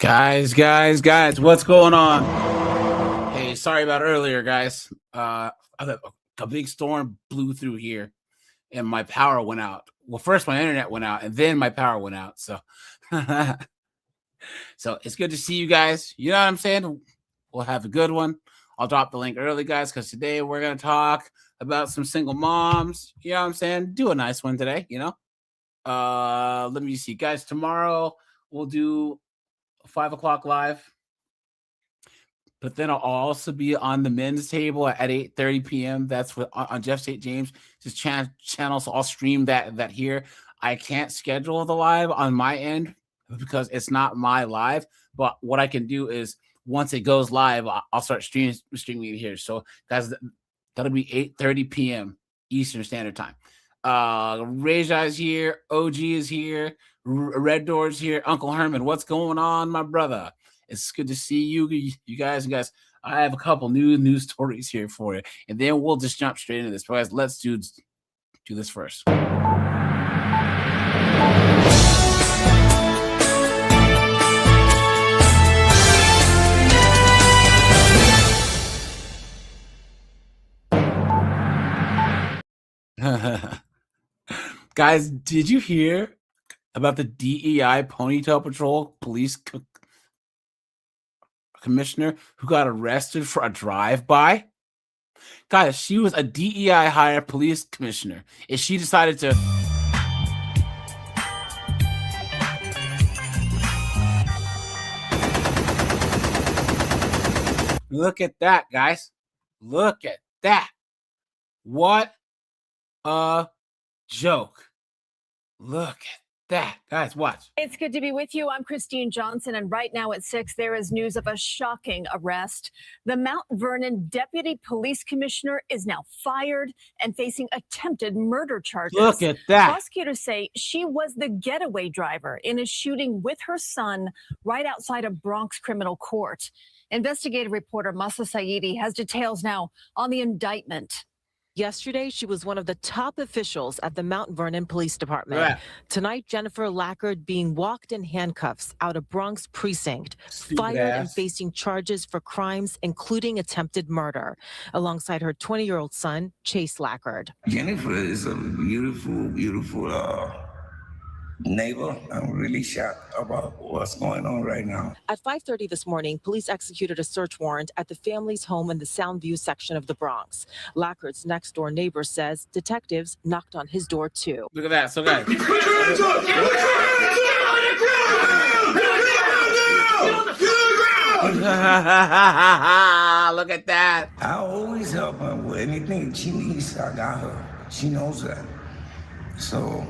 Guys, what's going on? Hey, sorry about earlier, guys. A big storm blew through here and my power went out. Well, first my internet went out and then my power went out. So, so it's good to see you guys. You know what I'm saying? We'll have a good one. I'll drop the link early, guys, because today we're going to talk about some single moms. You know what I'm saying? Do a nice one today, you know? Let me see, guys. Tomorrow we'll do 5 o'clock live, but then I'll also be on the men's table at 8:30 p.m. That's on Jeff St. James' channel. So I'll stream that here. I can't schedule the live on my end because it's not my live. But what I can do is once it goes live, I'll start streaming it here. So guys, that'll be 8:30 p.m. Eastern Standard Time. Reja is here. OG is here. Red Door's here. Uncle Herman, what's going on, my brother? It's good to see you guys. And guys, I have a couple news stories here for you, and then we'll just jump straight into this. But guys, let's do this first. Guys, did you hear about the DEI Ponytail Patrol police commissioner who got arrested for a drive-by? Guys, she was a DEI hired police commissioner, and she decided to look at that, guys. Look at that. What a joke. Look at that. Guys, watch. It's good to be with you. I'm Christine Johnson, and right now at 6, there is news of a shocking arrest. The Mount Vernon Deputy Police Commissioner is now fired and facing attempted murder charges. Look at that. Prosecutors say she was the getaway driver in a shooting with her son right outside of Bronx Criminal Court. Investigative reporter Masa Saidi has details now on the indictment. Yesterday, she was one of the top officials at the Mount Vernon Police Department. Yeah. Tonight, Jennifer Lackard being walked in handcuffs out of Bronx precinct, fired and facing charges for crimes, including attempted murder, alongside her 20-year-old son, Chase Lackard. Jennifer is a beautiful, beautiful neighbor. I'm really shocked about what's going on right now. At 5:30 this morning, police executed a search warrant at the family's home in the Soundview section of the Bronx. Lackard's next-door neighbor says detectives knocked on his door, too. Look at that. So, guys. Look at that. I always help her with anything she needs. I got her. She knows that. So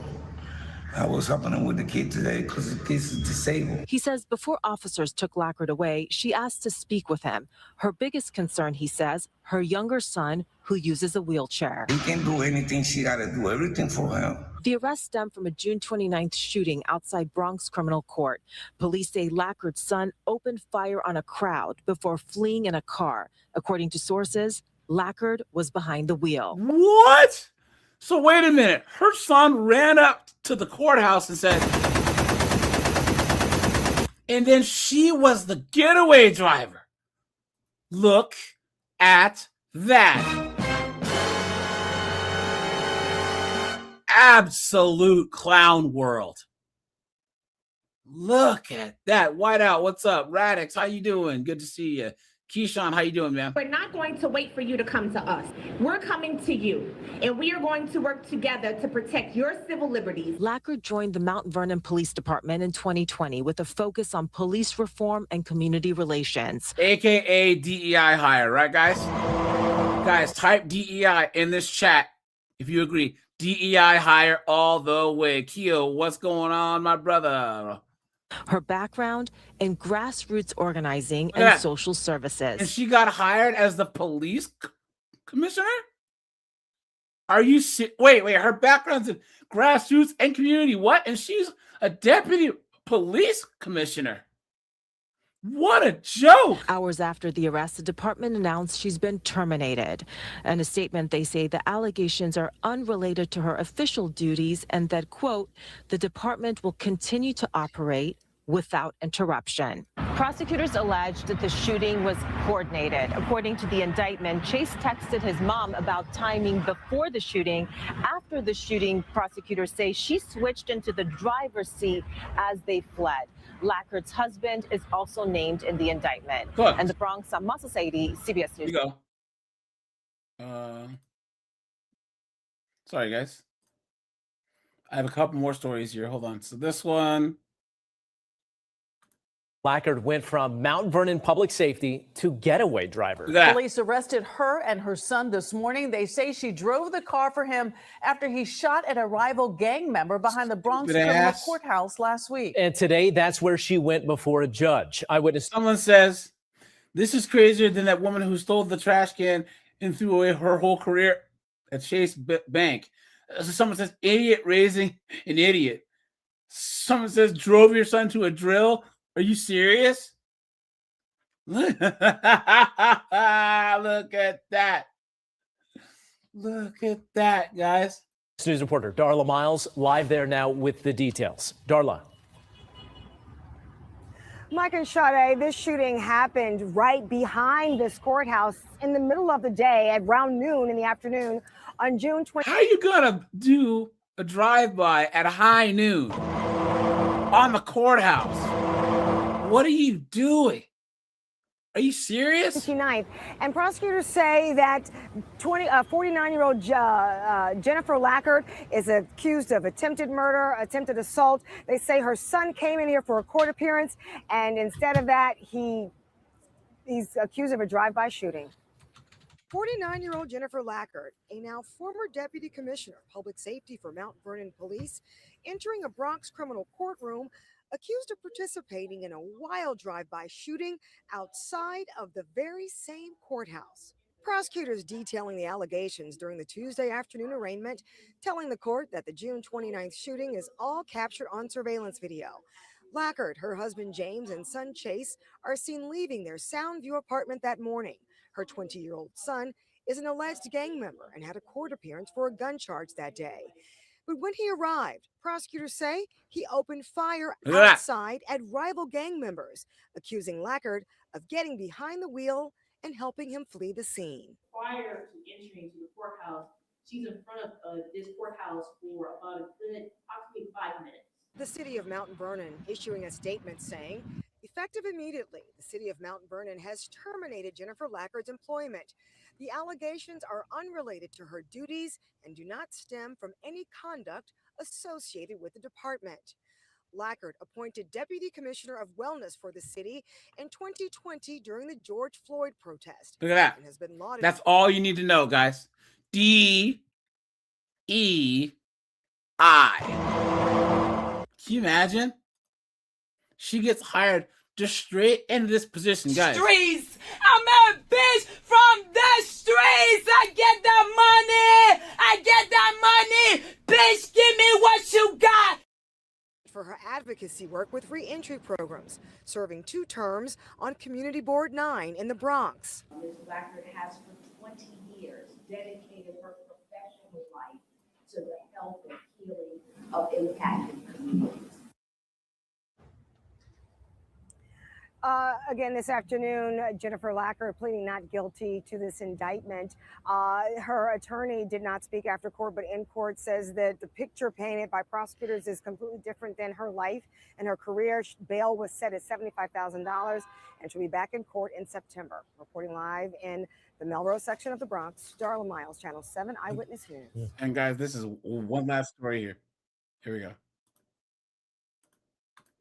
I was helping him with the kid today because the kid's disabled. He says before officers took Lackard away, she asked to speak with him. Her biggest concern, he says, her younger son, who uses a wheelchair. He can do anything. She got to do everything for him. The arrest stemmed from a June 29th shooting outside Bronx Criminal Court. Police say Lackard's son opened fire on a crowd before fleeing in a car. According to sources, Lackard was behind the wheel. What? So wait a minute. Her son ran up to the courthouse and said, and then she was the getaway driver. Look at that. Absolute clown world. Look at that. Whiteout, what's up? Radix, how you doing? Good to see you. Keyshawn, how you doing, man? We're not going to wait for you to come to us. We're coming to you, and we are going to work together to protect your civil liberties. Lackard joined the Mount Vernon Police Department in 2020 with a focus on police reform and community relations. AKA DEI hire, right, guys? Guys, type DEI in this chat if you agree. DEI hire all the way. Keo, what's going on, my brother? Her background in grassroots organizing and social services. And she got hired as the police commissioner? Are you wait, her background's in grassroots and community. What? And she's a deputy police commissioner. What a joke. Hours after the arrest, the department announced she's been terminated. In a statement, they say the allegations are unrelated to her official duties and that, quote, the department will continue to operate without interruption. Prosecutors alleged that the shooting was coordinated. According to the indictment, Chase texted his mom about timing before the shooting. After the shooting, prosecutors say she switched into the driver's seat as they fled. Lackard's husband is also named in the indictment. Look. And the Bronx, Masa Saidi, CBS News. Here we go. Sorry, guys. I have a couple more stories here. Hold on. So this one. Lackard went from Mount Vernon Public Safety to getaway driver. Police arrested her and her son this morning. They say she drove the car for him after he shot at a rival gang member behind the Bronx criminal courthouse last week. And today, that's where she went before a judge. Eyewitness. Someone says, this is crazier than that woman who stole the trash can and threw away her whole career at Chase Bank. So someone says, idiot raising an idiot. Someone says, drove your son to a drill. Are you serious? Look at that. Look at that, guys. News reporter Darla Miles live there now with the details. Darla. Mike and Sade, this shooting happened right behind this courthouse in the middle of the day at around noon in the afternoon on June 20th. How are you going to do a drive-by at high noon on the courthouse? What are you doing? Are you serious? 29th. And prosecutors say that 49-year-old Jennifer Lackard is accused of attempted murder, attempted assault. They say her son came in here for a court appearance, and instead of that, he's accused of a drive-by shooting. 49-year-old Jennifer Lackard, a now former deputy commissioner of public safety for Mount Vernon Police, entering a Bronx criminal courtroom accused of participating in a wild drive-by shooting outside of the very same courthouse. Prosecutors detailing the allegations during the Tuesday afternoon arraignment, telling the court that the June 29th shooting is all captured on surveillance video. Lackard, her husband James, and son Chase are seen leaving their Soundview apartment that morning. Her 20-year-old son is an alleged gang member and had a court appearance for a gun charge that day. But when he arrived, prosecutors say he opened fire outside at rival gang members, accusing Lackard of getting behind the wheel and helping him flee the scene. Prior to entering to the courthouse, she's in front of this courthouse for about a good approximately 5 minutes. The city of Mount Vernon issuing a statement saying, effective immediately, the city of Mount Vernon has terminated Jennifer Lackard's employment. The allegations are unrelated to her duties and do not stem from any conduct associated with the department. Lackard appointed Deputy Commissioner of Wellness for the city in 2020 during the George Floyd protest. Look at that. And has been lauded. That's all you need to know, guys. D-E-I. Can you imagine? She gets hired just straight into this position, guys. Streets! I'm a bitch from the streets! I get that money! I get that money! Bitch, give me what you got! For her advocacy work with reentry programs, serving 2 terms on Community Board 9 in the Bronx. Ms. Lackard has for 20 years dedicated her professional life to the health and healing of impacted communities. Again, this afternoon, Jennifer Lackard pleading not guilty to this indictment. Her attorney did not speak after court, but in court says that the picture painted by prosecutors is completely different than her life and her career. Bail was set at $75,000 and she'll be back in court in September. Reporting live in the Melrose section of the Bronx, Darla Miles, Channel 7 Eyewitness News. And guys, this is one last story here. Here we go.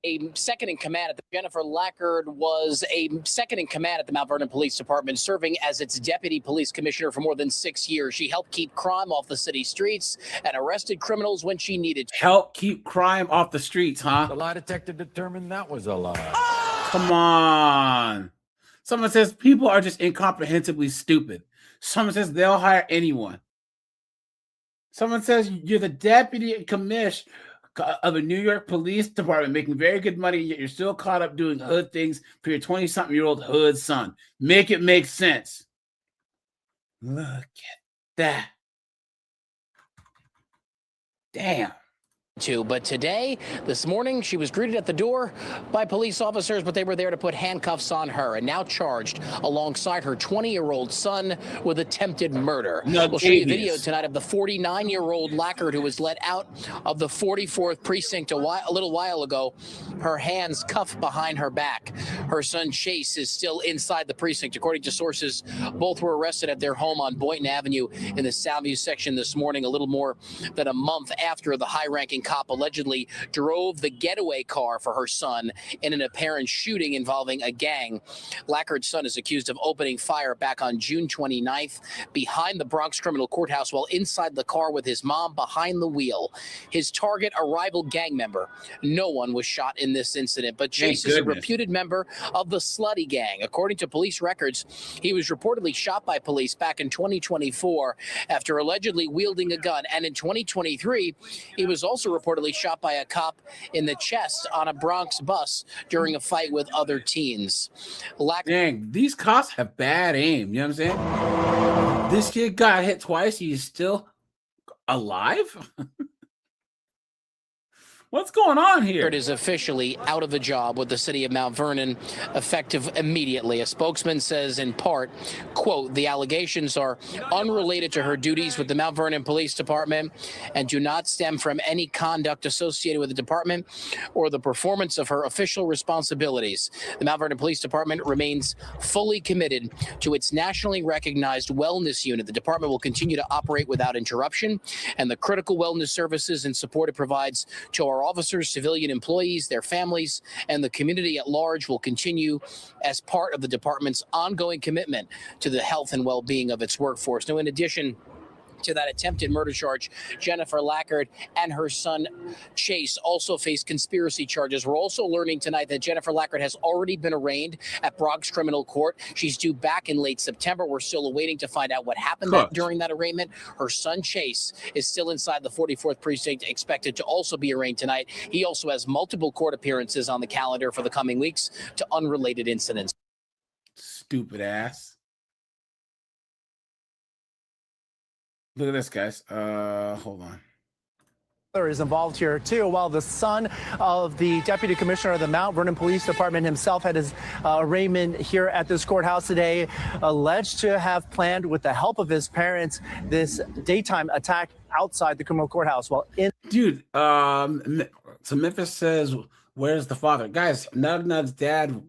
A second in command at the Jennifer Lackard was a second in command at the Mount Vernon Police Department, serving as its deputy police commissioner for more than 6 years. She helped keep crime off the city streets and arrested criminals when she needed to. Help keep crime off the streets, huh? The lie detector determined that was a lie. Come on. Someone says people are just incomprehensibly stupid. Someone says they'll hire anyone. Someone says you're the deputy commissioner of a New York Police Department making very good money, yet you're still caught up doing hood things for your 20-something-year-old hood son. Make it make sense. Look at that. Damn. But today, this morning, she was greeted at the door by police officers, but they were there to put handcuffs on her and now charged alongside her 20-year-old son with attempted murder. We'll show you a video tonight of the 49-year-old Lackard who was let out of the 44th precinct a little while ago, her hands cuffed behind her back. Her son Chase is still inside the precinct. According to sources, both were arrested at their home on Boynton Avenue in the Soundview section this morning, a little more than a month after the high-ranking cop allegedly drove the getaway car for her son in an apparent shooting involving a gang. Lackard's son is accused of opening fire back on June 29th behind the Bronx Criminal Courthouse while inside the car with his mom behind the wheel. His target, a rival gang member. No one was shot in this incident, but Chase is a reputed member of the Slutty Gang. According to police records, he was reportedly shot by police back in 2024 after allegedly wielding a gun, and in 2023, he was also reportedly shot by a cop in the chest on a Bronx bus during a fight with other teens. Dang, these cops have bad aim. You know what I'm saying? This kid got hit twice. He's still alive? What's going on here? It is officially out of a job with the city of Mount Vernon, effective immediately. A spokesman says, in part, quote, the allegations are unrelated to her duties with the Mount Vernon Police Department and do not stem from any conduct associated with the department or the performance of her official responsibilities. The Mount Vernon Police Department remains fully committed to its nationally recognized wellness unit. The department will continue to operate without interruption, and the critical wellness services and support it provides to our officers, civilian employees, their families, and the community at large will continue as part of the department's ongoing commitment to the health and well-being of its workforce. Now, in addition to that attempted murder charge, Jennifer Lackard and her son Chase also face conspiracy charges. We're also learning tonight that Jennifer Lackard has already been arraigned at Bronx Criminal Court. She's due back in late September. We're still awaiting to find out what happened during that arraignment. Her son Chase is still inside the 44th precinct, expected to also be arraigned tonight. He also has multiple court appearances on the calendar for the coming weeks to unrelated incidents. Stupid ass. Look at this, guys. Hold on. Is involved here too, while the son of the deputy commissioner of the Mount Vernon Police Department himself had his arraignment here at this courthouse today, alleged to have planned with the help of his parents this daytime attack outside the criminal courthouse. Dude, so Memphis says, where's the father? Guys, Nug's dad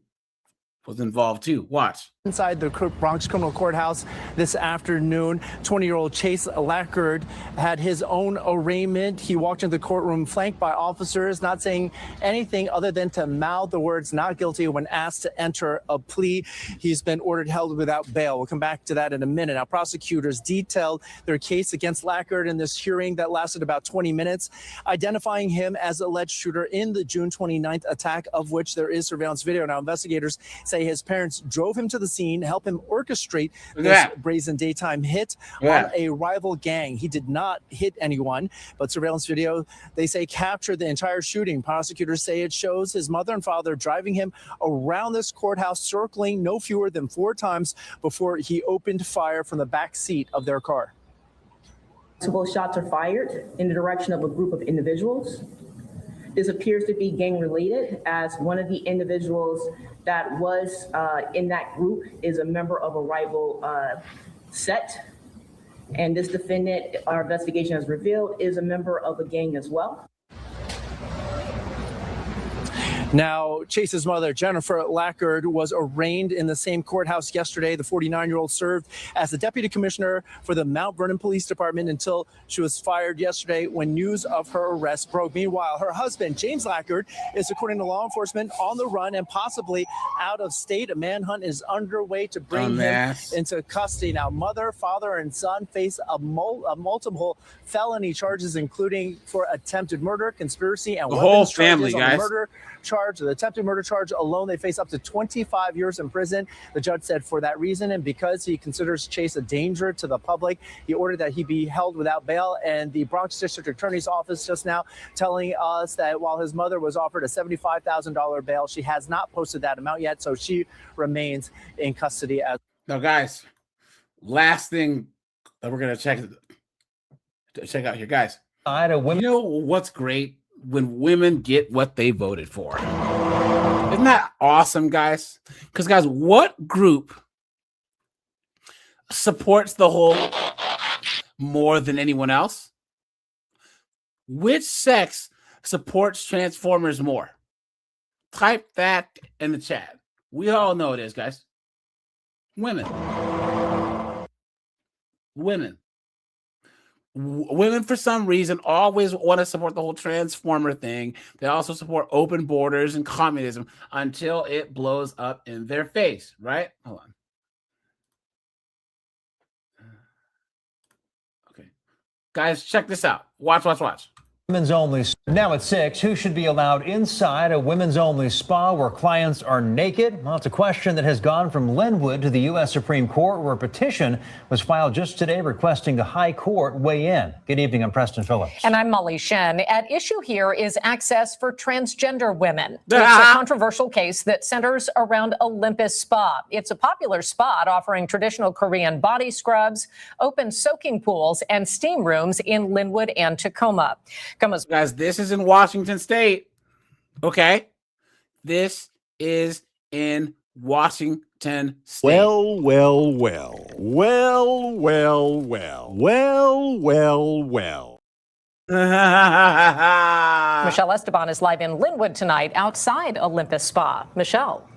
was involved too. Watch. Inside the Bronx Criminal Courthouse this afternoon, 20-year-old Chase Lackard had his own arraignment. He walked into the courtroom flanked by officers, not saying anything other than to mouth the words not guilty when asked to enter a plea. He's been ordered held without bail. We'll come back to that in a minute. Now, prosecutors detailed their case against Lackard in this hearing that lasted about 20 minutes, identifying him as alleged shooter in the June 29th attack, of which there is surveillance video. Now, investigators say his parents drove him to the scene, help him orchestrate this brazen daytime hit on a rival gang. He did not hit anyone, but surveillance video, they say, captured the entire shooting. Prosecutors say it shows his mother and father driving him around this courthouse, circling no fewer than 4 times before he opened fire from the back seat of their car. Multiple shots are fired in the direction of a group of individuals. This appears to be gang related, as one of the individuals that was in that group is a member of a rival set. And this defendant, our investigation has revealed, is a member of a gang as well. Now, Chase's mother, Jennifer Lackard, was arraigned in the same courthouse yesterday. The 49-year-old served as the deputy commissioner for the Mount Vernon Police Department until she was fired yesterday when news of her arrest broke. Meanwhile, her husband, James Lackard, is, according to law enforcement, on the run and possibly out of state. A manhunt is underway to bring him into custody. Now, mother, father, and son face multiple felony charges, including for attempted murder, conspiracy, and the whole family, guys. Murder charge, the attempted murder charge alone, they face up to 25 years in prison. The judge said for that reason, and because he considers Chase a danger to the public, he ordered that he be held without bail. And the Bronx District Attorney's Office just now telling us that while his mother was offered a $75,000 bail, she has not posted that amount yet, so she remains in custody. Now, guys, last thing that we're going to check out here, guys. You know what's great? When women get what they voted for. Isn't that awesome, guys? Because, guys, what group supports the whole more than anyone else? Which sex supports Transformers more? Type that in the chat. We all know it is, guys. Women. Women. Women, for some reason, always want to support the whole Transformer thing. They also support open borders and communism until it blows up in their face, right? Hold on. Okay. Guys, check this out. Watch. Women's only. Now at 6, who should be allowed inside a women's only spa where clients are naked? Well, it's a question that has gone from Linwood to the U.S. Supreme Court, where a petition was filed just today requesting the High Court weigh in. Good evening, I'm Preston Phillips. And I'm Molly Shen. At issue here is access for transgender women. It's a controversial case that centers around Olympus Spa. It's a popular spot offering traditional Korean body scrubs, open soaking pools, and steam rooms in Linwood and Tacoma. Guys, this is in Washington State. Okay? This is in Washington State. Well. Michelle Esteban is live in Linwood tonight outside Olympus Spa. Michelle.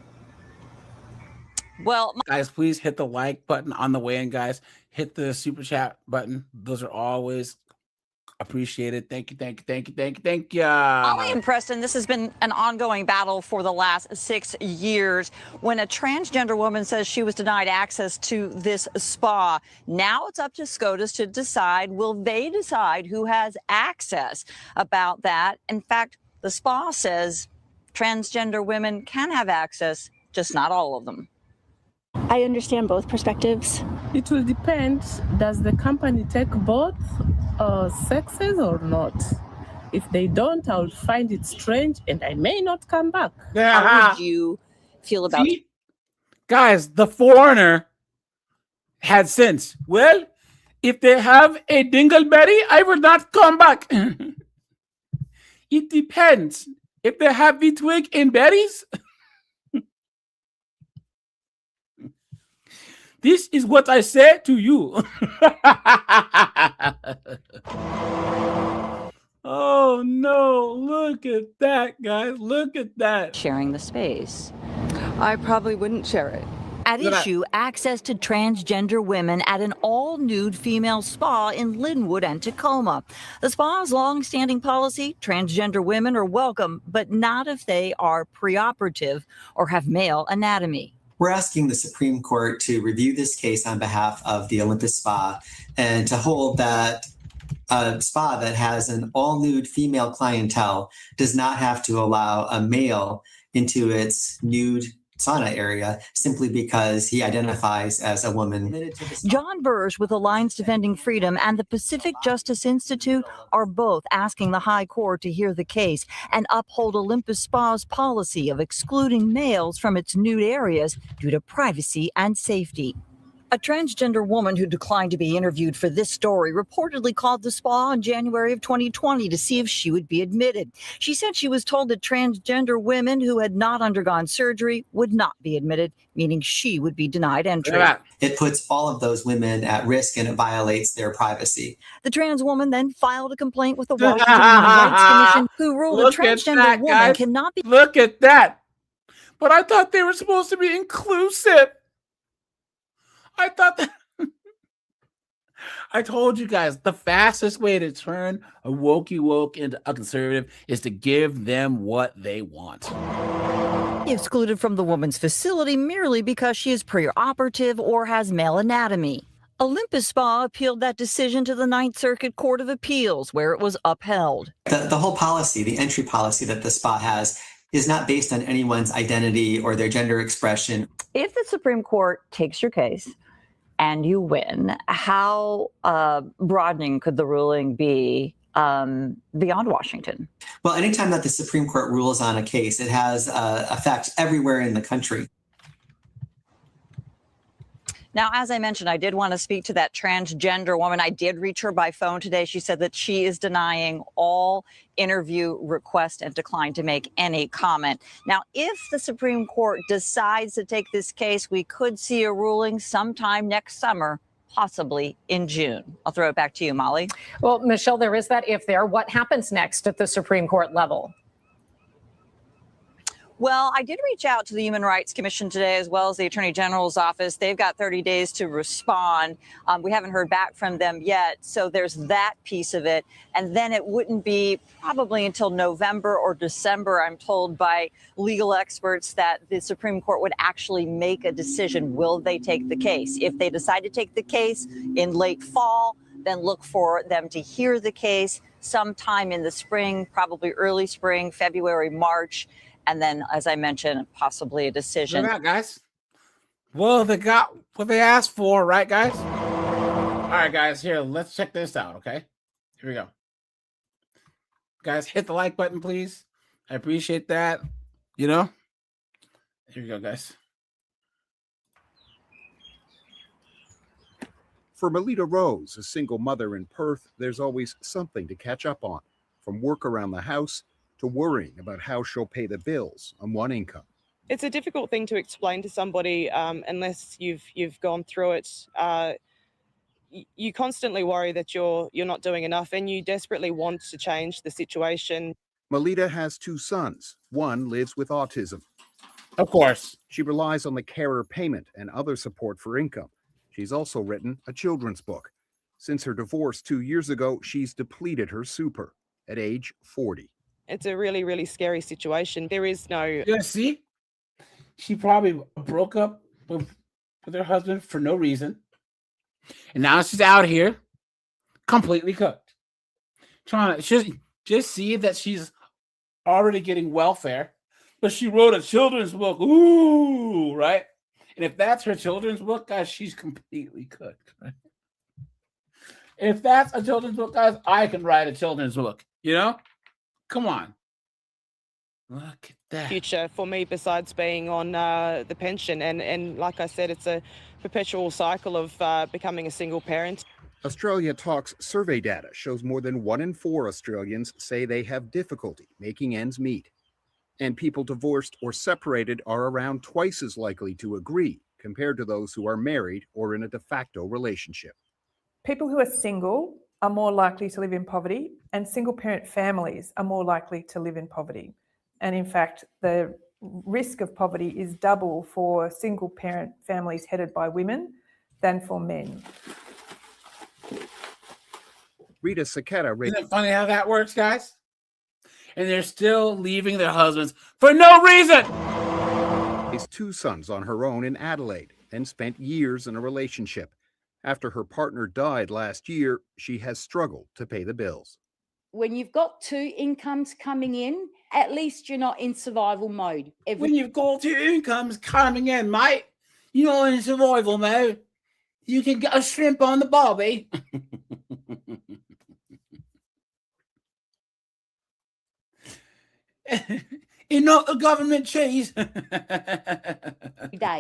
Well, guys, please hit the like button on the way in, guys. Hit the super chat button. Those are always appreciated. Thank you. Molly and Preston, this has been an ongoing battle for the last 6 years. When a transgender woman says she was denied access to this spa, now it's up to SCOTUS to decide, will they decide who has access about that? In fact, the spa says transgender women can have access, just not all of them. I understand both perspectives. It will depend. Does the company take both sexes or not? If they don't, I will find it strange and I may not come back. How would you feel about it? Guys, the foreigner had sense. Well, if they have a dingleberry, I will not come back. It depends. If they have the twig and berries, this is what I say to you. Oh, no. Look at that, guys. Look at that. Sharing the space. I probably wouldn't share it. At issue, access to transgender women at an all-nude female spa in Linwood and Tacoma. The spa's long-standing policy, transgender women are welcome, but not if they are preoperative or have male anatomy. We're asking the Supreme Court to review this case on behalf of the Olympus Spa and to hold that a spa that has an all-nude female clientele does not have to allow a male into its nude sauna area simply because he identifies as a woman. John Bursch with Alliance Defending Freedom and the Pacific Justice Institute are both asking the High Court to hear the case and uphold Olympus Spa's policy of excluding males from its nude areas due to privacy and safety. A transgender woman who declined to be interviewed for this story reportedly called the spa in January of 2020 to see if she would be admitted. She said she was told that transgender women who had not undergone surgery would not be admitted, meaning she would be denied entry. It puts all of those women at risk and it violates their privacy. The trans woman then filed a complaint with the Washington Human Rights Commission, who ruled a transgender woman cannot be. Look at that. But I thought they were supposed to be inclusive. I thought that. I told you guys, the fastest way to turn a wokey woke into a conservative is to give them what they want. Excluded from the woman's facility merely because she is preoperative or has male anatomy. Olympus Spa appealed that decision to the Ninth Circuit Court of Appeals, where it was upheld. The whole policy, the entry policy that the spa has, is not based on anyone's identity or their gender expression. If the Supreme Court takes your case and you win, how broadening could the ruling be beyond Washington? Well, anytime that the Supreme Court rules on a case, it has effects everywhere in the country. Now, as I mentioned, I did want to speak to that transgender woman. I did reach her by phone today. She said that she is denying all interview requests and declined to make any comment. Now, if the Supreme Court decides to take this case, we could see a ruling sometime next summer, possibly in June. I'll throw it back to you, Molly. Well, Michelle, there is that if there. What happens next at the Supreme Court level? Well, I did reach out to the Human Rights Commission today, as well as the Attorney General's office. They've got 30 days to respond. We haven't heard back from them yet. So there's that piece of it. And then it wouldn't be probably until November or December, I'm told by legal experts, that the Supreme Court would actually make a decision. Will they take the case? If they decide to take the case in late fall, then look for them to hear the case sometime in the spring, probably early spring, February, March. And then, as I mentioned, possibly a decision. Look at that, guys. Well, they got what they asked for, right, guys? All right, guys, here, let's check this out, okay? Here we go. Guys, hit the like button, please. I appreciate that. You know? Here we go, guys. For Melita Rose, a single mother in Perth, there's always something to catch up on, from work around the house to worrying about how she'll pay the bills on one income. It's a difficult thing to explain to somebody unless you've gone through it. You constantly worry that you're not doing enough, and you desperately want to change the situation. Melita has 2 sons. One lives with autism. Of course. She relies on the carer payment and other support for income. She's also written a children's book. Since her divorce 2 years ago, she's depleted her super at age 40. It's a really, really scary situation. There is no... Yeah, see? She probably broke up with her husband for no reason. And now she's out here completely cooked. Trying to just see that she's already getting welfare. But she wrote a children's book. Ooh, right? And if that's her children's book, guys, she's completely cooked. Right? If that's a children's book, guys, I can write a children's book. You know? Come on. Look at that. Future for me besides being on the pension. And like I said, it's a perpetual cycle of becoming a single parent. Australia Talks survey data shows more than 1 in 4 Australians say they have difficulty making ends meet. And people divorced or separated are around twice as likely to agree compared to those who are married or in a de facto relationship. People who are single are more likely to live in poverty, and single parent families are more likely to live in poverty. And in fact, the risk of poverty is double for single parent families headed by women than for men. Rita Saketa. Isn't it funny how that works, guys? And they're still leaving their husbands for no reason. Raised 2 sons on her own in Adelaide and spent years in a relationship. After her partner died last year, she has struggled to pay the bills. When you've got 2 incomes coming in, at least you're not in survival mode. When you've got 2 incomes coming in, mate, you're not in survival mode. You can get a shrimp on the barbie. You're not a government cheese. Day,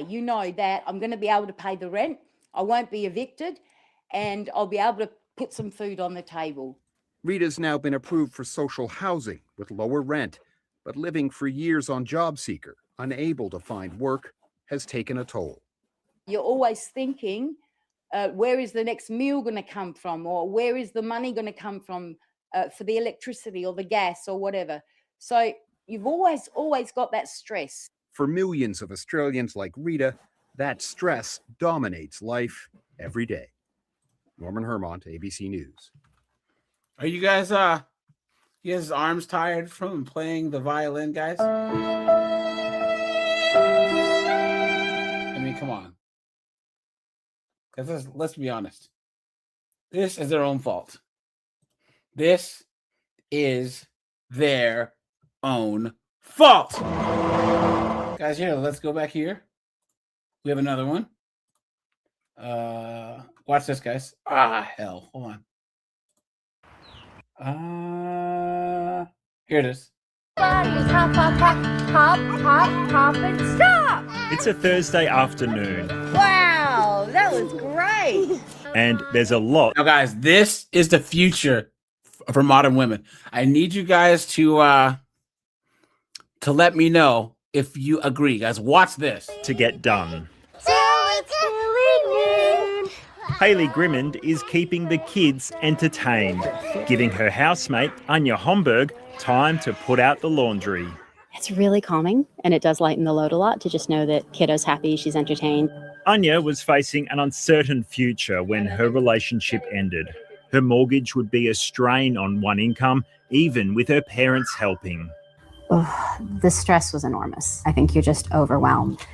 you know that I'm going to be able to pay the rent. I won't be evicted, and I'll be able to put some food on the table. Rita's now been approved for social housing with lower rent, but living for years on Job Seeker, unable to find work, has taken a toll. You're always thinking, where is the next meal going to come from, or where is the money going to come from for the electricity or the gas or whatever. So you've always got that stress. For millions of Australians like Rita, that stress dominates life every day. Norman Hermont, ABC News. Are you guys arms tired from playing the violin, guys? I mean, come on. Because let's be honest. This is their own fault. This is their own fault. Guys, here, let's go back here. We have another one. Watch this, guys. Hell. Hold on. Here it is. Hop, and stop. It's a Thursday afternoon. Wow, that was great. And there's a lot. Now, guys, this is the future for modern women. I need you guys to let me know if you agree. Guys, watch this. To get done. Hayley Grimmond is keeping the kids entertained, giving her housemate, Anya Homburg, time to put out the laundry. It's really calming, and it does lighten the load a lot to just know that kiddo's happy, she's entertained. Anya was facing an uncertain future when her relationship ended. Her mortgage would be a strain on one income, even with her parents helping. Oh, the stress was enormous. I think you're just overwhelmed.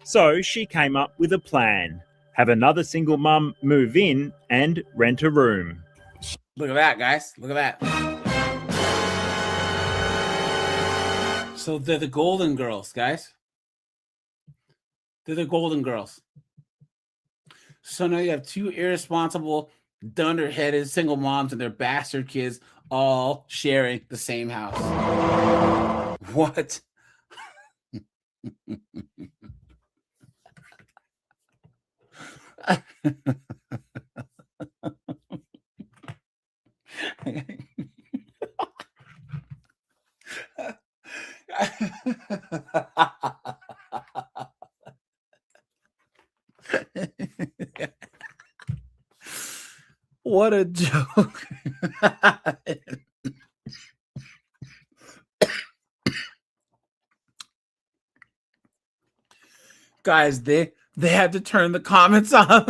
So she came up with a plan. Have another single mum move in and rent a room. Look at that, guys. Look at that. So they're the Golden Girls, guys. They're the Golden Girls. So now you have two irresponsible, dunderheaded single moms and their bastard kids all sharing the same house. What? What a joke. Guys, they had to turn the comments on.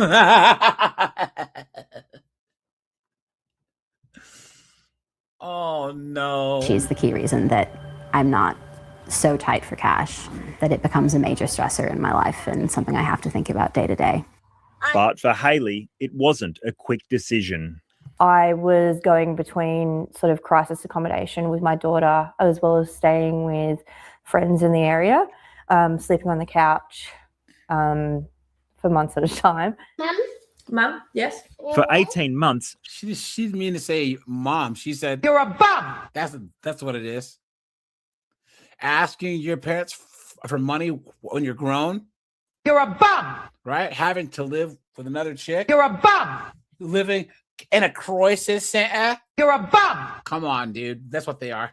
Oh no. She's the key reason that I'm not so tight for cash, that it becomes a major stressor in my life and something I have to think about day to day. But for Hayley, it wasn't a quick decision. I was going between sort of crisis accommodation with my daughter, as well as staying with friends in the area, sleeping on the couch for months at a time. Mum, yes? For 18 months. She didn't mean to say mom. She said, You're a bum! That's what it is. Asking your parents for money when you're grown. You're a bum! Right? Having to live with another chick. You're a bum! Living in a crisis center. You're a bum! Come on, dude. That's what they are.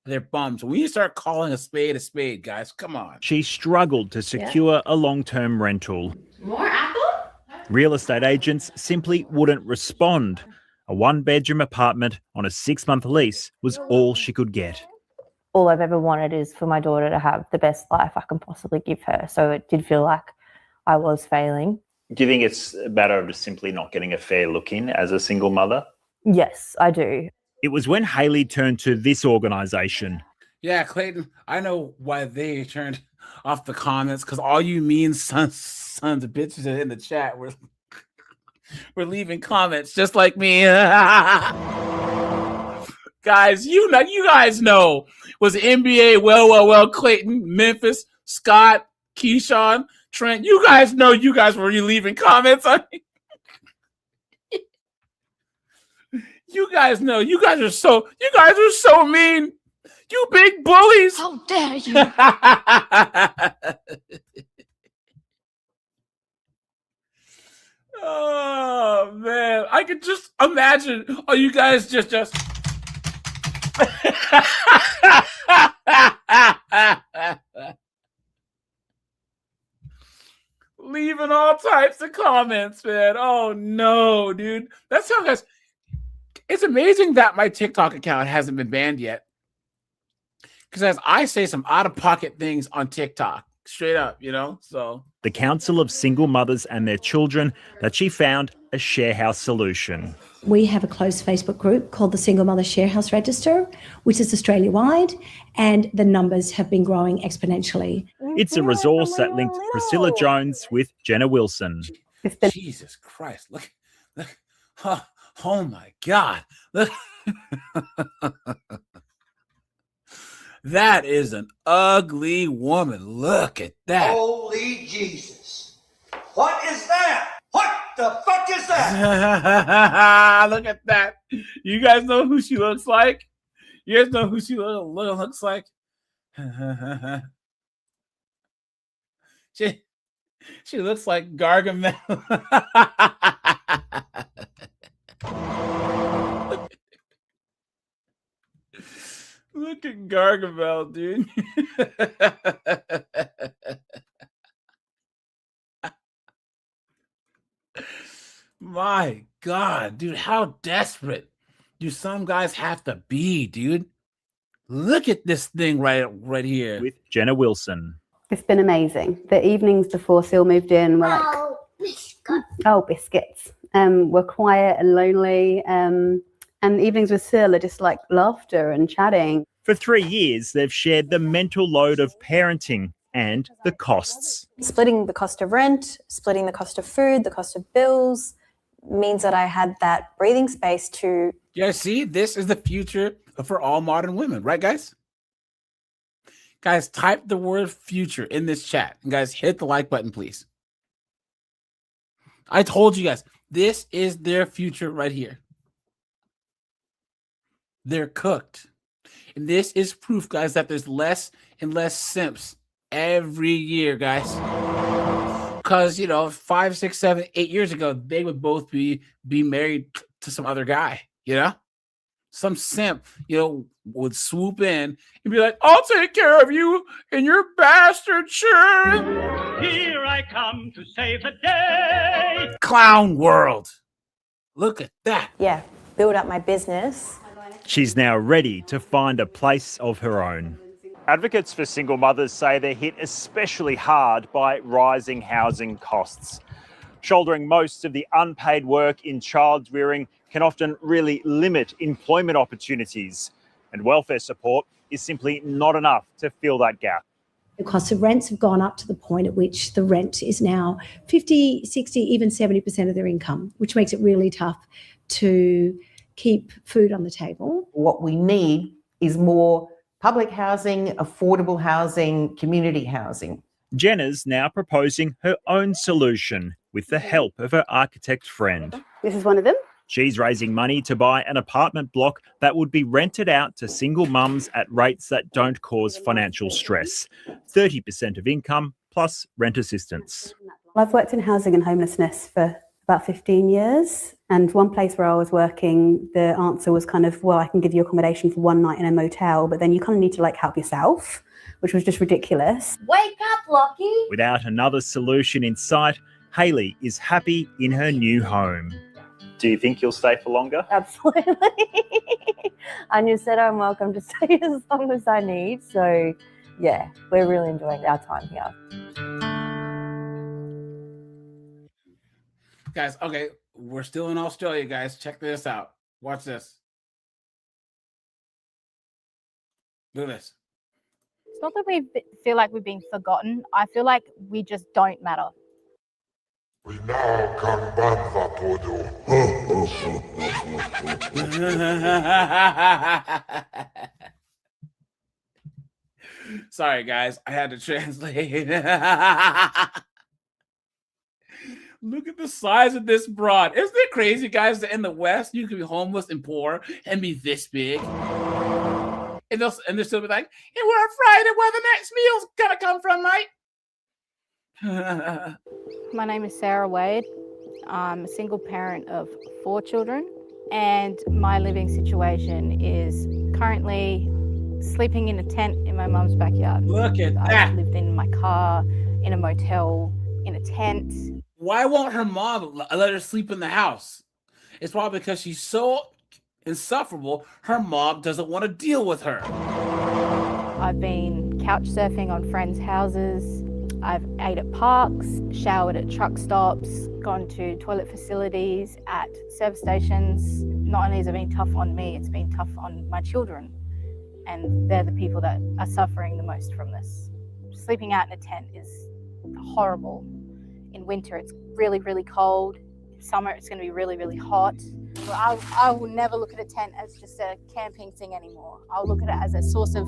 They're bums. We need to start calling a spade, guys. Come on. She struggled to secure a long-term rental. More apple? Real estate agents simply wouldn't respond. A one-bedroom apartment on a 6-month lease was all she could get. All I've ever wanted is for my daughter to have the best life I can possibly give her. So it did feel like I was failing. Do you think it's a matter of just simply not getting a fair look in as a single mother? Yes, I do. It was when Hayley turned to this organisation. Yeah, Clayton, I know why they turned off the comments, because all you mean sons of bitches in the chat were leaving comments just like me. Guys, you guys know, was NBA well, Clayton, Memphis, Scott, Keyshawn, Trent, you guys know you guys were leaving comments on me. You guys know, you guys are so mean. You big bullies. How dare you? Oh man, I could just imagine. Oh, you guys just leaving all types of comments, man. Oh no, dude. That's how, guys. It's amazing that my TikTok account hasn't been banned yet. Because as I say some out-of-pocket things on TikTok, straight up, so. The Council of Single Mothers and Their Children, that she found a sharehouse solution. We have a closed Facebook group called the Single Mother Sharehouse Register, which is Australia-wide, and the numbers have been growing exponentially. It's a resource that linked Priscilla Jones with Jenna Wilson. Jesus Christ, look. Oh my God. Look. That is an ugly woman. Look at that. Holy Jesus. What is that? What the fuck is that? Look at that. You guys know who she looks like? You guys know who she looks like? She looks like Gargamel. Look at Gargamel, dude. My God, dude, how desperate do some guys have to be, dude? Look at this thing right here. With Jenna Wilson. It's been amazing. The evenings before Seal moved in were like, biscuits. We're quiet and lonely. And evenings with Seal are just like laughter and chatting. For 3 years, they've shared the mental load of parenting and the costs. Splitting the cost of rent, splitting the cost of food, the cost of bills means that I had that breathing space to... Yeah, see, this is the future for all modern women, right, guys? Guys, type the word future in this chat. And guys, hit the like button, please. I told you guys, this is their future right here. They're cooked. And this is proof, guys, that there's less and less simps every year, guys. Because, 5, 6, 7, 8 years ago, they would both be married to some other guy, Some simp, would swoop in and be like, I'll take care of you and your bastard children. Here I come to save the day. Clown world. Look at that. Yeah, build up my business. She's now ready to find a place of her own. Advocates for single mothers say they're hit especially hard by rising housing costs. Shouldering most of the unpaid work in child rearing can often really limit employment opportunities, and welfare support is simply not enough to fill that gap. The cost of rents have gone up to the point at which the rent is now 50, 60, even 70% of their income, which makes it really tough to keep food on the table. What we need is more public housing, affordable housing, community housing. Jenna's now proposing her own solution with the help of her architect friend. This is one of them. She's raising money to buy an apartment block that would be rented out to single mums at rates that don't cause financial stress. 30% of income plus rent assistance. I've worked in housing and homelessness for about 15 years. And one place where I was working, the answer was kind of, well, I can give you accommodation for one night in a motel, but then you kind of need to help yourself, which was just ridiculous. Wake up, Lockie. Without another solution in sight, Hayley is happy in her new home. Do you think you'll stay for longer? Absolutely. And you said I'm welcome to stay as long as I need. So, yeah, we're really enjoying our time here. Guys, okay, we're still in Australia, guys. Check this out. Watch this. Look at this. It's not that we feel like we've been forgotten. I feel like we just don't matter. We now can ban that Sorry, guys. I had to translate. Look at the size of this broad. Isn't it crazy, guys, that in the West, you can be homeless and poor and be this big? And they'll still be like, and we're afraid of where the next meal's going to come from, mate. My name is Sarah Wade. I'm a single parent of 4 children, and my living situation is currently sleeping in a tent in my mum's backyard. Look at that. I've lived in my car, in a motel, in a tent. Why won't her mom let her sleep in the house? It's probably because she's so insufferable, her mom doesn't want to deal with her. I've been couch surfing on friends' houses. I've ate at parks, showered at truck stops, gone to toilet facilities at service stations. Not only has it been tough on me, it's been tough on my children. And they're the people that are suffering the most from this. Sleeping out in a tent is horrible. In winter, it's really, really cold. In summer, it's going to be really, really hot. I will never look at a tent as just a camping thing anymore. I'll look at it as a source of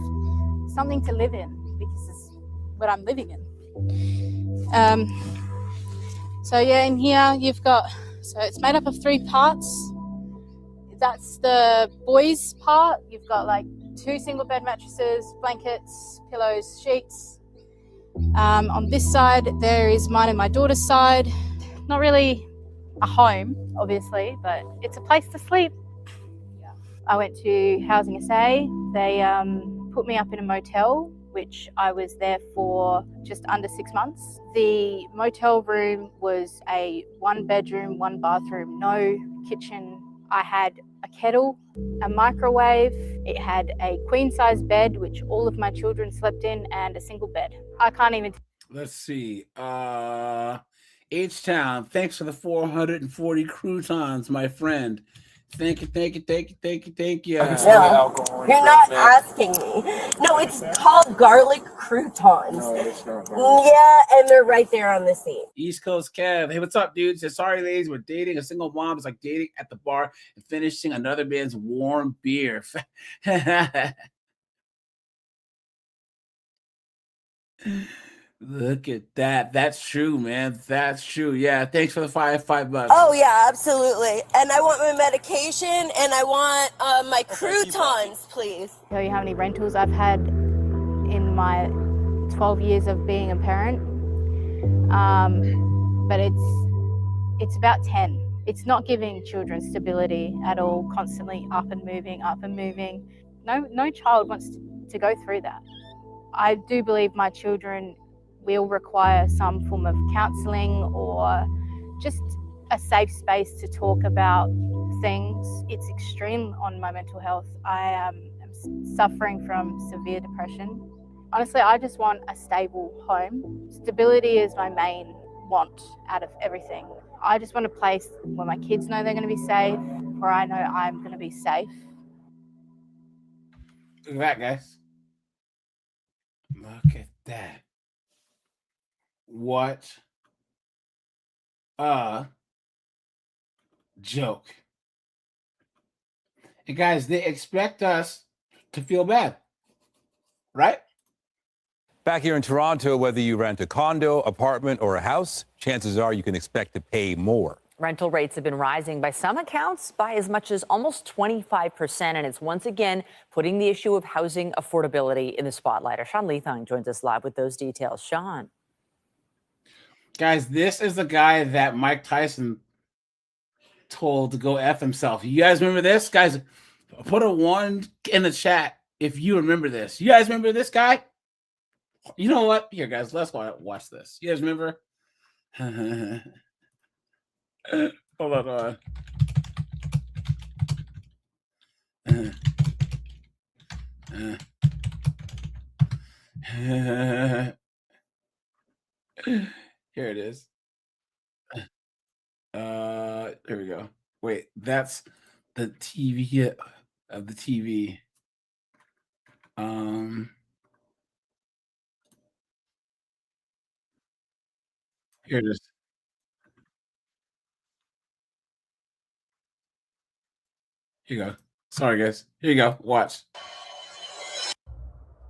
something to live in, because it's what I'm living in. So yeah, in here you've got, so it's made up of 3 parts. That's the boys part. You've got 2 single bed mattresses, blankets, pillows, sheets. On this side, there is mine and my daughter's side. Not really a home, obviously, but it's a place to sleep. I went to Housing SA. They put me up in a motel, which I was there for just under 6 months. The motel room was a 1-bedroom, 1-bathroom, no kitchen. I had a kettle, a microwave. It had a queen-size bed, which all of my children slept in, and a single bed. I can't even... Let's see. H-Town, thanks for the 440 croutons, my friend. Thank you. No, you're not asking me. No, it's called garlic croutons. Yeah, and they're right there on the seat. East Coast Kev. Hey, what's up, dude? Says, sorry, ladies, we're dating a single mom. It's like dating at the bar and finishing another man's warm beer. Look at that. That's true, man. That's true. Yeah. Thanks for the $5. Oh, yeah, absolutely. And I want my medication and I want my croutons, please. Tell you how many rentals I've had in my 12 years of being a parent. But it's about 10. It's not giving children stability at all, constantly up and moving. No child wants to go through that. I do believe my children will require some form of counselling or just a safe space to talk about things. It's extreme on my mental health. I am suffering from severe depression. Honestly, I just want a stable home. Stability is my main want out of everything. I just want a place where my kids know they're going to be safe, where I know I'm going to be safe. Look at that, guys. Look at that. What a joke. And guys, they expect us to feel bad, right? Back here in Toronto, whether you rent a condo, apartment, or a house, chances are you can expect to pay more. Rental rates have been rising by some accounts by as much as almost 25%, and it's once again putting the issue of housing affordability in the spotlight. Our Sean Leithung joins us live with those details. Sean. Guys, this is the guy that Mike Tyson told to go F himself. You guys remember this? Guys, put a 1 in the chat if you remember this. You guys remember this guy? You know what? Here, guys, let's go watch this. You guys remember? Hold on. Here it is. Here we go. Wait, that's the TV of the TV. Here it is. Here you go. Sorry, guys. Here you go. Watch.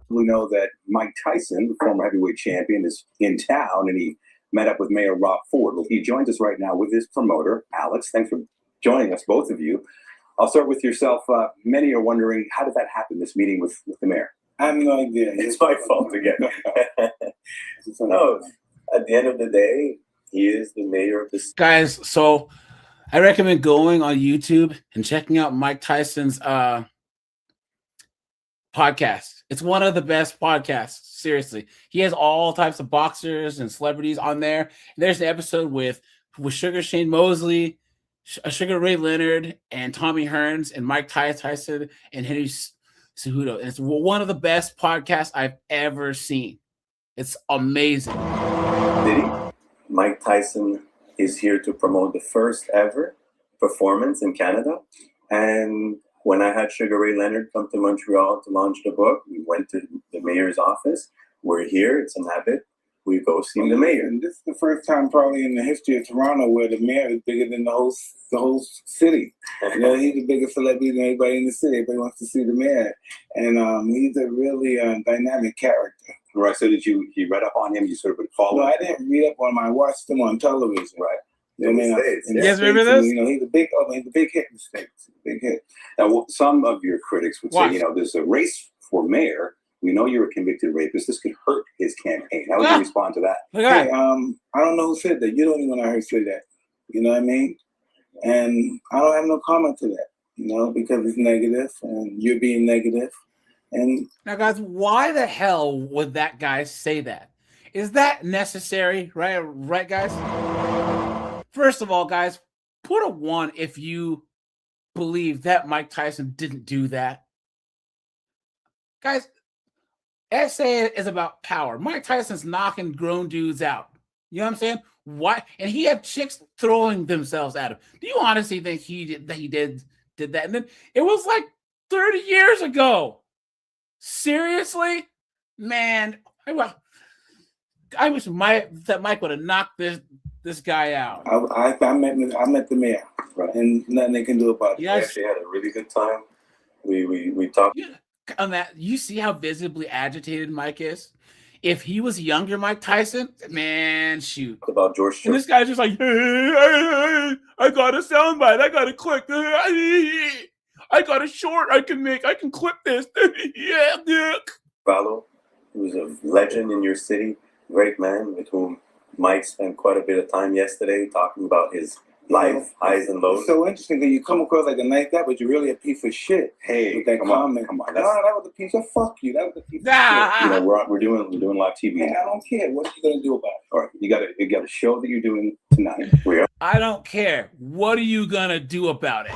We know that Mike Tyson, the former heavyweight champion, is in town, and he met up with Mayor Rob Ford. Well, he joins us right now with his promoter, Alex. Thanks for joining us, both of you. I'll start with yourself. Many are wondering, how did that happen, this meeting with the mayor? I have no idea. It's my fault again. No, at the end of the day, he is the mayor of this. Guys, so I recommend going on YouTube and checking out Mike Tyson's podcast. It's one of the best podcasts. Seriously, he has all types of boxers and celebrities on there. There's an episode with Sugar Shane Mosley, Sugar Ray Leonard, and Tommy Hearns, and Mike Tyson and Henry Cejudo. And it's one of the best podcasts I've ever seen. It's amazing. Diddy, Mike Tyson is here to promote the first ever performance in Canada. And when I had Sugar Ray Leonard come to Montreal to launch the book, we went to the mayor's office. We're here. It's an habit. We go see the mayor. And this is the first time probably in the history of Toronto where the mayor is bigger than the whole city. You know, he's the biggest celebrity than everybody in the city. Everybody wants to see the mayor. And he's a really dynamic character. Right. So did you read up on him? You sort of followed? No, I didn't read up on him. I watched him on television. Right. You know, you guys remember this? You know, he's a big hit in the States. Big hit. Now, some of your critics would Watch. say, you know, there's a race for mayor. We know you're a convicted rapist. This could hurt his his campaign. How would you respond to that? Hey, I don't know who said that. You don't even know I heard say that. You know what I mean? And I don't have no comment to that, you know, because it's negative and you're being negative. And now, guys, why the hell would that guy say that? Is that necessary? Right, guys? First of all, guys, put a 1 if you believe that Mike Tyson didn't do that. Guys, SA is about power. Mike Tyson's knocking grown dudes out. You know what I'm saying? Why? And he had chicks throwing themselves at him. Do you honestly think he did that? And then it was like 30 years ago. Seriously? Man, I wish that Mike would have knocked this guy out. I met the mayor, right, and nothing they can do about it. We actually had a really good time. We talked. On that, you see how visibly agitated Mike is? If he was younger Mike Tyson, man, shoot. About George. And this guy's just like, hey, I got a soundbite. I got a clip. I got a short I can make. I can clip this. Yeah, Dick. Vallo, who's a legend in your city, great man with whom Mike spent quite a bit of time yesterday talking about his life, highs and lows. It's so interesting that you come across like a nice guy, but you're really a piece of shit. Hey, with that comment. Come on. No, that was a piece of fuck you. That was a piece of shit. You know, we're doing live TV. And I don't care. What are you gonna do about it? All right, you got a show that you're doing tonight. I don't care. What are you gonna do about it?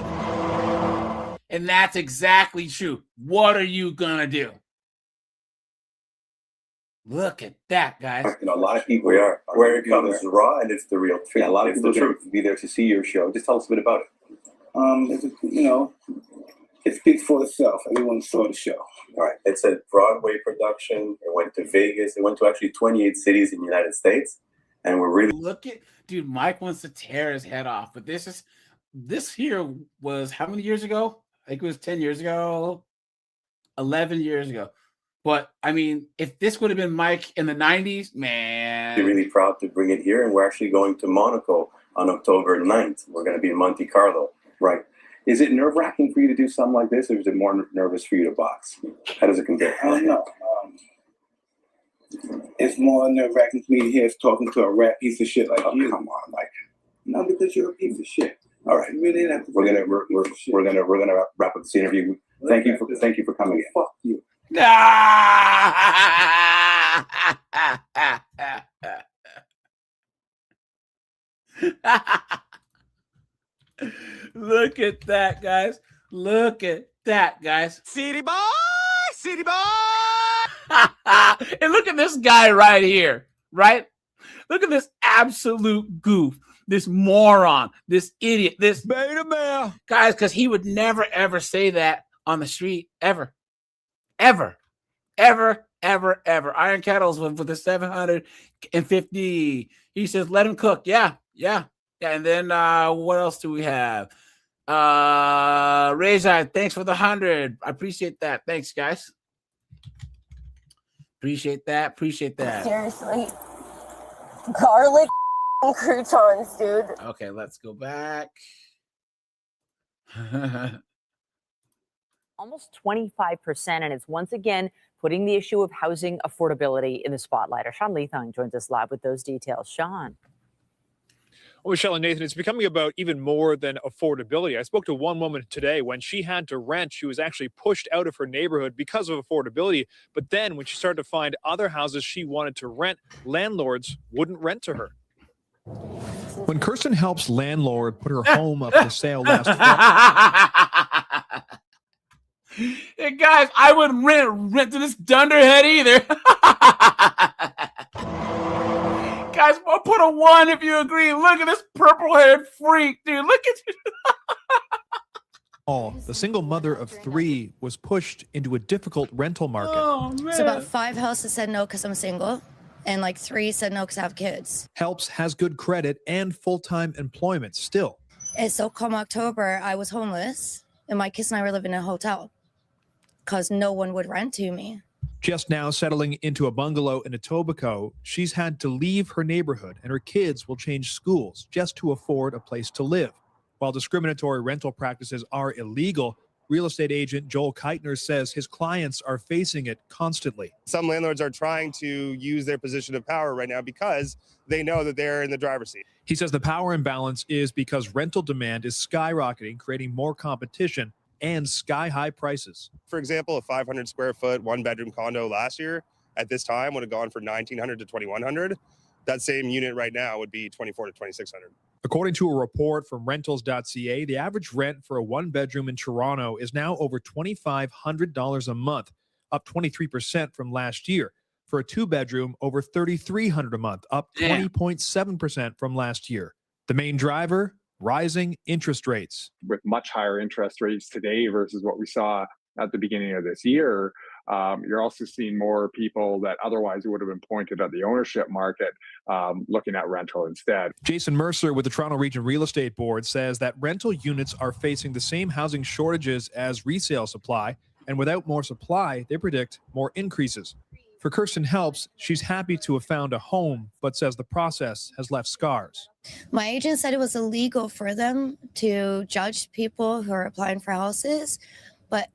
And that's exactly true. What are you gonna do? Look at that, guys. You know, a lot of people where it comes raw and it's the real truth. Yeah, a lot of it's people the are going truth. to be there to see your show. Just tell us a bit about it. You know, it speaks for itself. Everyone saw the show. All right. It's a Broadway production. It went to Vegas. It went to actually 28 cities in the United States. And we're really dude, Mike wants to tear his head off. But this here was how many years ago? I think it was 10 years ago, 11 years ago. But, I mean, if this would have been Mike in the 90s, man. We're really proud to bring it here. And we're actually going to Monaco on October 9th. We're going to be in Monte Carlo. Right. Is it nerve-wracking for you to do something like this, or is it more nervous for you to box? How does it compare? I don't know. It's more nerve-wracking for me to hear us talking to a rat piece of shit like you. Come on, Mike. No, because you're a piece of shit. All right. You really didn't have to we're gonna wrap up this interview. Thank you for coming in. Fuck you. Look at that, guys. Look at that, guys. City boy, city boy. And look at this guy right here, right? Look at this absolute goof, this moron, this idiot, this beta male. Guys, because he would never, ever say that on the street, ever. Ever. Iron Kettles with the 750. He says, let him cook. Yeah. And then what else do we have? Reza, thanks for the 100. I appreciate that. Thanks, guys. Appreciate that. Seriously. Garlic croutons, dude. Okay, let's go back. Almost 25%, and it's once again putting the issue of housing affordability in the spotlight. Our Sean Leithung joins us live with those details. Sean. Well, Michelle and Nathan, it's becoming about even more than affordability. I spoke to one woman today when she had to rent. She was actually pushed out of her neighborhood because of affordability. But then when she started to find other houses she wanted to rent, landlords wouldn't rent to her. When Kirsten Help's landlord put her home up for sale last fall. Hey guys, I wouldn't rent to this dunderhead either. Guys, I'll put a 1 if you agree. Look at this purple-haired freak, dude. Look at you. The single mother of 3 was pushed into a difficult rental market. Oh, man. So about 5 houses said no because I'm single, and like 3 said no because I have kids. Helps has good credit and full-time employment still. And so come October, I was homeless, and my kids and I were living in a hotel because no one would rent to me. Just now settling into a bungalow in Etobicoke, she's had to leave her neighborhood and her kids will change schools just to afford a place to live. While discriminatory rental practices are illegal, Real estate agent Joel Keitner says his clients are facing it constantly. Some landlords are trying to use their position of power right now because they know that they're in the driver's seat. He says the power imbalance is because rental demand is skyrocketing, creating more competition and sky-high prices. For example, a 500 square foot, one-bedroom condo last year at this time would have gone for $1,900 to $2,100. That same unit right now would be $2,400 to $2,600. According to a report from rentals.ca, the average rent for a one-bedroom in Toronto is now over $2,500 a month, up 23% from last year. For a two-bedroom, over $3,300 a month, up 20.7% from last year. The main driver, rising interest rates. With much higher interest rates today versus what we saw at the beginning of this year, you're also seeing more people that otherwise would have been pointed at the ownership market looking at rental instead. Jason Mercer with the Toronto Region Real Estate Board says that rental units are facing the same housing shortages as resale supply, and without more supply, they predict more increases. For Kirsten Helps, she's happy to have found a home, but says the process has left scars. My agent said it was illegal for them to judge people who are applying for houses, but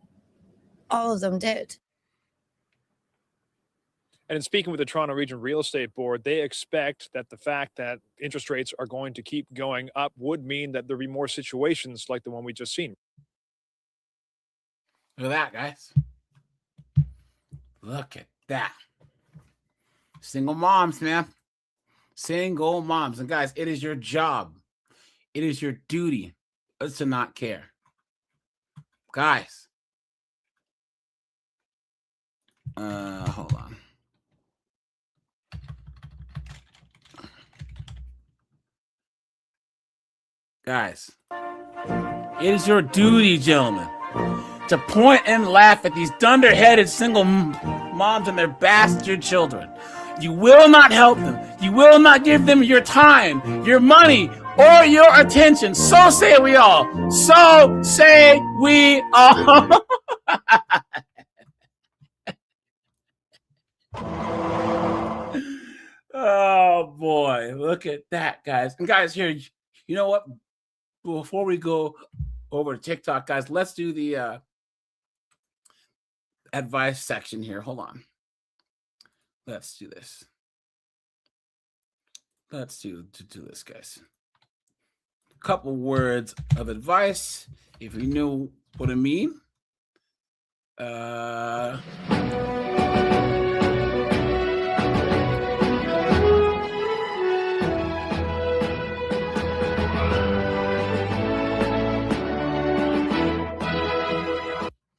all of them did. And in speaking with the Toronto Region Real Estate Board, they expect that the fact that interest rates are going to keep going up would mean that there'll be more situations like the one we just seen. Look at that, guys. Look at that. Single moms, man. Single moms. And guys, it is your job. It is your duty to not care. Guys. Hold on. Guys, it is your duty, gentlemen, to point and laugh at these dunderheaded single moms and their bastard children. You will not help them. You will not give them your time, your money, or your attention. So say we all. So say we all. Oh, boy. Look at that, guys. And guys, here, you know what? Before we go over to TikTok, guys, let's do the advice section here. Hold on. Let's do this. Let's do this, guys. A couple words of advice, if you know what I mean.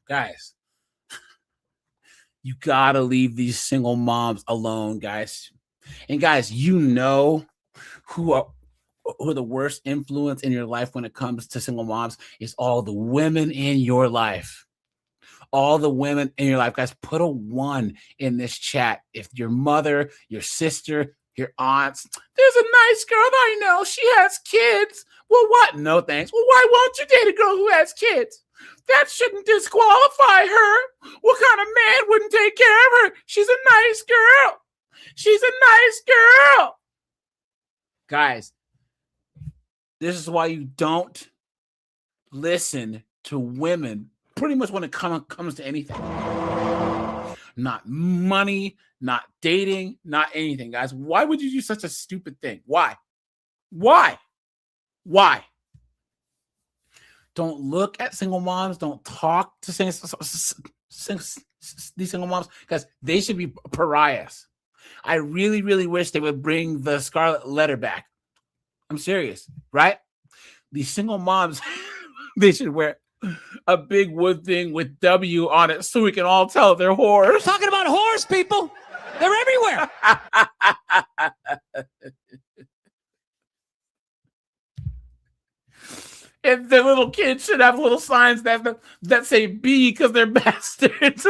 Guys, you gotta leave these single moms alone, guys. And guys, you know who are the worst influence in your life when it comes to single moms is all the women in your life. All the women in your life, guys, put a 1 in this chat. If your mother, your sister, your aunts, there's a nice girl I know, she has kids. Well, what? No, thanks. Well, why won't you date a girl who has kids? That shouldn't disqualify her. What kind of man wouldn't take care of her? She's a nice girl. She's a nice girl. Guys, this is why you don't listen to women pretty much when it comes to anything. Not money, not dating, not anything, guys. Why would you do such a stupid thing? Why? Why? Why? Don't look at single moms. Don't talk to these single moms because they should be pariahs. I really, really wish they would bring the scarlet letter back. I'm serious, right? These single moms, they should wear a big wood thing with W on it so we can all tell they're whores. We're talking about whores, people. They're everywhere. And the little kids should have little signs that say B because they're bastards.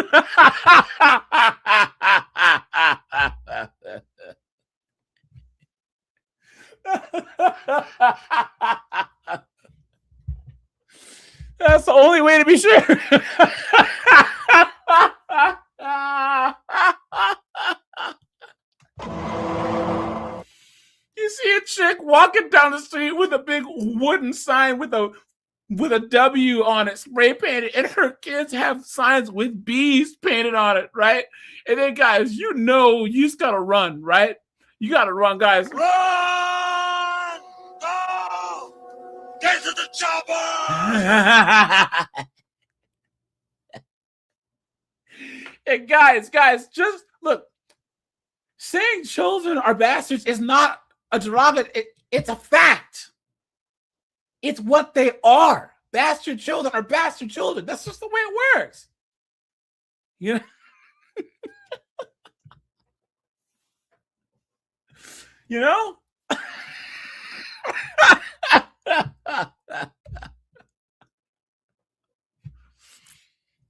That's the only way to be sure. You see a chick walking down the street with a big wooden sign with a with a W on it, spray painted, and her kids have signs with bees painted on it, right? And then, guys, you just gotta run, right? You gotta run, guys. Run! Go! Get to the chopper! And guys, just look. Saying children are bastards is not a derogatory. It's a fact. It's what they are. Bastard children are bastard children. That's just the way it works. You know? You know?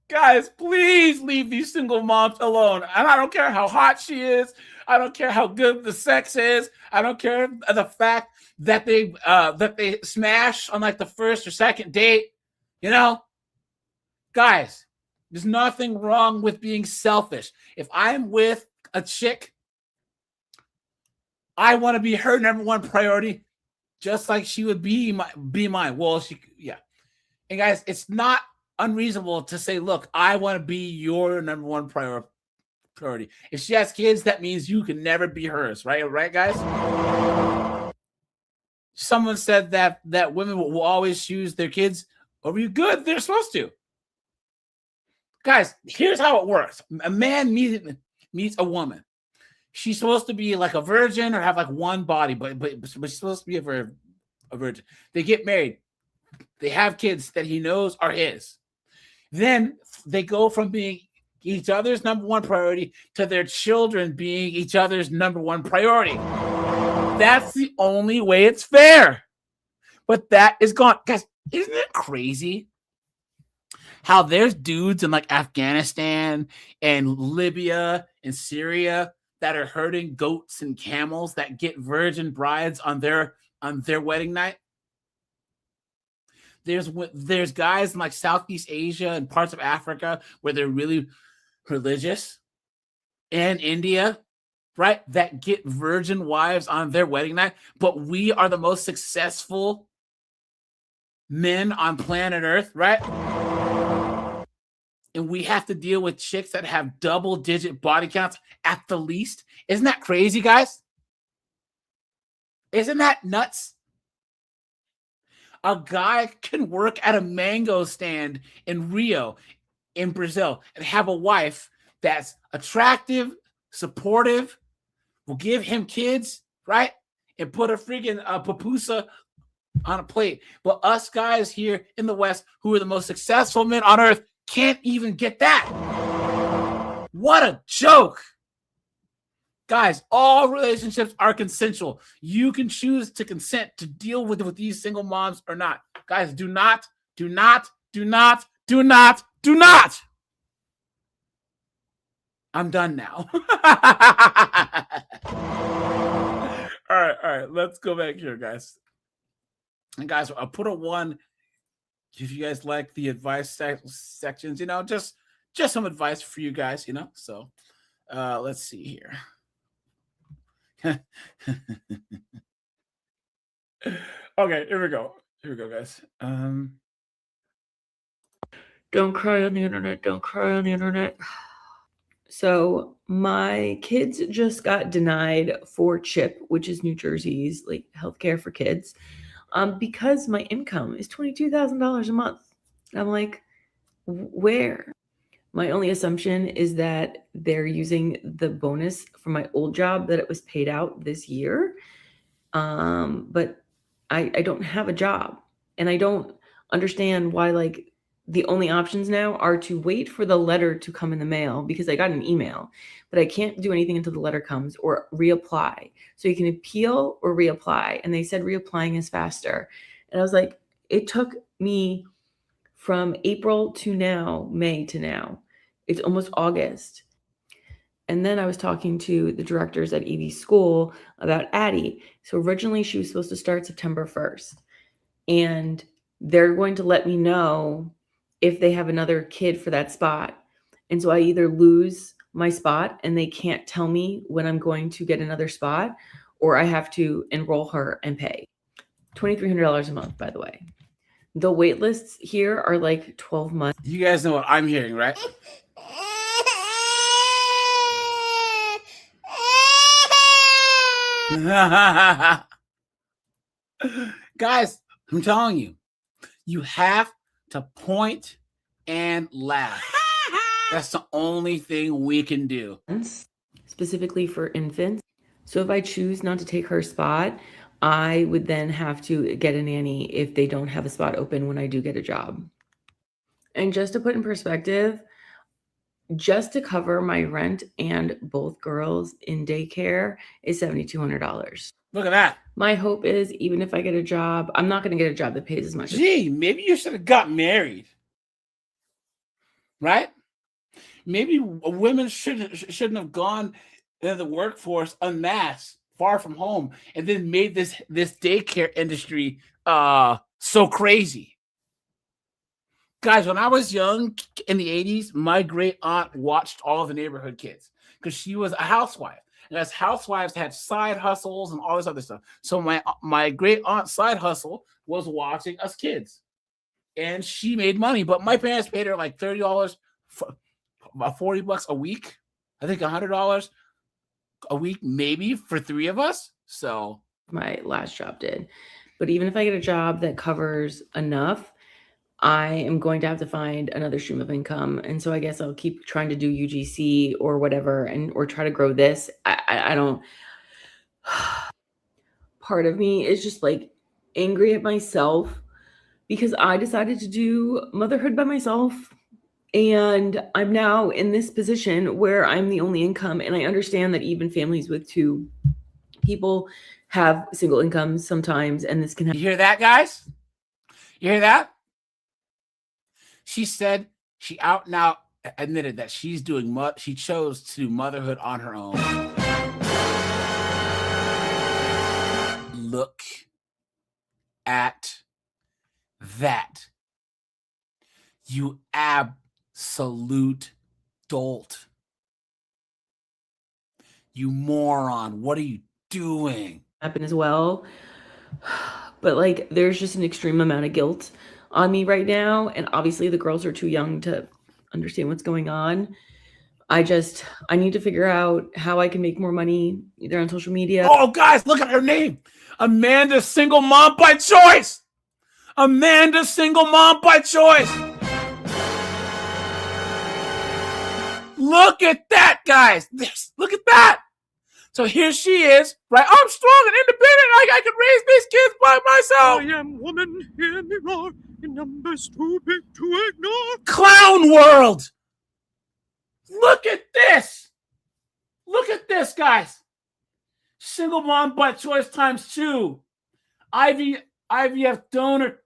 Guys, please leave these single moms alone. And I don't care how hot she is. I don't care how good the sex is. I don't care the fact that they smash on like the first or second date. You know? Guys, there's nothing wrong with being selfish. If I'm with a chick, I want to be her number one priority, just like she would be mine. Well, yeah. And guys, it's not unreasonable to say, look, I want to be your number one priority. If she has kids, that means you can never be hers, right? Right, guys? Someone said that women will always choose their kids over you. Good, they're supposed to. Guys, here's how it works. A man meets a woman. She's supposed to be like a virgin or have like one body, but she's supposed to be a virgin. They get married. They have kids that he knows are his. Then they go from being each other's number one priority to their children being each other's number one priority. That's the only way it's fair. But that is gone. Guys, isn't it crazy how there's dudes in like Afghanistan and Libya and Syria that are herding goats and camels that get virgin brides on their wedding night? There's guys in like Southeast Asia and parts of Africa where they're really religious, and India, right, that get virgin wives on their wedding night. But we are the most successful men on planet Earth, right? And we have to deal with chicks that have double-digit body counts at the least. Isn't that crazy, guys? Isn't that nuts? A guy can work at a mango stand in Rio, in Brazil, and have a wife that's attractive, supportive, will give him kids, right? And put a freaking pupusa on a plate. But us guys here in the West, who are the most successful men on earth, can't even get that. What a joke. Guys, all relationships are consensual. You can choose to consent to deal with these single moms or not. Guys, do not. I'm done now. All right. Let's go back here, guys. And guys, I'll put a 1 if you guys like the advice sections, just some advice for you guys, So let's see here. Okay, here we go, guys. Don't cry on the internet. Don't cry on the internet. So my kids just got denied for CHIP, which is New Jersey's like healthcare for kids, because my income is $22,000 a month. I'm like, where? My only assumption is that they're using the bonus from my old job that it was paid out this year. But I don't have a job, and I don't understand why like the only options now are to wait for the letter to come in the mail, because I got an email, but I can't do anything until the letter comes, or reapply. So you can appeal or reapply. And they said reapplying is faster. And I was like, it took me from April to now, May to now. It's almost August. And then I was talking to the directors at EV school about Addie. So originally she was supposed to start September 1st. And they're going to let me know if they have another kid for that spot. And so I either lose my spot and they can't tell me when I'm going to get another spot, or I have to enroll her and pay $2,300 a month, by the way. The wait lists here are like 12 months. You guys know what I'm hearing, right? Guys, I'm telling you, you have to point and laugh. That's the only thing we can do. Specifically for infants. So if I choose not to take her spot, I would then have to get a nanny if they don't have a spot open when I do get a job. And just to put in perspective, just to cover my rent and both girls in daycare is $7,200. Look at that. My hope is even if I get a job, I'm not going to get a job that pays as much. Gee, maybe you should have got married. Right? Maybe women shouldn't have gone into the workforce en masse, far from home, and then made this daycare industry so crazy. Guys, when I was young in the 80s, my great aunt watched all the neighborhood kids because she was a housewife. And as housewives had side hustles and all this other stuff. So my great aunt's side hustle was watching us kids. And she made money, but my parents paid her like $30 for about $40 a week. I think $100 a week, maybe for 3 of us. So my last job did. But even if I get a job that covers enough, I am going to have to find another stream of income. And so I guess I'll keep trying to do UGC or whatever, or try to grow this. I don't, part of me is just like angry at myself because I decided to do motherhood by myself. And I'm now in this position where I'm the only income. And I understand that even families with 2 people have single incomes sometimes. And this can happen. You hear that, guys? You hear that? She said she out and out admitted that she chose to do motherhood on her own. Look at that. You absolute dolt. You moron. What are you doing? Happen as well. But like there's just an extreme amount of guilt on me right now. And obviously the girls are too young to understand what's going on. I need to figure out how I can make more money either on social media. Oh, guys, look at her name. Amanda Single Mom by Choice. Amanda Single Mom by Choice. Look at that, guys. Look at that. So here she is, right? I'm strong and independent. I can raise these kids by myself. I am woman, hear me roar, in numbers too big to ignore. Clown world. Look at this. Look at this, guys. Single mom by choice times 2. IVF donor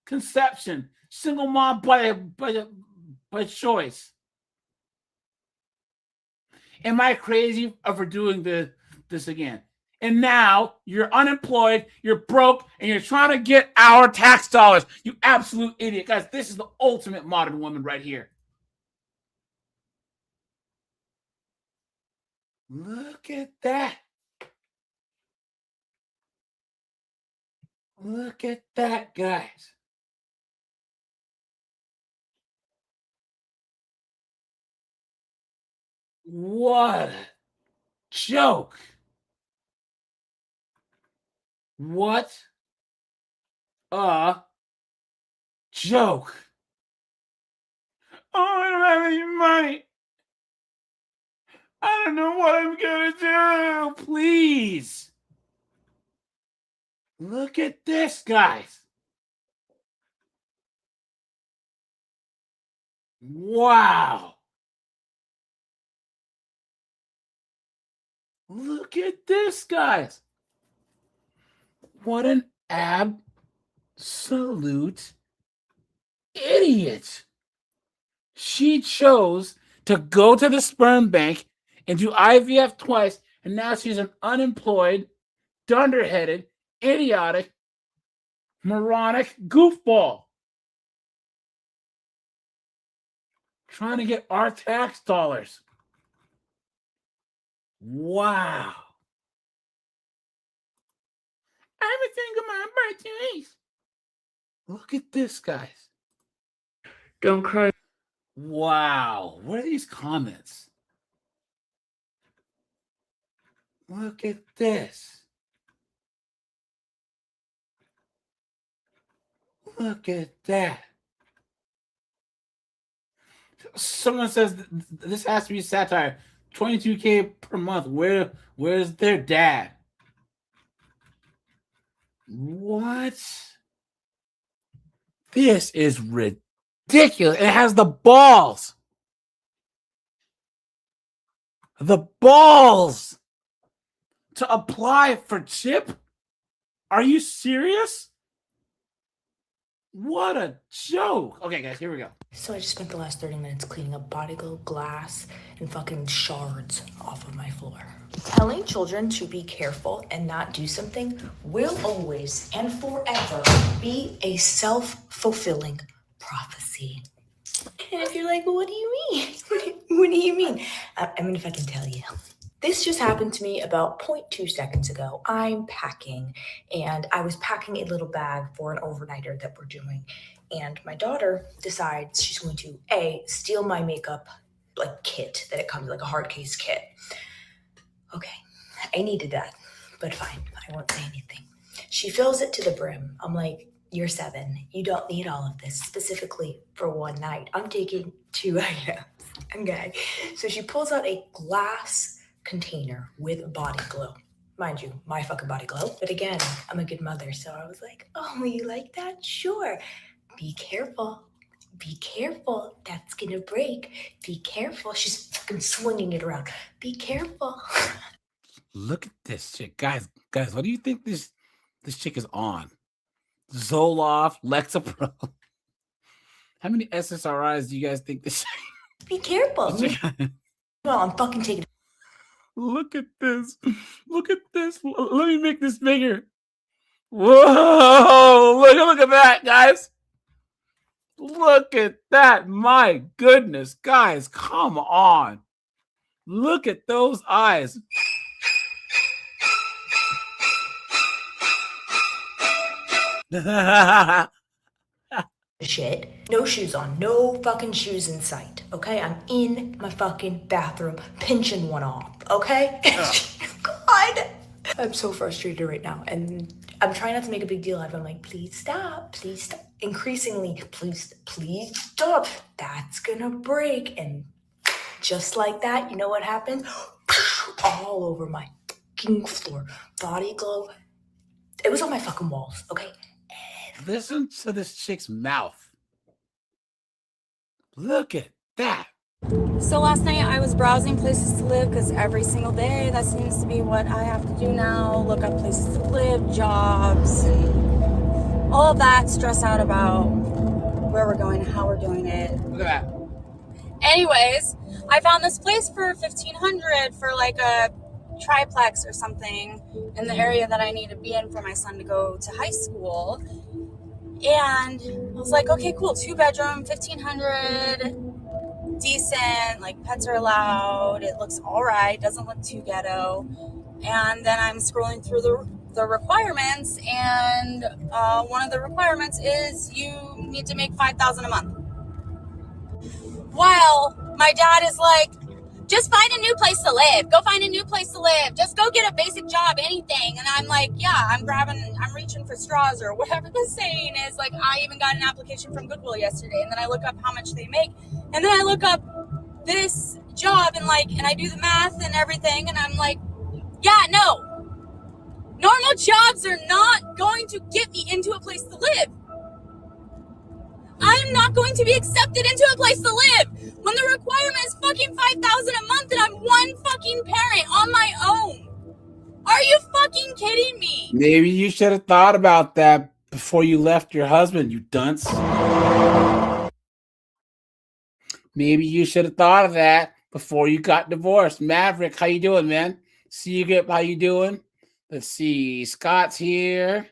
conception. Single mom by choice. Am I crazy for doing this again? And now you're unemployed, you're broke, and you're trying to get our tax dollars. You absolute idiot. Guys, this is the ultimate modern woman right here. Look at that. Look at that, guys. What a joke. What a joke. Oh, I don't have any money. I don't know what I'm going to do. Please. Look at this, guys. Wow. Look at this, guys. What an absolute idiot. She chose to go to the sperm bank and do IVF twice, and now she's an unemployed, dunderheaded, idiotic, moronic goofball. Trying to get our tax dollars. Wow. I'm a single mom by choice. Look at this, guys. Don't cry. Wow. What are these comments? Look at this. Look at that. Someone says this has to be satire. $22K per month. Where's their dad? What? This is ridiculous. It has the balls. The balls to apply for Chip? Are you serious? What a joke. Okay, guys, here we go. So I just spent the last 30 minutes cleaning up body glow, glass, and fucking shards off of my floor. Telling children to be careful and not do something will always and forever be a self-fulfilling prophecy. And if you're like, well, what do you mean? What do you mean? I mean, if I can tell you. This just happened to me about 0.2 seconds ago. I'm packing, and I was packing a little bag for an overnighter that we're doing. And my daughter decides she's going to, A, steal my makeup like kit that it comes like a hard case kit. Okay, I needed that, but fine, I won't say anything. She fills it to the brim. I'm like, you're 7. You don't need all of this, specifically for one night. I'm taking 2 items. Okay, so she pulls out a glass container with body glow. Mind you, my fucking body glow. But again, I'm a good mother, so I was like, oh, you like that? Sure. Be careful. Be careful. That's gonna break. Be careful. She's fucking swinging it around. Be careful. Look at this chick. Guys, what do you think this chick is on? Zoloft, Lexapro. How many SSRIs do you guys think this Be careful. Well, I'm fucking taking. Look at this. Look at this. Let me make this bigger. Whoa. Look at that, guys. Look at that. My goodness, guys. Come on. Look at those eyes. Shit. No shoes on. No fucking shoes in sight. Okay? I'm in my fucking bathroom pinching one off. Okay? God. I'm so frustrated right now. And I'm trying not to make a big deal out of it. I'm like, please stop. Please stop. Increasingly, please stop. That's gonna break. And just like that, you know what happened? All over my fucking floor. Body glow. It was on my fucking walls. Okay? Listen to this chick's mouth. Look at that. So last night I was browsing places to live because every single day that seems to be what I have to do now. Look up places to live, jobs, and all of that. Stress out about where we're going, how we're doing it. Look at that. Anyways, I found this place for $1,500 for like a triplex or something in the area that I need to be in for my son to go to high school. And I was like, okay, cool, 2-bedroom, $1,500, decent, like pets are allowed, it looks all right, doesn't look too ghetto. And then I'm scrolling through the requirements, and one of the requirements is you need to make $5,000 a month. While my dad is like, just find a new place to live. Go find a new place to live. Just go get a basic job, anything. And I'm like, yeah, I'm reaching for straws or whatever the saying is. Like, I even got an application from Goodwill yesterday. And then I look up how much they make. And then I look up this job and I do the math and everything. And I'm like, yeah, no. Normal jobs are not going to get me into a place to live. I'm not going to be accepted into a place to live when the requirement is fucking $5,000 a month and I'm one fucking parent on my own. Are you fucking kidding me? Maybe you should have thought about that before you left your husband, you dunce. Maybe you should have thought of that before you got divorced. Maverick, how you doing, man? See you good. How you doing? Let's see. Scott's here.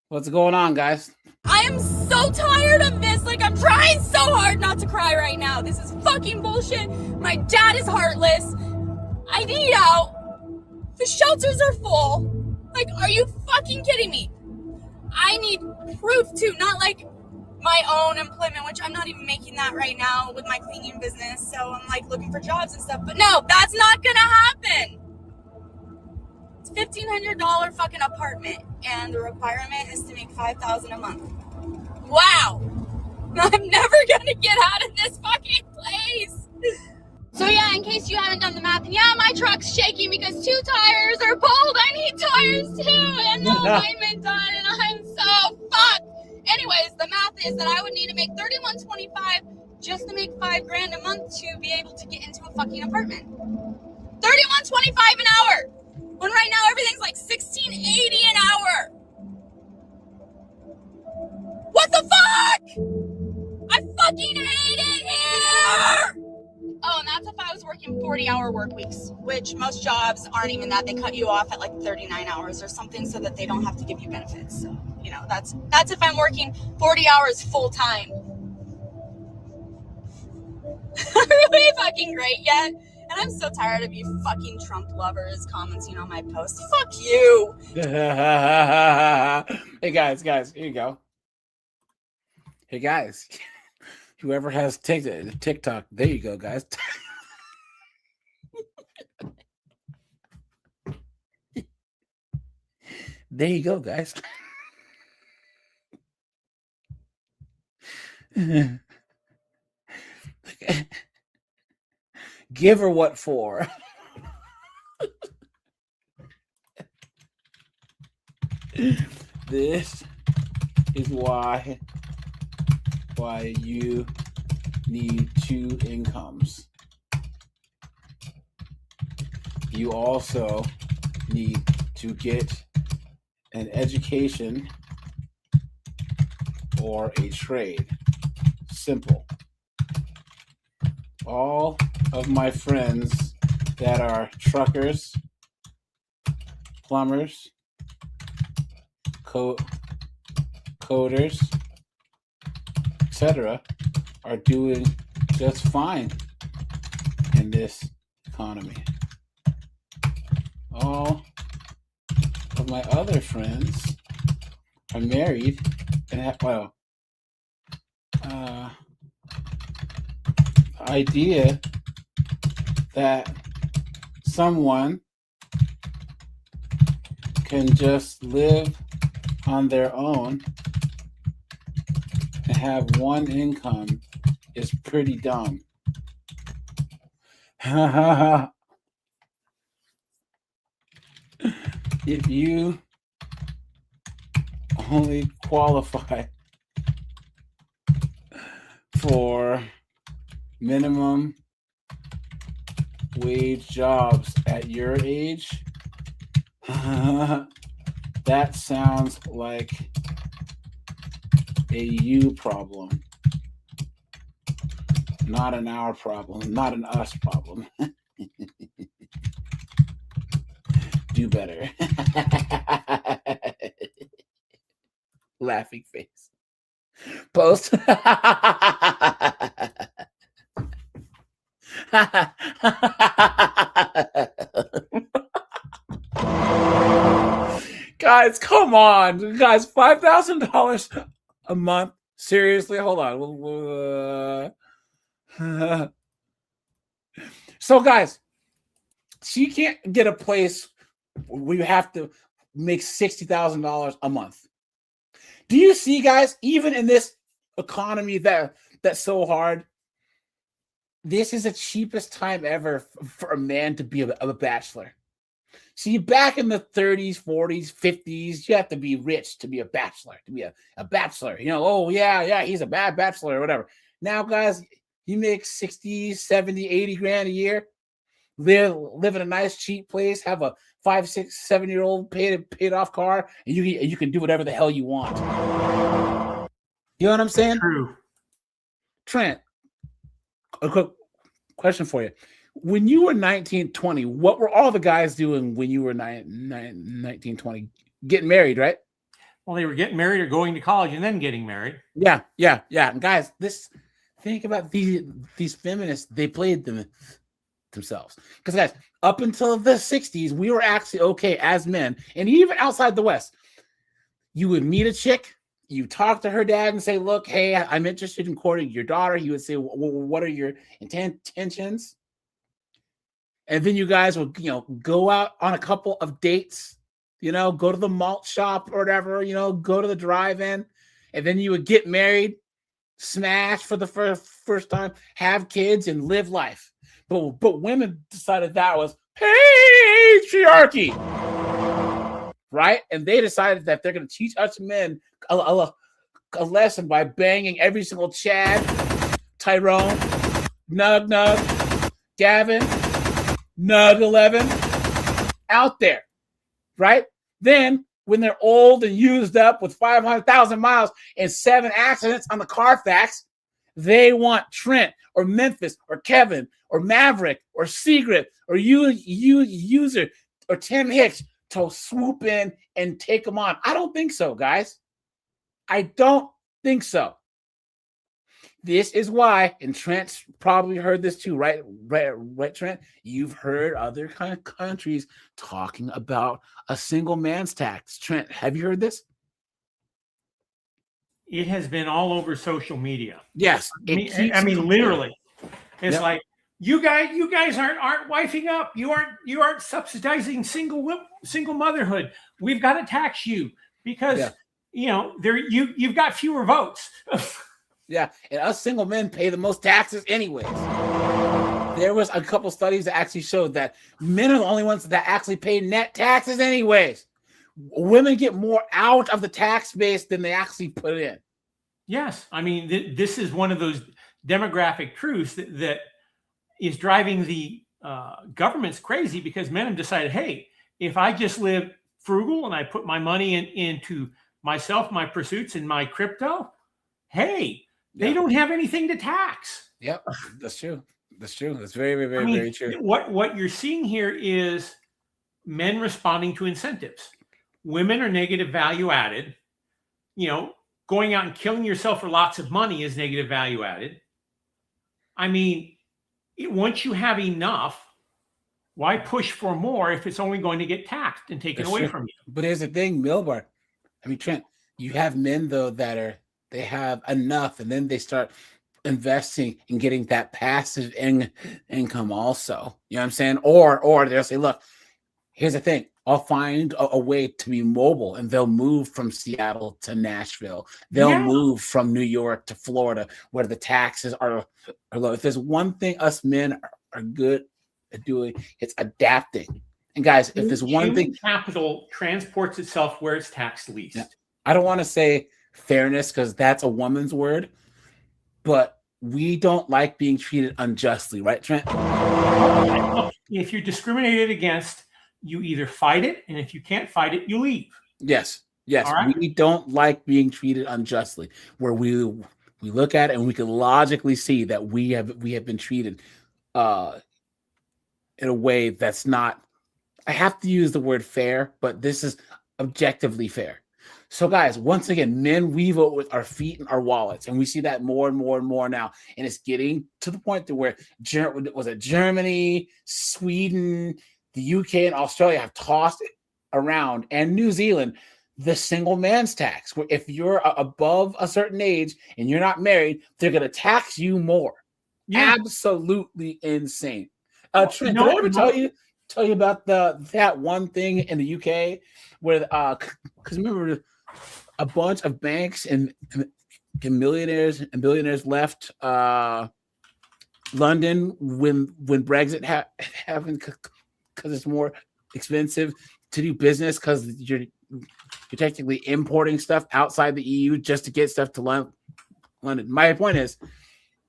What's going on, guys? I am so tired of this. Like, I'm trying so hard not to cry right now. This is fucking bullshit. My dad is heartless. I need out. The shelters are full. Like, are you fucking kidding me? I need proof too, not like my own employment, which I'm not even making that right now with my cleaning business. So I'm like looking for jobs and stuff. But no, that's not gonna happen. It's $1,500 fucking apartment, and the requirement is to make $5,000 a month. Wow. I'm never gonna get out of this fucking place. So yeah, in case you haven't done the math, and yeah, my truck's shaking because 2 tires are pulled. I need tires too, and the alignment done, and I'm so fucked. Anyways, the math is that I would need to make $31.25 just to make $5,000 a month to be able to get into a fucking apartment. $31.25 an hour. When right now everything's like $16.80 an hour. What the fuck? I fucking hate it here! Oh, and that's if I was working 40-hour work weeks, which most jobs aren't even that. They cut you off at like 39 hours or something so that they don't have to give you benefits. So, you know, that's if I'm working 40 hours full time. Really fucking great yet? And I'm so tired of you fucking Trump lovers commenting on my posts. Fuck you! Hey guys, here you go. Hey guys, whoever has TikTok, there you go, guys. There you go, guys. Give her what for? This is why you need 2 incomes. You also need to get an education or a trade. Simple. All of my friends that are truckers, plumbers, coders, etc., are doing just fine in this economy. All of my other friends are married and have, the idea that someone can just live on their own and have one income is pretty dumb. If you only qualify for minimum wage jobs at your age, that sounds like a you problem, not an our problem, not an us problem. Do better. Laughing face. Post. Guys, come on. Guys, $5,000 a month. Seriously, hold on. So, guys, she can't get a place where you have to make $60,000 a month. Do you see, guys, even in this economy that's so hard, this is the cheapest time ever for a man to be a bachelor. See, back in the 30s, 40s, 50s, you have to be rich to be a bachelor, a bachelor. You know, oh, yeah, he's a bad bachelor or whatever. Now, guys, you make 60, 70, 80 grand a year, live in a nice, cheap place, have a 5, 6, 7-year-old paid off car, and you can do whatever the hell you want. You know what I'm saying? True. Trent, a quick question for you. When you were 19, 20, what were all the guys doing when you were 19, 20? Getting married, right? Well, they were getting married or going to college and then getting married. Yeah. And guys, think about these feminists. They played themselves. Because, guys, up until the 60s, we were actually okay as men. And even outside the West, you would meet a chick, you talk to her dad and say, look, hey, I'm interested in courting your daughter. He would say, what are your intentions? And then you guys will, go out on a couple of dates, go to the malt shop or whatever, go to the drive-in, and then you would get married, smash for the first time, have kids, and live life. But women decided that was patriarchy, right? And they decided that they're going to teach us men a lesson by banging every single Chad, Tyrone, Nug, Gavin, Nug 11 out there, right? Then when they're old and used up with 500,000 miles and 7 accidents on the Carfax, they want Trent or Memphis or Kevin or Maverick or Secret or User or Tim Hicks to swoop in and take them on. I don't think so, guys. I don't think so. This is why, and Trent's probably heard this too, right, Trent? You've heard other kind of countries talking about a single man's tax. Trent, have you heard this? It has been all over social media. Yes, I mean, literally, it's like you guys aren't wifing up. You aren't subsidizing single motherhood. We've got to tax you because you've got fewer votes. Yeah, and us single men pay the most taxes anyways. There was a couple studies that actually showed that men are the only ones that actually pay net taxes anyways. Women get more out of the tax base than they actually put in. Yes, I mean, this is one of those demographic truths that is driving the governments crazy because men have decided, hey, if I just live frugal and I put my money into myself, my pursuits, and my crypto, hey, they don't have anything to tax. Yep, that's true. That's true. That's very, very, very, I mean, very true. What you're seeing here is men responding to incentives. Women are negative value added. Going out and killing yourself for lots of money is negative value added. I mean, once you have enough, why push for more if it's only going to get taxed and taken away from you? But here's the thing, Milbar. I mean, Trent, you have men though that they have enough, and then they start investing and getting that passive income also. You know what I'm saying? Or they'll say, look, here's the thing. I'll find a way to be mobile, and they'll move from Seattle to Nashville. They'll move from New York to Florida, where the taxes are low. If there's one thing us men are good at doing, it's adapting. And guys, if there's one thing, capital transports itself where it's taxed least. I don't want to say fairness because that's a woman's word, but we don't like being treated unjustly, right, Trent? If you're discriminated against, you either fight it, and if you can't fight it, you leave. Yes. Right? We don't like being treated unjustly, where we look at it and we can logically see that we have been treated in a way that's not. I have to use the word fair, but this is objectively fair. So, guys, once again, men, we vote with our feet and our wallets, and we see that more and more and more now. And it's getting to the point to where Germany, Sweden, the UK, and Australia have tossed it around, and New Zealand, the single man's tax, where if you're above a certain age and you're not married, they're going to tax you more. Yeah. Absolutely insane. Trent, did I ever tell you about that one thing in the UK where because remember a bunch of banks and millionaires and billionaires left London when Brexit happened because it's more expensive to do business because you're technically importing stuff outside the EU just to get stuff to London. My point is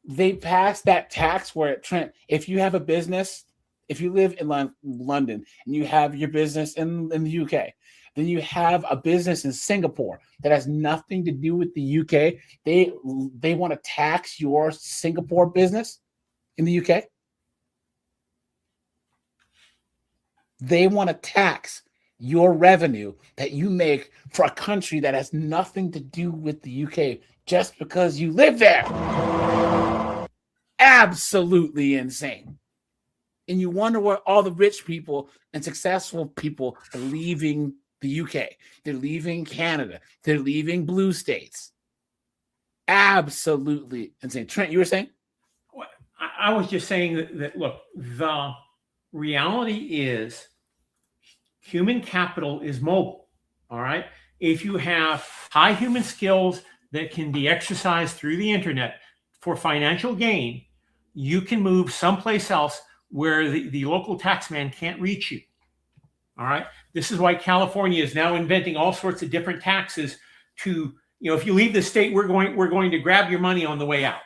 they passed that tax where Trent, if you have a business, if you live in London and you have your business in the UK, then you have a business in Singapore that has nothing to do with the UK. They want to tax your Singapore business in the UK. They want to tax your revenue that you make for a country that has nothing to do with the UK just because you live there. Absolutely insane. And you wonder why all the rich people and successful people are leaving the UK. They're leaving Canada. They're leaving blue states. Absolutely insane. Trent, you were saying? I was just saying that look, the reality is human capital is mobile. All right. If you have high human skills that can be exercised through the internet for financial gain, you can move someplace else where the local taxman can't reach you. All right. This is why California is now inventing all sorts of different taxes to, if you leave the state, we're going to grab your money on the way out.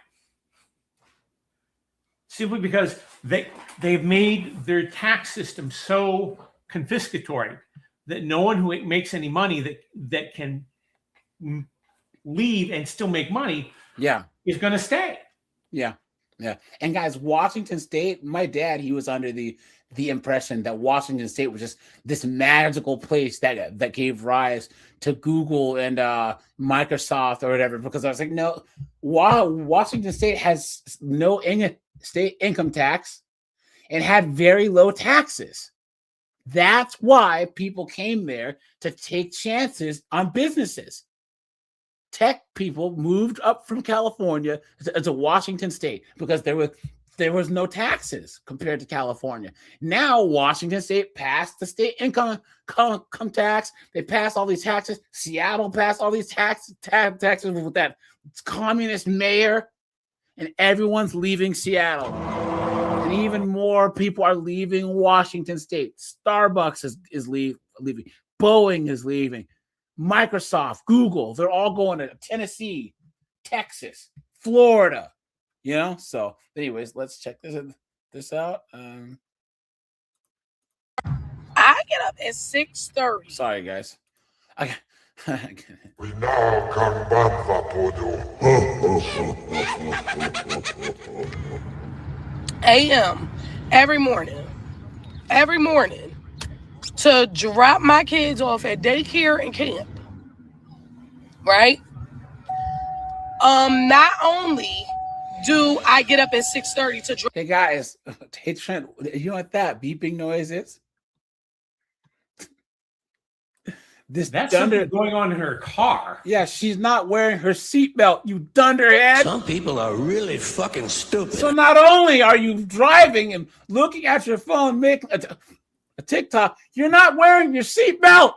Simply because they've made their tax system so confiscatory that no one who makes any money that can leave and still make money is going to stay. Yeah. And guys, Washington State, my dad, he was under the impression that Washington State was just this magical place that gave rise to Google and Microsoft or whatever, because I was like, no, Washington State has no state income tax and had very low taxes. That's why people came there to take chances on businesses. Tech people moved up from California to Washington State because there was no taxes compared to California. Now Washington State passed the state income tax. They passed all these taxes. Seattle passed all these taxes with that communist mayor, and everyone's leaving Seattle. And even more people are leaving Washington State. Starbucks is leaving. Boeing is leaving. Microsoft, Google, they're all going to Tennessee, Texas, Florida, So anyways, let's check this out. I get up at 6:30. Sorry, guys. We now can ban a.m. every morning to drop my kids off at daycare and camp. Right? Not only do I get up at 6:30 to drop. Hey guys, hey Trent, you know what that beeping noise is? That's something going on in her car. Yeah, she's not wearing her seatbelt, you dunderhead. Some people are really fucking stupid. So not only are you driving and looking at your phone, making a TikTok, you're not wearing your seatbelt.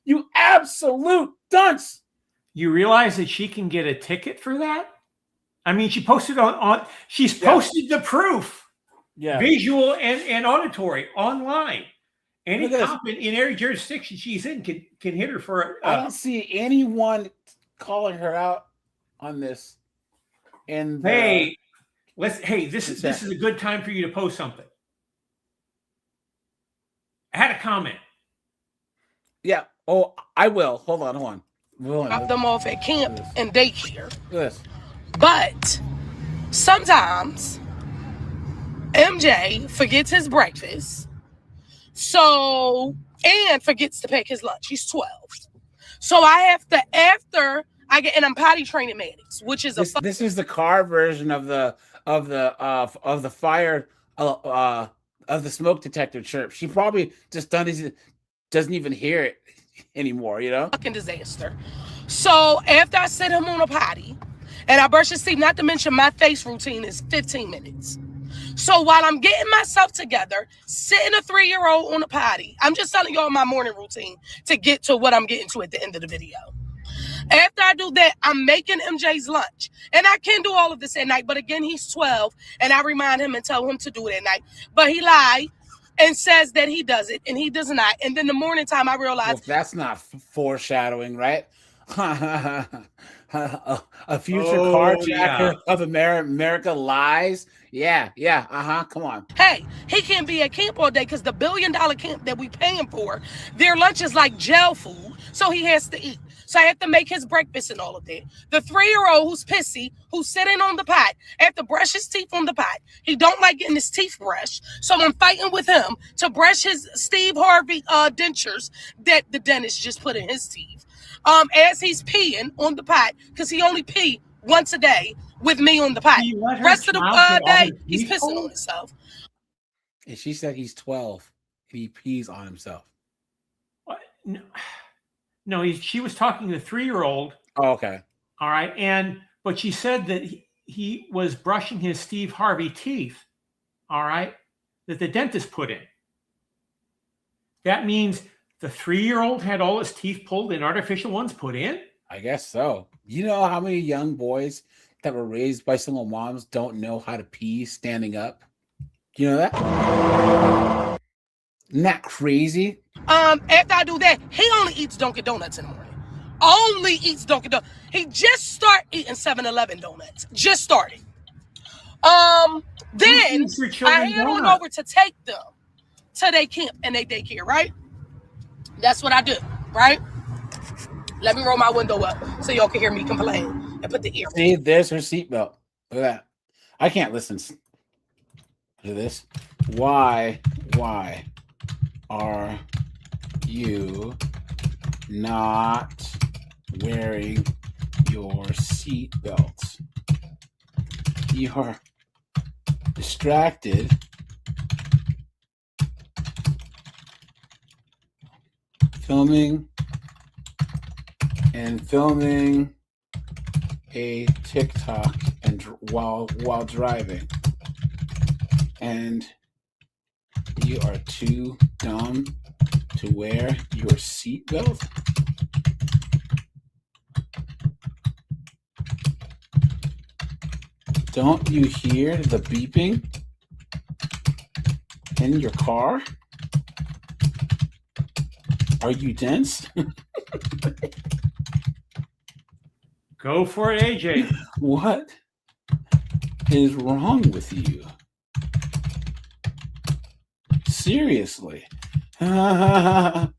You absolute dunce. You realize that she can get a ticket for that? I mean, she posted she's posted the proof, visual and auditory online. Any cop in every jurisdiction she's in can hit her for. I don't see anyone calling her out on this. And this is a good time for you to post something. I had a comment. Yeah. Oh, I will. Hold on. Drop them off at camp and daycare. Yes. But sometimes MJ forgets his breakfast. And forgets to pack his lunch. He's 12. So I have to, and I'm potty training Maddox, which is this is the car version of the fire of the smoke detector chirp. She probably just doesn't even hear it anymore, Fucking disaster. So after I set him on a potty and I brush his teeth, not to mention my face routine is 15 minutes. So while I'm getting myself together, sitting a 3-year-old on a potty, I'm just telling y'all my morning routine to get to what I'm getting to at the end of the video. After I do that, I'm making MJ's lunch. And I can do all of this at night, but again, he's 12, and I remind him and tell him to do it at night. But he lies and says that he does it, and he does not. And then the morning time, I realize... Well, that's not foreshadowing, right? A future carjacker of America lies. Yeah. Come on. Hey, he can't be at camp all day because the $1 billion camp that we paying for, their lunch is like gel food, so he has to eat. So I have to make his breakfast and all of that. The 3-year-old who's pissy, who's sitting on the pot, I have to brush his teeth on the pot. He don't like getting his teeth brushed, so I'm fighting with him to brush his Steve Harvey dentures that the dentist just put in his teeth. As he's peeing on the pot, because he only pee once a day with me on the pot. Rest of the day, he's pissing on himself. And she said he's 12 and he pees on himself. No, she was talking to the 3-year-old. Oh, okay. All right. But she said that he was brushing his Steve Harvey teeth. All right. That the dentist put in. That means the 3-year-old had all his teeth pulled and artificial ones put in? I guess so. You know how many young boys that were raised by single moms don't know how to pee standing up? You know that? Isn't that crazy? After I do that, he only eats Dunkin' Donuts in the morning. Only eats Dunkin' Donuts. He just started eating 7-Eleven donuts. Just started. Then I head on over to take them to their camp and their daycare, right? That's what I do, right? Let me roll my window up so y'all can hear me complain and put the ear. See, there's her seatbelt. Look at that. I can't listen to this. Why are you not wearing your seatbelt? You are distracted. Filming a TikTok and while driving, and you are too dumb to wear your seatbelt. Don't you hear the beeping in your car? Are you dense? Go for it, AJ. What is wrong with you? Seriously. The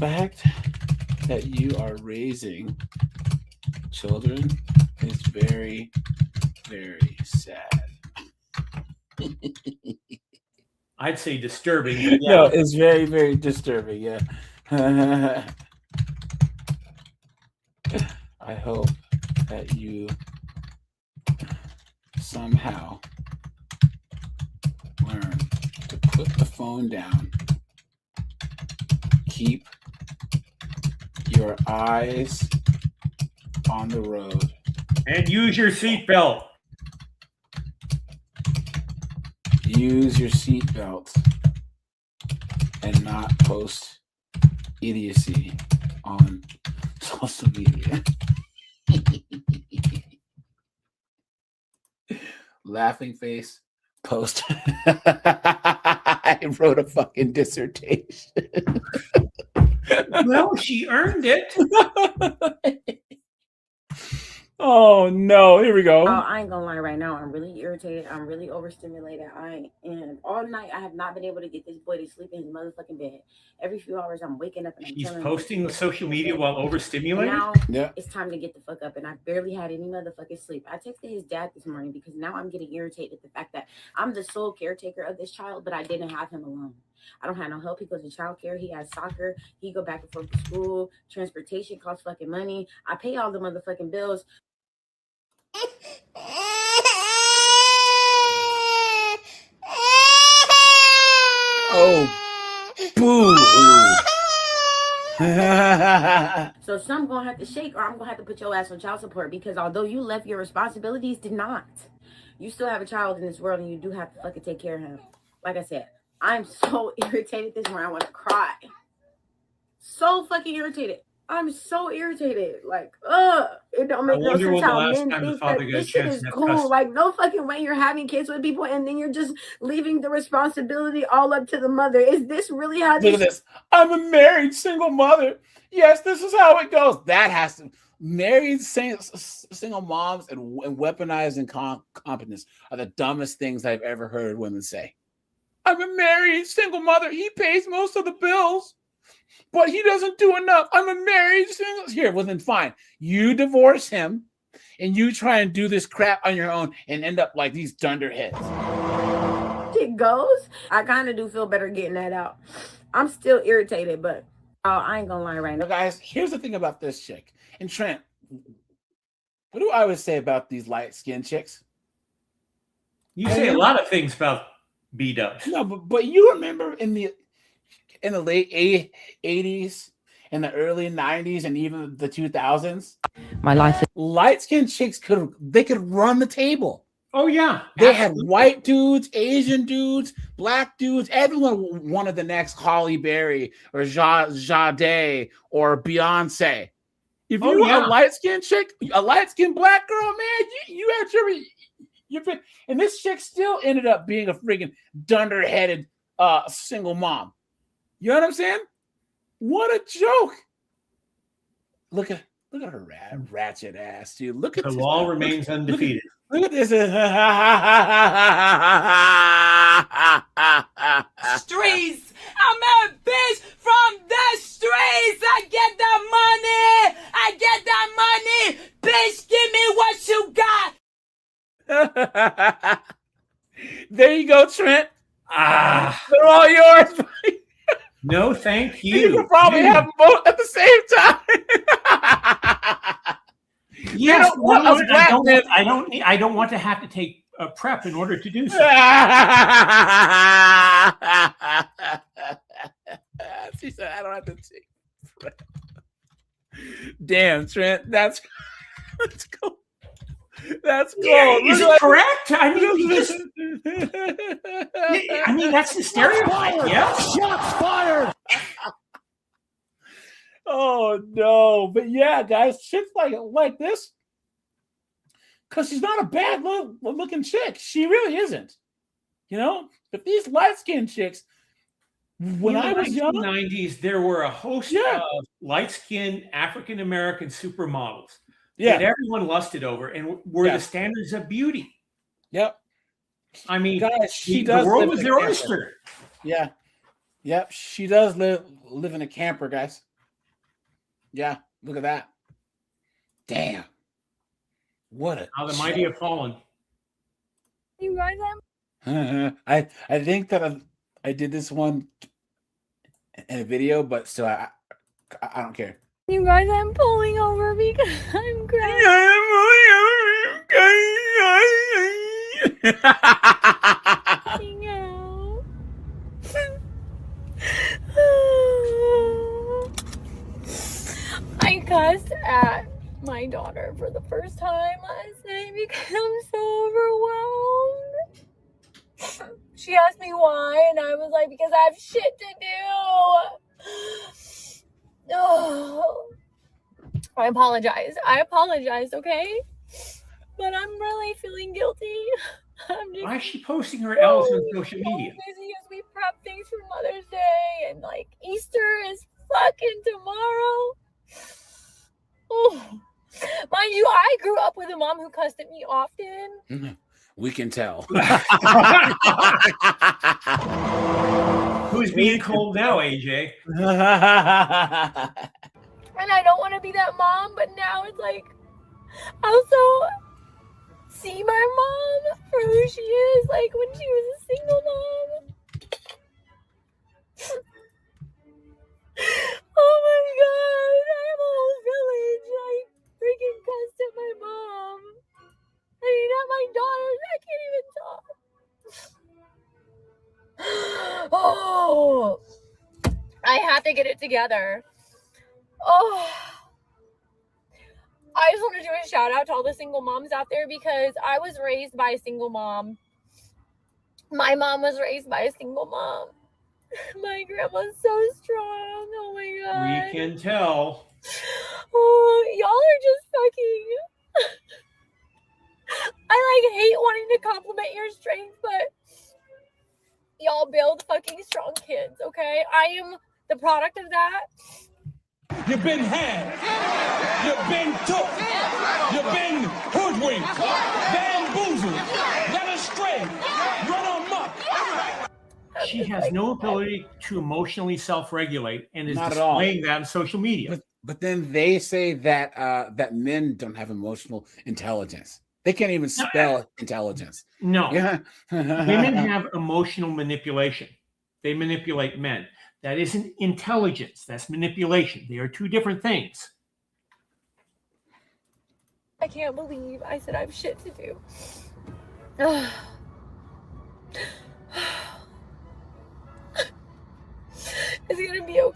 fact that you are raising children is very, very sad. I'd say disturbing. But yeah. No, it's very, very disturbing. Yeah. I hope that you somehow learn to put the phone down. Keep your eyes on the road. And use your seatbelt. Use your seatbelt and not post idiocy on social media. Laughing face post. I wrote a fucking dissertation. Well, she earned it. Oh no, here we go. I ain't gonna lie right now. I'm really irritated. I'm really overstimulated. And all night I have not been able to get this boy to sleep in his motherfucking bed. Every few hours I'm waking up and I'm She's telling posting the social media while overstimulated? Now Yeah. it's time to get the fuck up, and I barely had any motherfucking sleep. I texted his dad this morning because now I'm getting irritated at the fact that I'm the sole caretaker of this child, but I didn't have him alone. I don't have no help. He goes to childcare. He has soccer. He go back and forth to school. Transportation costs fucking money. I pay all the motherfucking bills. Oh, boo. So some gonna have to shake, or I'm gonna have to put your ass on child support, because although you left your responsibilities did not, you still have a child in this world and you do have to fucking take care of him. Like I said, I'm so irritated this morning. I want to cry. So fucking irritated. I'm so irritated. Like, it don't make no sense how men think that this shit is cool. Like, no fucking way you're having kids with people and then you're just leaving the responsibility all up to the mother. Is this really how Look at this? I'm a married single mother. Yes, this is how it goes. That has to. Married single moms and weaponized incompetence are the dumbest things I've ever heard women say. I'm a married single mother. He pays most of the bills, but he doesn't do enough. I'm a married single. Here, well then fine. You divorce him and you try and do this crap on your own and end up like these dunderheads. It goes. I kind of do feel better getting that out. I'm still irritated, but I ain't gonna lie right now. Guys, here's the thing about this chick. And Trent, what do I always say about these light-skinned chicks? You say a lot of things about B-dubs. No, but you remember in the late 80s, in the early 90s, and even the 2000s, My life. Light-skinned chicks could run the table. Oh yeah, they had white dudes, Asian dudes, black dudes. Everyone wanted the next Holly Berry or Jade or Beyonce. If you were a light-skinned chick, a light-skinned black girl, man, you had your and this chick still ended up being a freaking dunderheaded single mom. You know what I'm saying? What a joke! Look at her ratchet ass, dude. Look at the law remains undefeated. Look at this. Streets. I'm a bitch from the streets. I get that money. I get that money. Bitch, give me what you got. There you go, Trent. They're all yours. No, thank you. You could probably have them both at the same time. Yes, I don't want to have to take a prep in order to do so. She said, "I don't have to take prep." Damn, Trent, that's cool. That's cool. Yeah, is it correct? I mean, that's the stereotype. Yeah, shots fired. Oh no, but yeah, guys, chicks like this, because she's not a bad looking chick. She really isn't. You know, but these light-skinned chicks, when I was young, in the 90s, there were a host of light-skinned African American supermodels that everyone lusted over and were the standards of beauty. Yep. I mean, guys, the world was their oyster. Yeah. Yep. She does live in a camper, guys. Yeah, look at that. Damn. What a How the mighty have fallen. You guys I think that I did this one in a video, but still I don't care. You guys, I'm pulling over because I'm crying. I cussed at my daughter for the first time last night because I'm so overwhelmed. She asked me why, and I was like, because I have shit to do. Oh, I apologize, okay? But I'm really feeling guilty. Why is she posting her L's on social media? Busy as we prep things for Mother's Day, and like Easter is fucking tomorrow. Oh, mind you, I grew up with a mom who cussed at me often. We can tell. Who's being cold now, AJ? And I don't want to be that mom, but now it's like, I also see my mom for who she is, like when she was a single mom. Oh my god, I have a whole village like freaking cussed at my mom. I mean, at my daughters, I can't even talk. Oh, I have to get it together. Oh, I just want to do a shout out to all the single moms out there because I was raised by a single mom. My mom was raised by a single mom. My grandma's so strong. Oh my god. We can tell. Oh, y'all are just fucking. I like hate wanting to compliment your strength, but y'all build fucking strong kids, okay? I am the product of that. You've been had. You've been took. You've been hoodwinked. Bamboozled. Led astray. Run amok. She has no ability to emotionally self-regulate and is Not at all. displaying that on social media. But then they say that that men don't have emotional intelligence. They can't even spell intelligence. No. Yeah. Women have emotional manipulation. They manipulate men. That isn't intelligence. That's manipulation. They are two different things. I can't believe I said I have shit to do.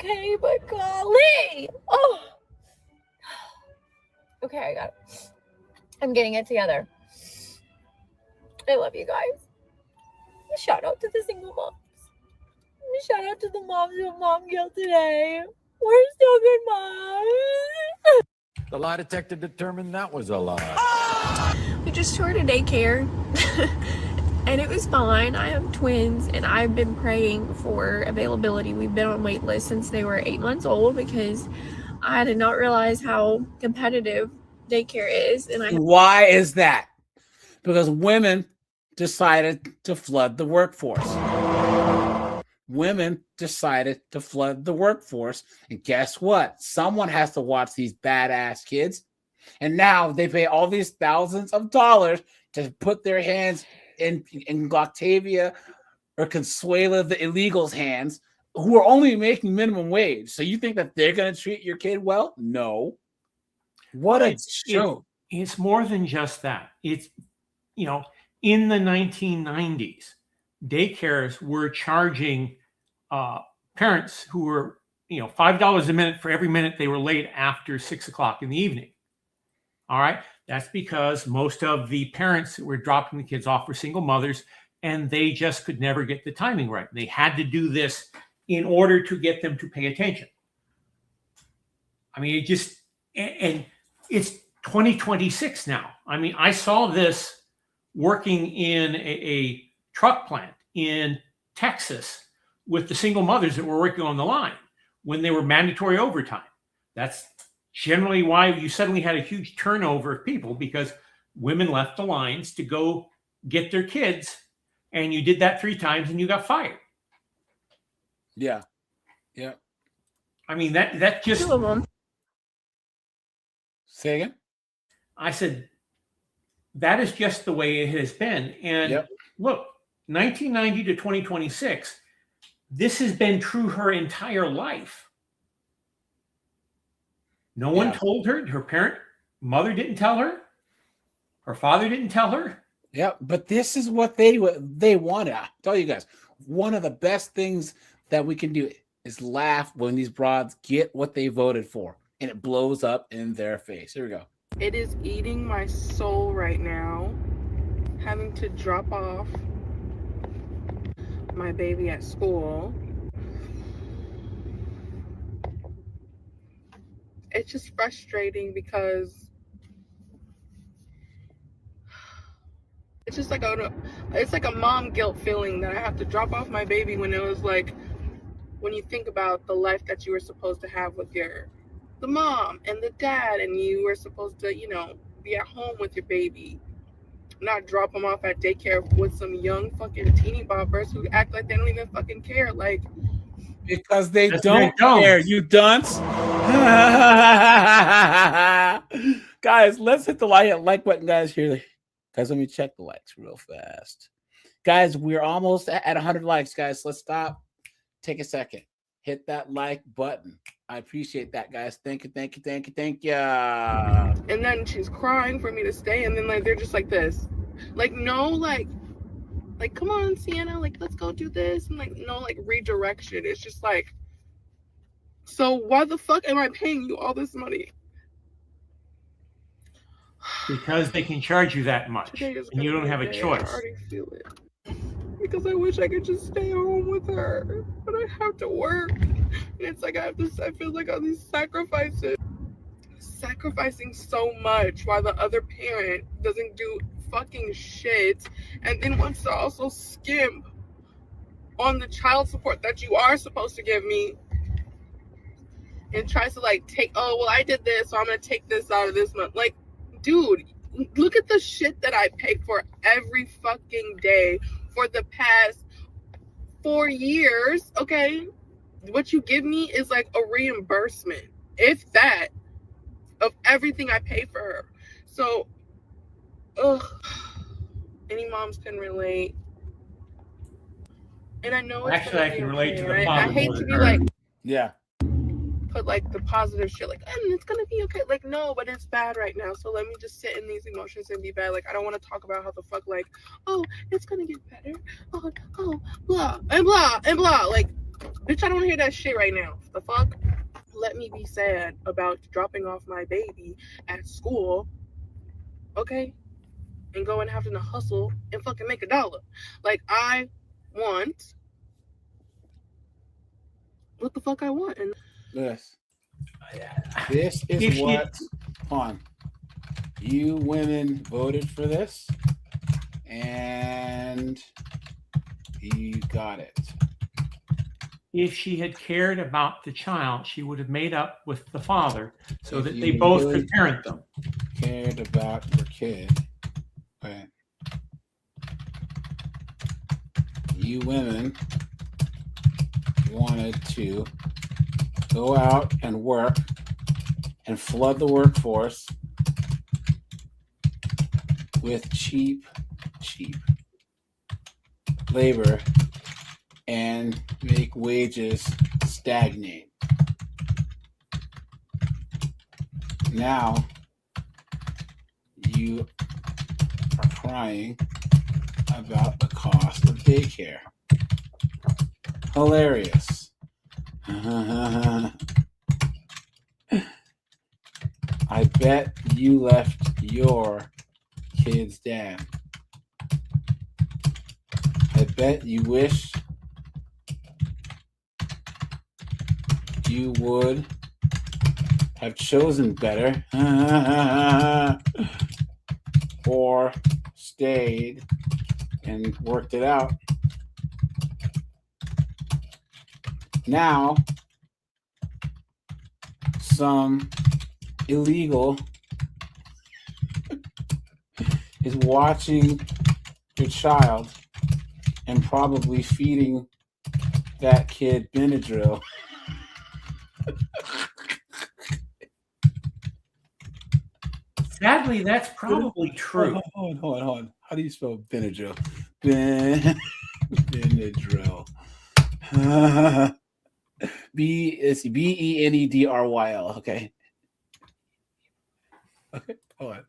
okay, but golly. Oh. Okay, I got it. I'm getting it together. I love you guys. Shout out to the single moms. Shout out to the moms with mom guilt today. We're still good moms. The lie detector determined that was a lie. We just toured a daycare and it was fine. I have twins and I've been praying for availability. We've been on wait lists since they were 8 months old because I did not realize how competitive daycare is. And Why is that? Because women decided to flood the workforce. Women decided to flood the workforce. And guess what? Someone has to watch these badass kids. And now they pay all these thousands of dollars to put their hands in Octavia or Consuela, the illegals' hands, who are only making minimum wage. So you think that they're going to treat your kid well? No. What a show. It's more than just that. It's, you know, in the 1990s, daycares were charging parents who were, you know, $5 a minute for every minute they were late after 6 o'clock in the evening. All right. That's because most of the parents that were dropping the kids off were single mothers and they just could never get the timing right. They had to do this in order to get them to pay attention. I mean, it just, and it's 2026 now. I mean, I saw this working in a truck plant in Texas with the single mothers that were working on the line when they were mandatory overtime. That's generally why you suddenly had a huge turnover of people, because women left the lines to go get their kids, and you did that 3 times and you got fired. Yeah. Yeah. I mean, that just... 2 of them. Say again? I said, that is just the way it has been. And look, 1990 to 2026, this has been true her entire life. No one told her. Her mother didn't tell her. Her father didn't tell her. Yeah, but this is what they wanted. I'll tell you guys, one of the best things that we can do is laugh when these broads get what they voted for, and it blows up in their face. Here we go. It is eating my soul right now, having to drop off my baby at school. It's just frustrating because it's just like it's like a mom guilt feeling that I have to drop off my baby, when it was like, when you think about the life that you were supposed to have with the mom and the dad, and you were supposed to, you know, be at home with your baby, not drop them off at daycare with some young fucking teeny boppers who act like they don't even fucking care. Like, because they don't care, you dunce. Guys, let's hit the like button, guys. Here, guys, let me check the likes real fast. Guys, we're almost at 100 likes, guys. Let's stop. Take a second. Hit that like button. I appreciate that, guys. Thank you, thank you, thank you, thank you. And then she's crying for me to stay, and then like they're just like this, like, no, like come on, Sienna, like, let's go do this, and like, no, like, redirection. It's just like, so why the fuck am I paying you all this money? Because they can charge you that much, and you don't have a choice. I already feel it. Because I wish I could just stay home with her, but I have to work. And it's like I feel like all these sacrificing so much while the other parent doesn't do fucking shit, and then wants to also skimp on the child support that you are supposed to give me, and tries to like take, oh, well, I did this, so I'm gonna take this out of this month. Like, dude, look at the shit that I pay for every fucking day for the past 4 years, okay? What you give me is like a reimbursement, if that, of everything I pay for her. So, any moms can relate. And I know it's actually, I can relate to the right? father. I hate to be like, put like the positive shit, like, it's gonna be okay. Like, no, but it's bad right now. So let me just sit in these emotions and be bad. Like, I don't want to talk about how the fuck, like, oh, it's gonna get better. Oh, blah and blah and blah. Like, Bitch, I don't hear that shit right now. The fuck? Let me be sad about dropping off my baby at school, okay? And go and having to hustle and fucking make $1. Like, I want what the fuck I want. And This is If she- what, hold on. You women voted for this, and you got it. If she had cared about the child, she would have made up with the father so If that you they both really could parent them. Cared about your kid. Right. You women wanted to go out and work and flood the workforce with cheap labor and make wages stagnate. Now you are crying about the cost of daycare. Hilarious. I bet you left your kid's dad. I bet you wish you would have chosen better or stayed and worked it out. Now, some illegal is watching your child and probably feeding that kid Benadryl. Sadly, that's probably true. Hold on. How do you spell Benadryl? Benadryl. Benedryl. Okay. Okay. Hold on.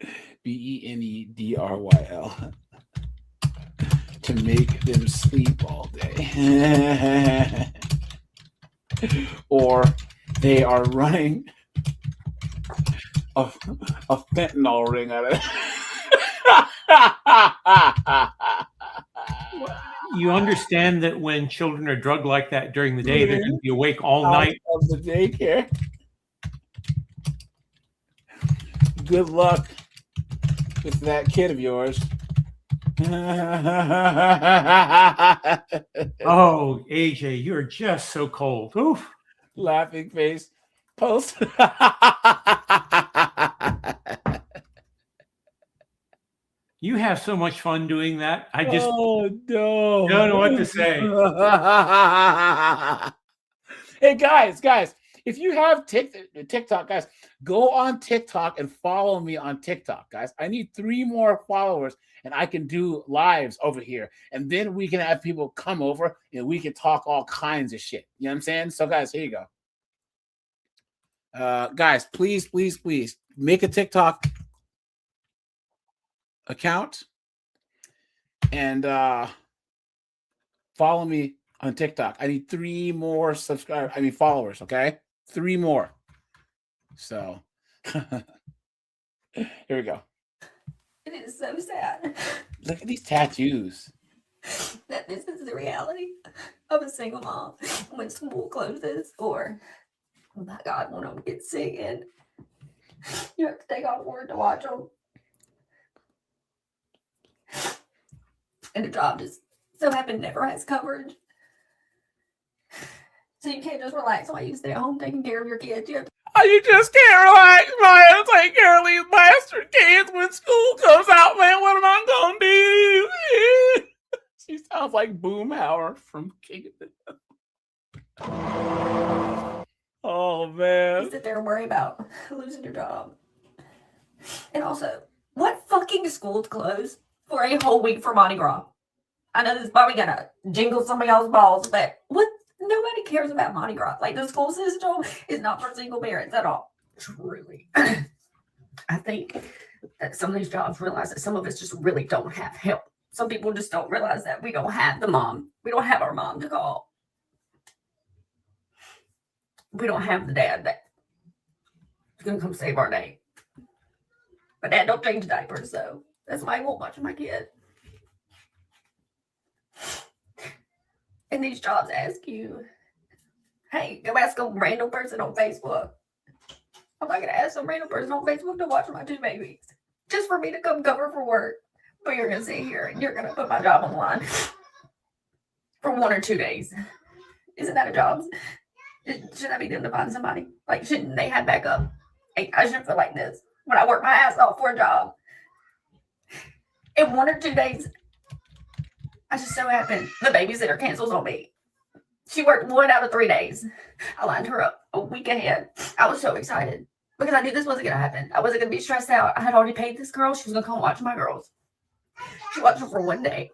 Benedryl. To make them sleep all day. Or they are running a fentanyl ring out of it. You understand that when children are drugged like that during the day, they're going to be awake all Out night. of the daycare. Good luck with that kid of yours. Oh, AJ, you're just so cold. Oof. Laughing face post. You have so much fun doing that. I just don't know what to say. Hey guys, if you have TikTok, guys, go on TikTok and follow me on TikTok, guys. I need 3 more followers and I can do lives over here. And then we can have people come over and we can talk all kinds of shit. You know what I'm saying? So guys, here you go. Guys, please make a TikTok account and follow me on TikTok. I need 3 more followers, okay? 3 more. So here we go. It is so sad Look at these tattoos. that this is the reality of a single mom when school closes, or, oh my God, one of them gets sick and you have to take off work to watch them. And the job just so happened never has coverage. So you can't just relax while you stay at home taking care of your kids. You have to You just can't relax, Maya. Take care of these bastard kids when school comes out, man. What am I gonna do? She sounds like Boomhauer from King of the. Oh man. sit there and worry about losing your job. And also, what fucking schools close for a whole week for Mardi Gras? I know this is probably gonna jingle some of y'all's balls, but what? Nobody cares about Mardi Gras. Like, the school system is not for single parents at all. Truly. I think that some of these jobs realize that some of us just really don't have help. Some people just don't realize that we don't have the mom. We don't have our mom to call. we don't have the dad that's gonna come save our day. My dad don't change diapers, so that's why I won't watch my kid. And these jobs ask you, hey, go ask a random person on Facebook. I'm not gonna ask some random person on Facebook to watch my 2 babies just for me to come cover for work. But you're gonna sit here and you're gonna put my job on the line for 1 or 2 days. Isn't that a job? Should I be them to find somebody? Like, shouldn't they have backup? I shouldn't feel like this when I work my ass off for a job. In 1 or 2 days, I just so happened the babysitter cancels on me. She worked 1 out of 3 days. I lined her up a week ahead. I was so excited because I knew this wasn't going to happen. I wasn't going to be stressed out. I had already paid this girl. She was going to come watch my girls. She watched them for 1 day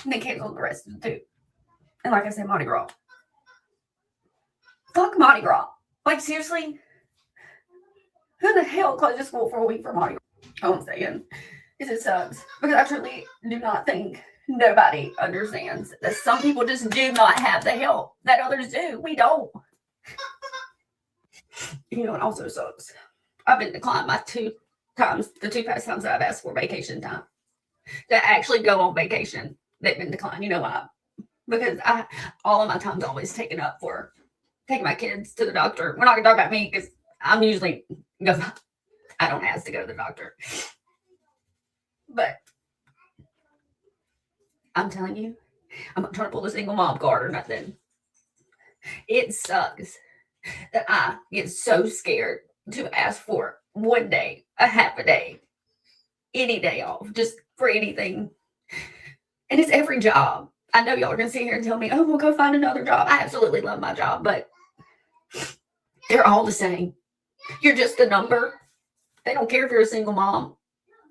and then canceled the rest of the 2. And like I said, Mardi Gras. Fuck Mardi Gras. Like, seriously? Who the hell closes school for a week for Mardi Gras? All I'm saying is it sucks. Because I truly do not think nobody understands that some people just do not have the help that others do. We don't. You know, it also sucks. I've been declined my 2 times, the 2 past times that I've asked for vacation time. To actually go on vacation, they've been declined. You know why? Because all of my time's always taken up for taking my kids to the doctor. We're not going to talk about me because I'm usually, I don't ask to go to the doctor. But I'm telling you, I'm not trying to pull the single mom card or nothing. It sucks that I get so scared to ask for 1 day, a half a day, any day off, just for anything. And it's every job. I know y'all are going to sit here and tell me, oh, we'll go find another job. I absolutely love my job, but they're all the same. You're just a number. They don't care if you're a single mom.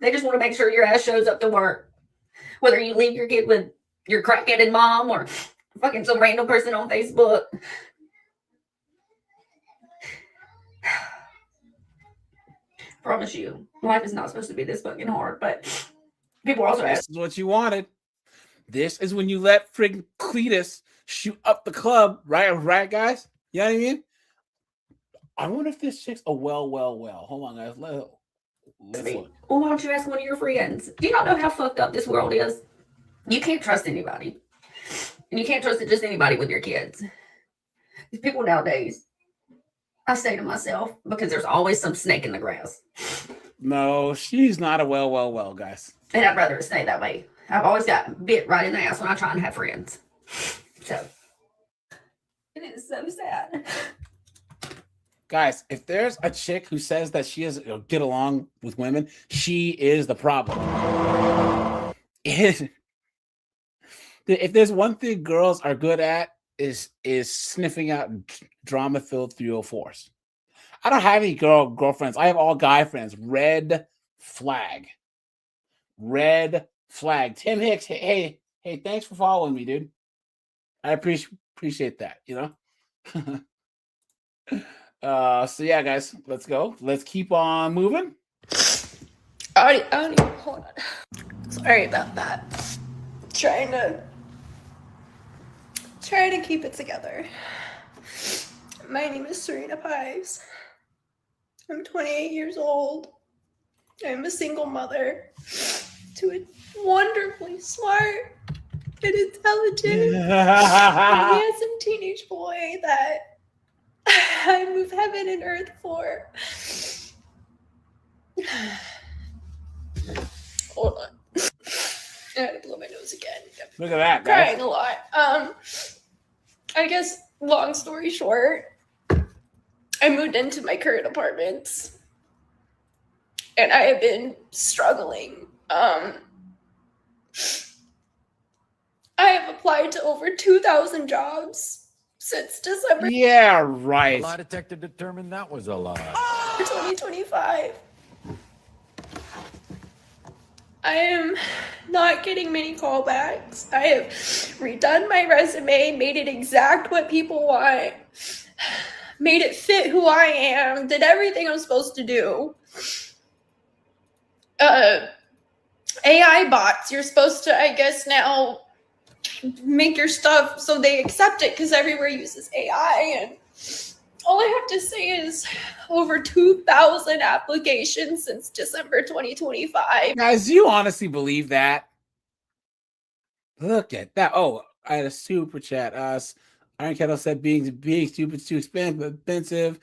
They just want to make sure your ass shows up to work. Whether you leave your kid with your crack-headed mom or fucking some random person on Facebook. Promise you, life is not supposed to be this fucking hard, but people also ask. This is what you wanted. This is when you let friggin' Cletus shoot up the club, right, guys? You know what I mean? I wonder if this chick's a well. Hold on, guys. Let's look. Well, why don't you ask one of your friends? Do you not know how fucked up this world is? You can't trust anybody. And you can't trust just anybody with your kids. These people nowadays, I say to myself, because there's always some snake in the grass. No, she's not a well, guys. And I'd rather it stay that way. I've always got bit right in the ass when I try and have friends. So, it is so sad. Guys, if there's a chick who says that she doesn't get along with women, she is the problem. If there's one thing girls are good at is sniffing out drama-filled 304s. I don't have any girlfriends. I have all guy friends. Red flag. Tim Hicks, hey, thanks for following me, dude. I appreciate that, you know? So yeah, guys, let's go. Let's keep on moving. I don't even, hold on. Sorry about that. Trying to keep it together. My name is Serena Pives. I'm 28 years old. I'm a single mother to a wonderfully smart and intelligent and handsome teenage boy that I move heaven and earth for. Hold on. I had to blow my nose again. Look at that, guys. Crying guys. a lot. I guess, long story short, I moved into my current apartments, and I have been struggling. I have applied to over 2,000 jobs since December. Yeah, right. A lie detector determined that was a lie. 2025. I am not getting many callbacks. I have redone my resume, made it exact what people want, made it fit who I am, did everything I'm supposed to do. AI bots, you're supposed to, I guess, now make your stuff so they accept it because everywhere uses AI, and all I have to say is over 2,000 applications since December 2025. Guys, do you honestly believe that? Look at that. Oh, I had a super chat. Iron Kettle said being stupid is too expensive.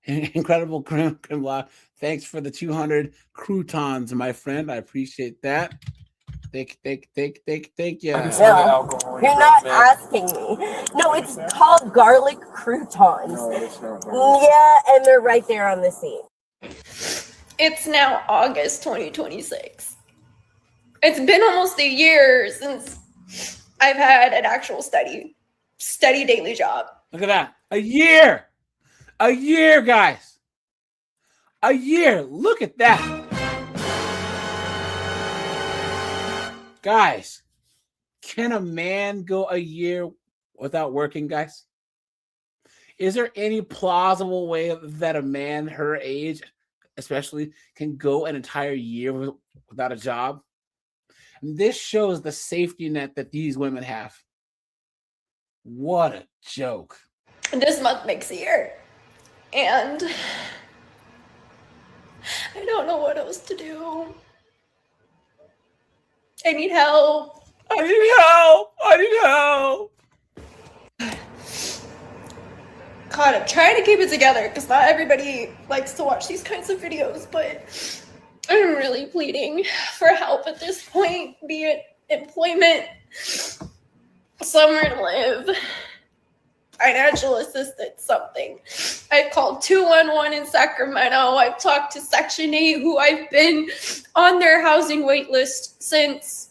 Incredible Grimlock. Thanks for the 200 croutons, my friend. I appreciate that. Thank you. No, you're not asking me. No, it's called garlic croutons. Yeah, and they're right there on the scene. It's now August 2026. It's been almost a year since I've had an actual steady daily job. Look at that. A year, guys. A year. Look at that. Guys, can a man go a year without working, guys? Is there any plausible way that a man her age, especially, can go an entire year without a job? And this shows the safety net that these women have. What a joke. This month makes a year. And I don't know what else to do. I need help. I need help. God, I'm trying to keep it together because not everybody likes to watch these kinds of videos, but I'm really pleading for help at this point, be it employment, somewhere to live, financial assistance, something. I've called 211 in Sacramento. I've talked to Section 8, who I've been on their housing wait list since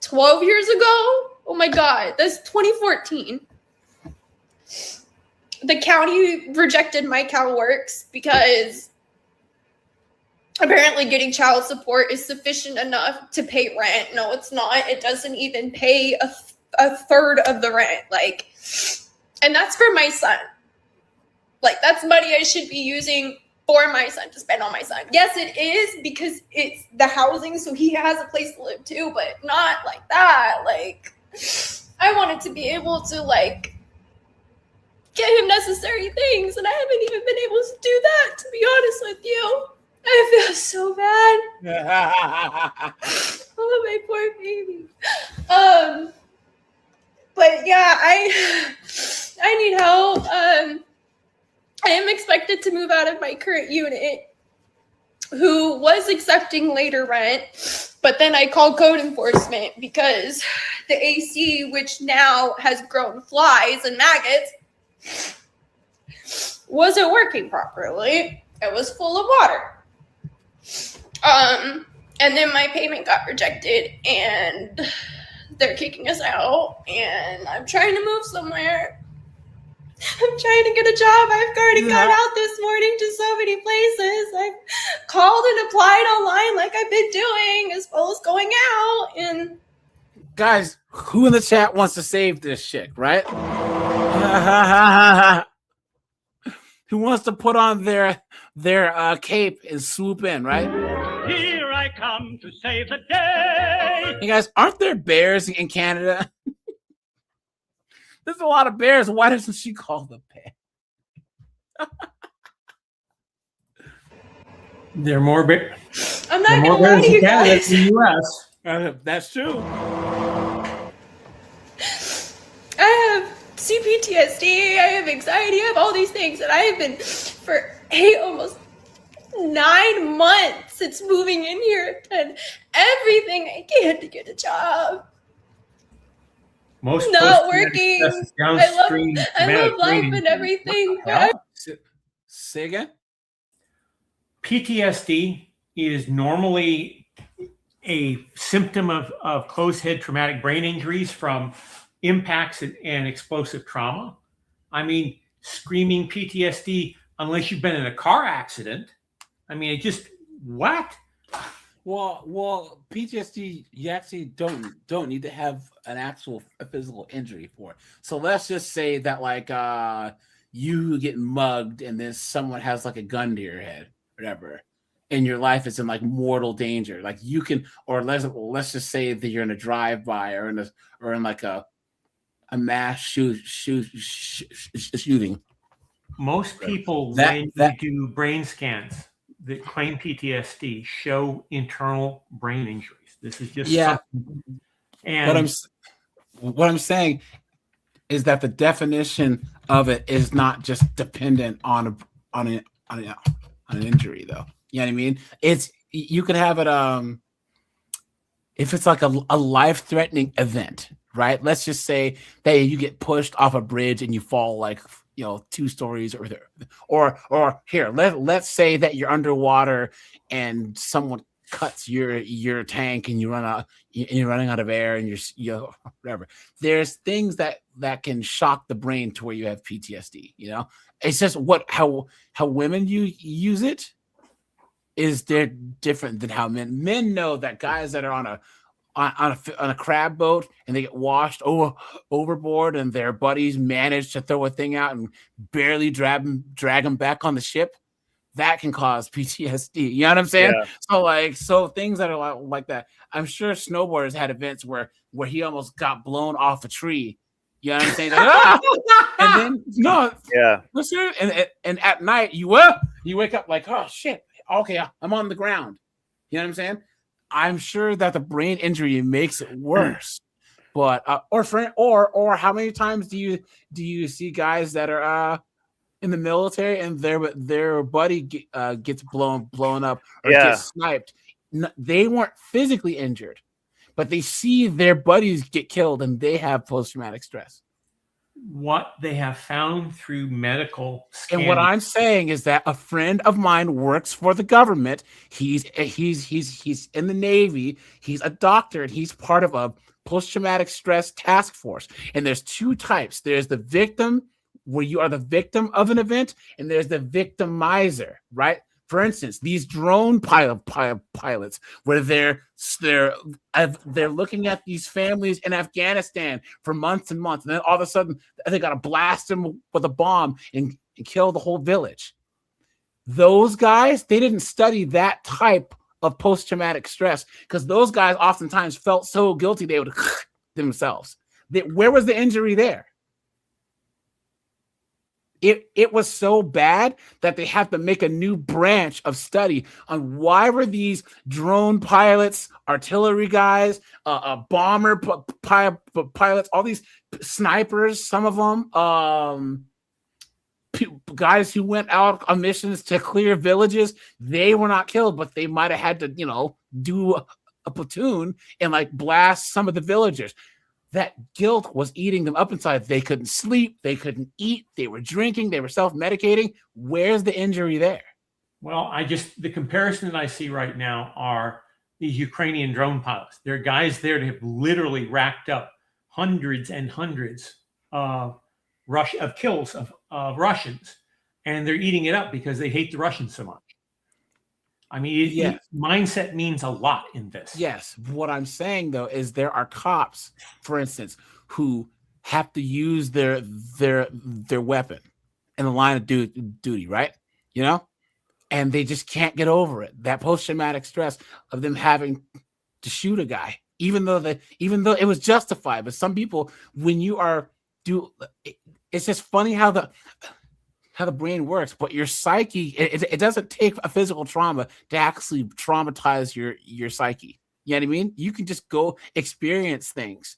12 years ago. Oh my God, that's 2014. The county rejected my CalWorks because apparently getting child support is sufficient enough to pay rent. No, it's not. It doesn't even pay a third of the rent. And that's for my son. That's money I should be using for my son, to spend on my son. Yes, it is, because it's the housing, so he has a place to live too, but not like that. I wanted to be able to, get him necessary things, and I haven't even been able to do that, to be honest with you. I feel so bad. Oh, my poor baby. But yeah, I need help. I am expected to move out of my current unit, who was accepting later rent, but then I called code enforcement because the AC, which now has grown flies and maggots, wasn't working properly. It was full of water. And then my payment got rejected, and they're kicking us out, and I'm trying to move somewhere. I'm trying to get a job. I've already got out this morning to so many places. I've called and applied online like I've been doing, as well as going out. And guys, who in the chat wants to save this chick, right? Who wants to put on their cape and swoop in, right? Here I come to save the day. Hey guys, aren't there bears in Canada? There's a lot of bears. Why doesn't she call them bear? There are more bears. I'm not gonna lie to you guys. In the U.S. That's true. I have CPTSD, I have anxiety, I have all these things, and I have been for almost 9 months since moving in here. I've done everything I can to get a job. Most not working. I love life and everything. Say again? PTSD is normally a symptom of closed head traumatic brain injuries from impacts and explosive trauma. I mean, screaming PTSD, unless you've been in a car accident. I mean, what? Well, PTSD, you actually don't need to have an actual physical injury for it. So let's just say that you get mugged and then someone has a gun to your head, whatever, and your life is in mortal danger. You can, or let's just say that you're in a drive-by or in a mass shooting. Most people, That- when that- you do brain scans that claim PTSD, show internal brain injuries. This is just something. And What I'm saying is that the definition of it is not just dependent on an injury, though. You know what I mean? You could have it if it's like a life-threatening event, right? Let's just say that you get pushed off a bridge and you fall like 2 stories or here, let's say that you're underwater and someone cuts your tank and you're running out of air and you're whatever. There's things that can shock the brain to where you have PTSD. It's just how women use it is they're different than how men know that guys that are on a crab boat and they get washed overboard and their buddies manage to throw a thing out and barely drag them back on the ship, that can cause PTSD. You know what I'm saying? Yeah. So things that are like that. I'm sure snowboarders had events where he almost got blown off a tree. You know what I'm saying? And then and at night you wake up like, oh shit, okay, I'm on the ground. You know what I'm saying? I'm sure that the brain injury makes it worse. But or how many times do you see guys that are in the military and their buddy gets blown up or gets sniped? They weren't physically injured, but they see their buddies get killed and they have post-traumatic stress. What they have found through medical scanning. And what I'm saying is that a friend of mine works for the government. He's in the Navy. He's a doctor and he's part of a post-traumatic stress task force. And there's 2 types. There's the victim, where you are the victim of an event, and there's the victimizer, right? For instance, these drone pilots, where they're looking at these families in Afghanistan for months and months, and then all of a sudden they got to blast them with a bomb and kill the whole village. Those guys, they didn't study that type of post-traumatic stress because those guys oftentimes felt so guilty they would themselves. Where was the injury there? It was so bad that they have to make a new branch of study on why were these drone pilots, artillery guys, bomber pilots, all these snipers, some of them, guys who went out on missions to clear villages, they were not killed, but they might have had to, do a platoon and blast some of the villagers. That guilt was eating them up inside. They couldn't sleep. They couldn't eat. They were drinking. They were self-medicating. Where's the injury there? Well, the comparison that I see right now are these Ukrainian drone pilots. There are guys there that have literally racked up hundreds and hundreds of kills of Russians, and they're eating it up because they hate the Russians so much. I mean, mindset means a lot in this. Yes. What I'm saying, though, is there are cops, for instance, who have to use their weapon in the line of duty, right? And they just can't get over it. That post-traumatic stress of them having to shoot a guy, even though it was justified. But some people, when you it's just funny how the brain works, but your psyche, it doesn't take a physical trauma to actually traumatize your psyche. You know what I mean? You can just go experience things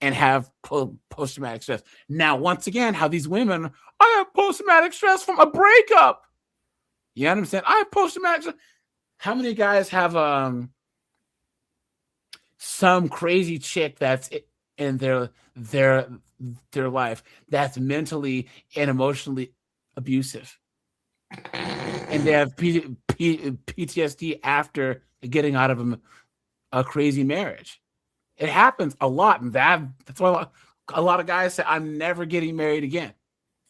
and have post-traumatic stress. Now, once again, how these women, I have post-traumatic stress from a breakup. You know what I'm saying? I have post-traumatic stress. How many guys have some crazy chick that's in their life that's mentally and emotionally abusive, and they have PTSD after getting out of a crazy marriage? It happens a lot, and that's why a lot of guys say, "I'm never getting married again."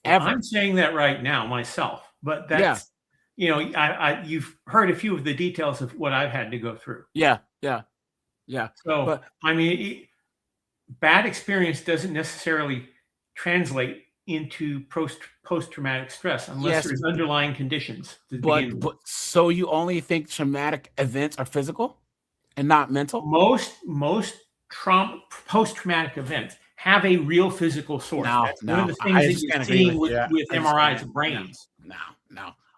Ever. I'm saying that right now myself, but that's you've heard a few of the details of what I've had to go through. Yeah. So, bad experience doesn't necessarily translate into post-traumatic stress unless there's underlying conditions. But so you only think traumatic events are physical and not mental? Most post-traumatic events have a real physical source. That's one of the things that you're seeing with MRIs of brains. No.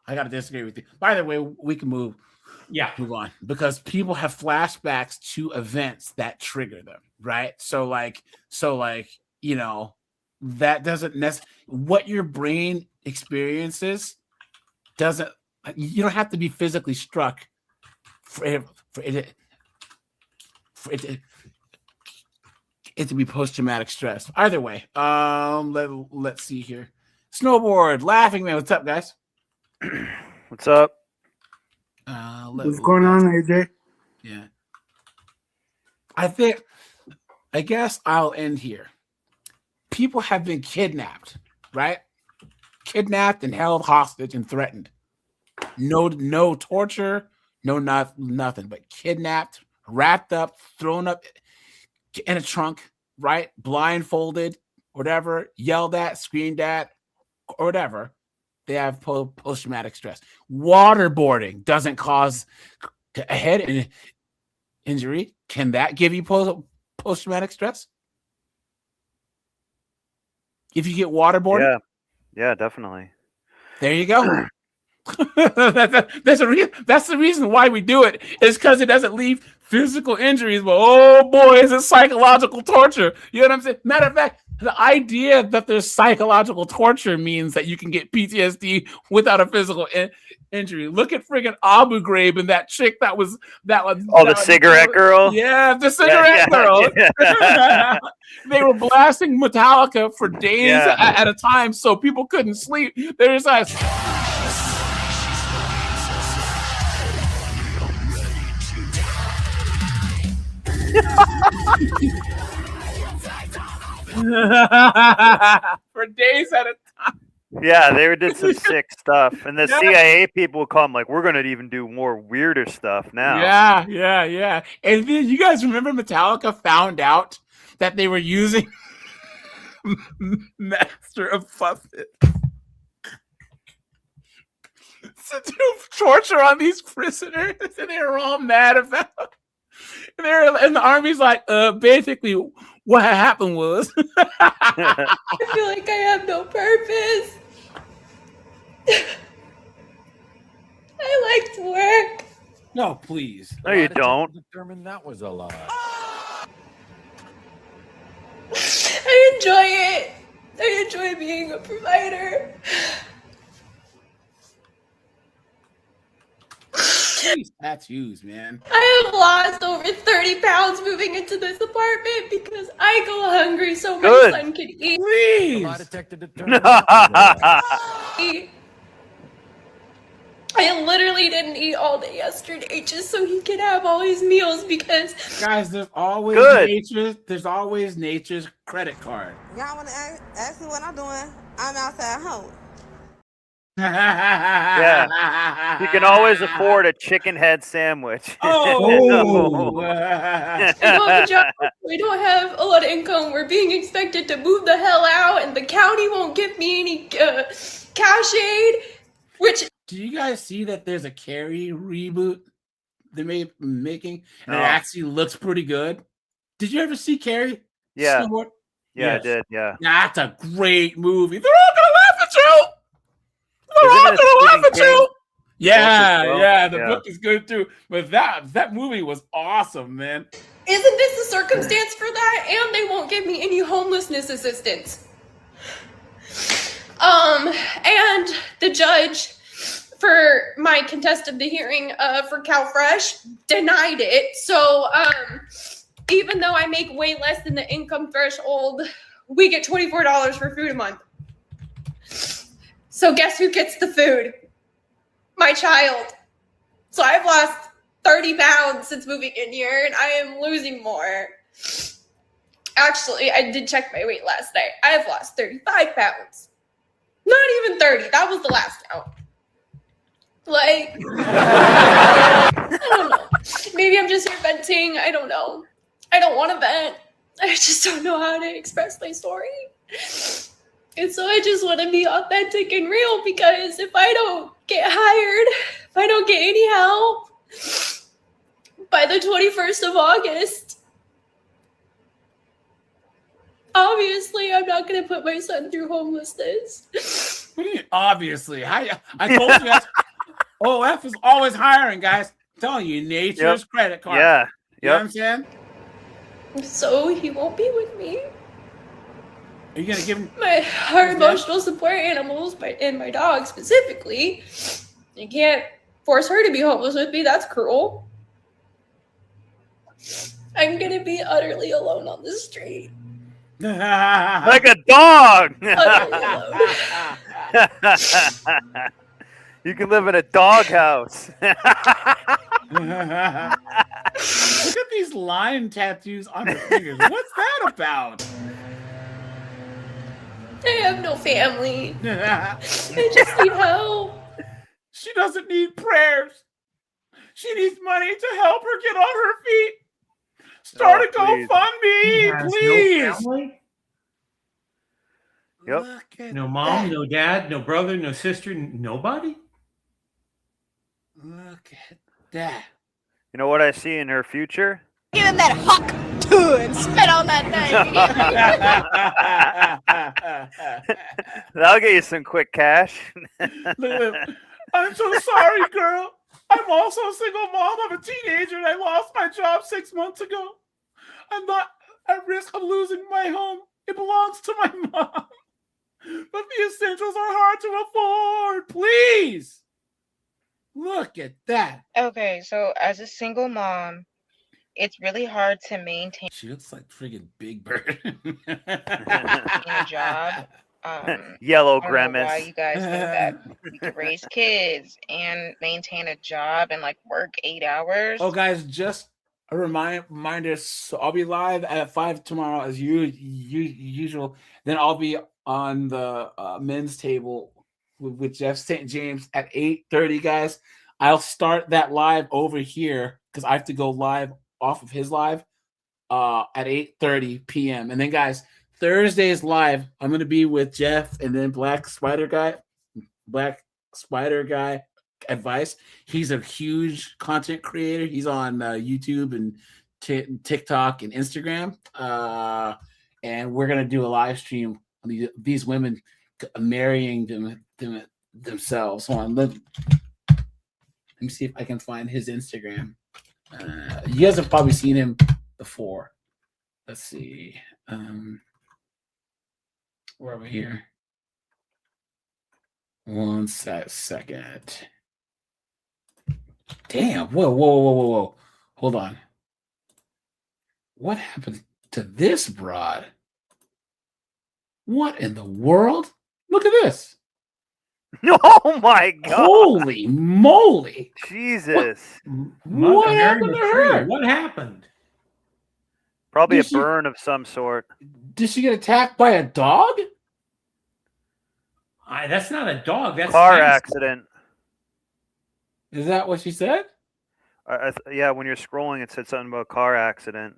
I got to disagree with you. By the way, we can move on because people have flashbacks to events that trigger them, right? So you know, that doesn't necessarily what your brain experiences doesn't. You don't have to be physically struck for it to be post-traumatic stress. Either way, let's see here. Snowboard, Laughing Man, what's up, guys? What's up? What's going on, AJ? Yeah. I guess I'll end here. People have been kidnapped, right? Kidnapped and held hostage and threatened. No torture, nothing, but kidnapped, wrapped up, thrown up in a trunk, right? Blindfolded, whatever, yelled at, screamed at, or whatever. They have post-traumatic stress. Waterboarding doesn't cause a head injury. Can that give you post-traumatic stress? If you get waterboarded? Yeah, definitely. There you go. That's the reason why we do it, is because it doesn't leave physical injuries, but oh boy, is it psychological torture. You know what I'm saying? Matter of fact, the idea that there's psychological torture means that you can get PTSD without a physical injury. Look at friggin' Abu Ghraib and that chick that was the cigarette girl. Yeah, the cigarette girl. Yeah. They were blasting Metallica for days at a time, so people couldn't sleep. They're just like. For days at a time. Yeah, they did some sick stuff. And the CIA people would come like, we're going to even do more weirder stuff now. Yeah. And then you guys remember Metallica found out that they were using Master of Puppets to do torture on these prisoners, and they were all mad about it. And the army's like, basically, what happened was. I feel like I have no purpose. I like to work. No, please. No, you don't. Determined that was a lie. I enjoy it. I enjoy being a provider. Tattoos, man. I have lost over 30 pounds moving into this apartment because I go hungry so my son can eat. Please. I literally didn't eat all day yesterday just so he could have all his meals because guys, there's always nature's credit card. Y'all want to ask me what I'm doing? I'm outside home. Yeah, you can always afford a chicken head sandwich. We don't have a lot of income. We're being expected to move the hell out, and the county won't give me any cash aid. Which do you guys see that there's a Carrie reboot they're making, and it actually looks pretty good? Did you ever see Carrie? Yeah, Snowboard? yeah, I did. Yeah, that's a great movie. They're all gonna laugh at you. Yeah, the book is good too. But that movie was awesome, man. Isn't this a circumstance for that? And they won't give me any homelessness assistance. And the judge for my contest of the hearing for CalFresh denied it. So even though I make way less than the income threshold, we get $24 for food a month. So guess who gets the food? My child. So I've lost 30 pounds since moving in here, and I am losing more. Actually, I did check my weight last night. I have lost 35 pounds. Not even 30. That was the last count. Like, I don't know. Maybe I'm just here venting. I don't know. I don't want to vent. I just don't know how to express my story. And so I just want to be authentic and real, because if I don't get hired, if I don't get any help by the 21st of August, I'll I'm not going to put my son through homelessness. What do you mean, obviously? I told you guys, OF is always hiring, guys. I'm telling you, nature's credit card. Yeah. You know what I'm saying? So he won't be with me. Are you going to give him Our emotional support animals, and my dog specifically. You can't force her to be homeless with me. That's cruel. I'm going to be utterly alone on the street. Like a dog. You can live in a doghouse. Look at these lion tattoos on her fingers. What's that about? I have no family. I just need help. She doesn't need prayers. She needs money to help her get on her feet. Start a GoFundMe, please. Yep. No mom, no dad, no brother, no sister, nobody. Look at that. You know what I see in her future? Give him that huck too and spit on that thing. That'll get you some quick cash. I'm so sorry, girl. I'm also a single mom of a teenager and I lost my job 6 months ago. I'm not at risk of losing my home. It belongs to my mom. But the essentials are hard to afford. Please. Look at that. Okay, so as a single mom, it's really hard to maintain She looks like friggin' Big Bird. a job. Yellow I don't know grimace. why you guys think that we could raise kids and maintain a job and like work 8 hours. Oh, guys, just a reminder. So I'll be live at 5 tomorrow as usual. Then I'll be on the men's table with Jeff St. James at 8:30, guys. I'll start that live over here because I have to go live off of his live at 8:30 p.m. And then, guys, Thursday's live, I'm going to be with Jeff and then Black Spider Guy Advice. He's a huge content creator. He's on YouTube and TikTok and Instagram. And we're going to do a live stream on these women marrying themselves. Hold on, let me see if I can find his Instagram. You guys have probably seen him before. Let's see. We're over here. One second. Damn. Whoa. Hold on. What happened to this broad? What in the world? Look at this. Oh my God. Holy moly. Jesus. What happened to her? What happened? Probably a burn of some sort. Did she get attacked by a dog? That's not a dog. That's car nasty. accident. Is that what she said? Yeah, when you're scrolling, it said something about car accident.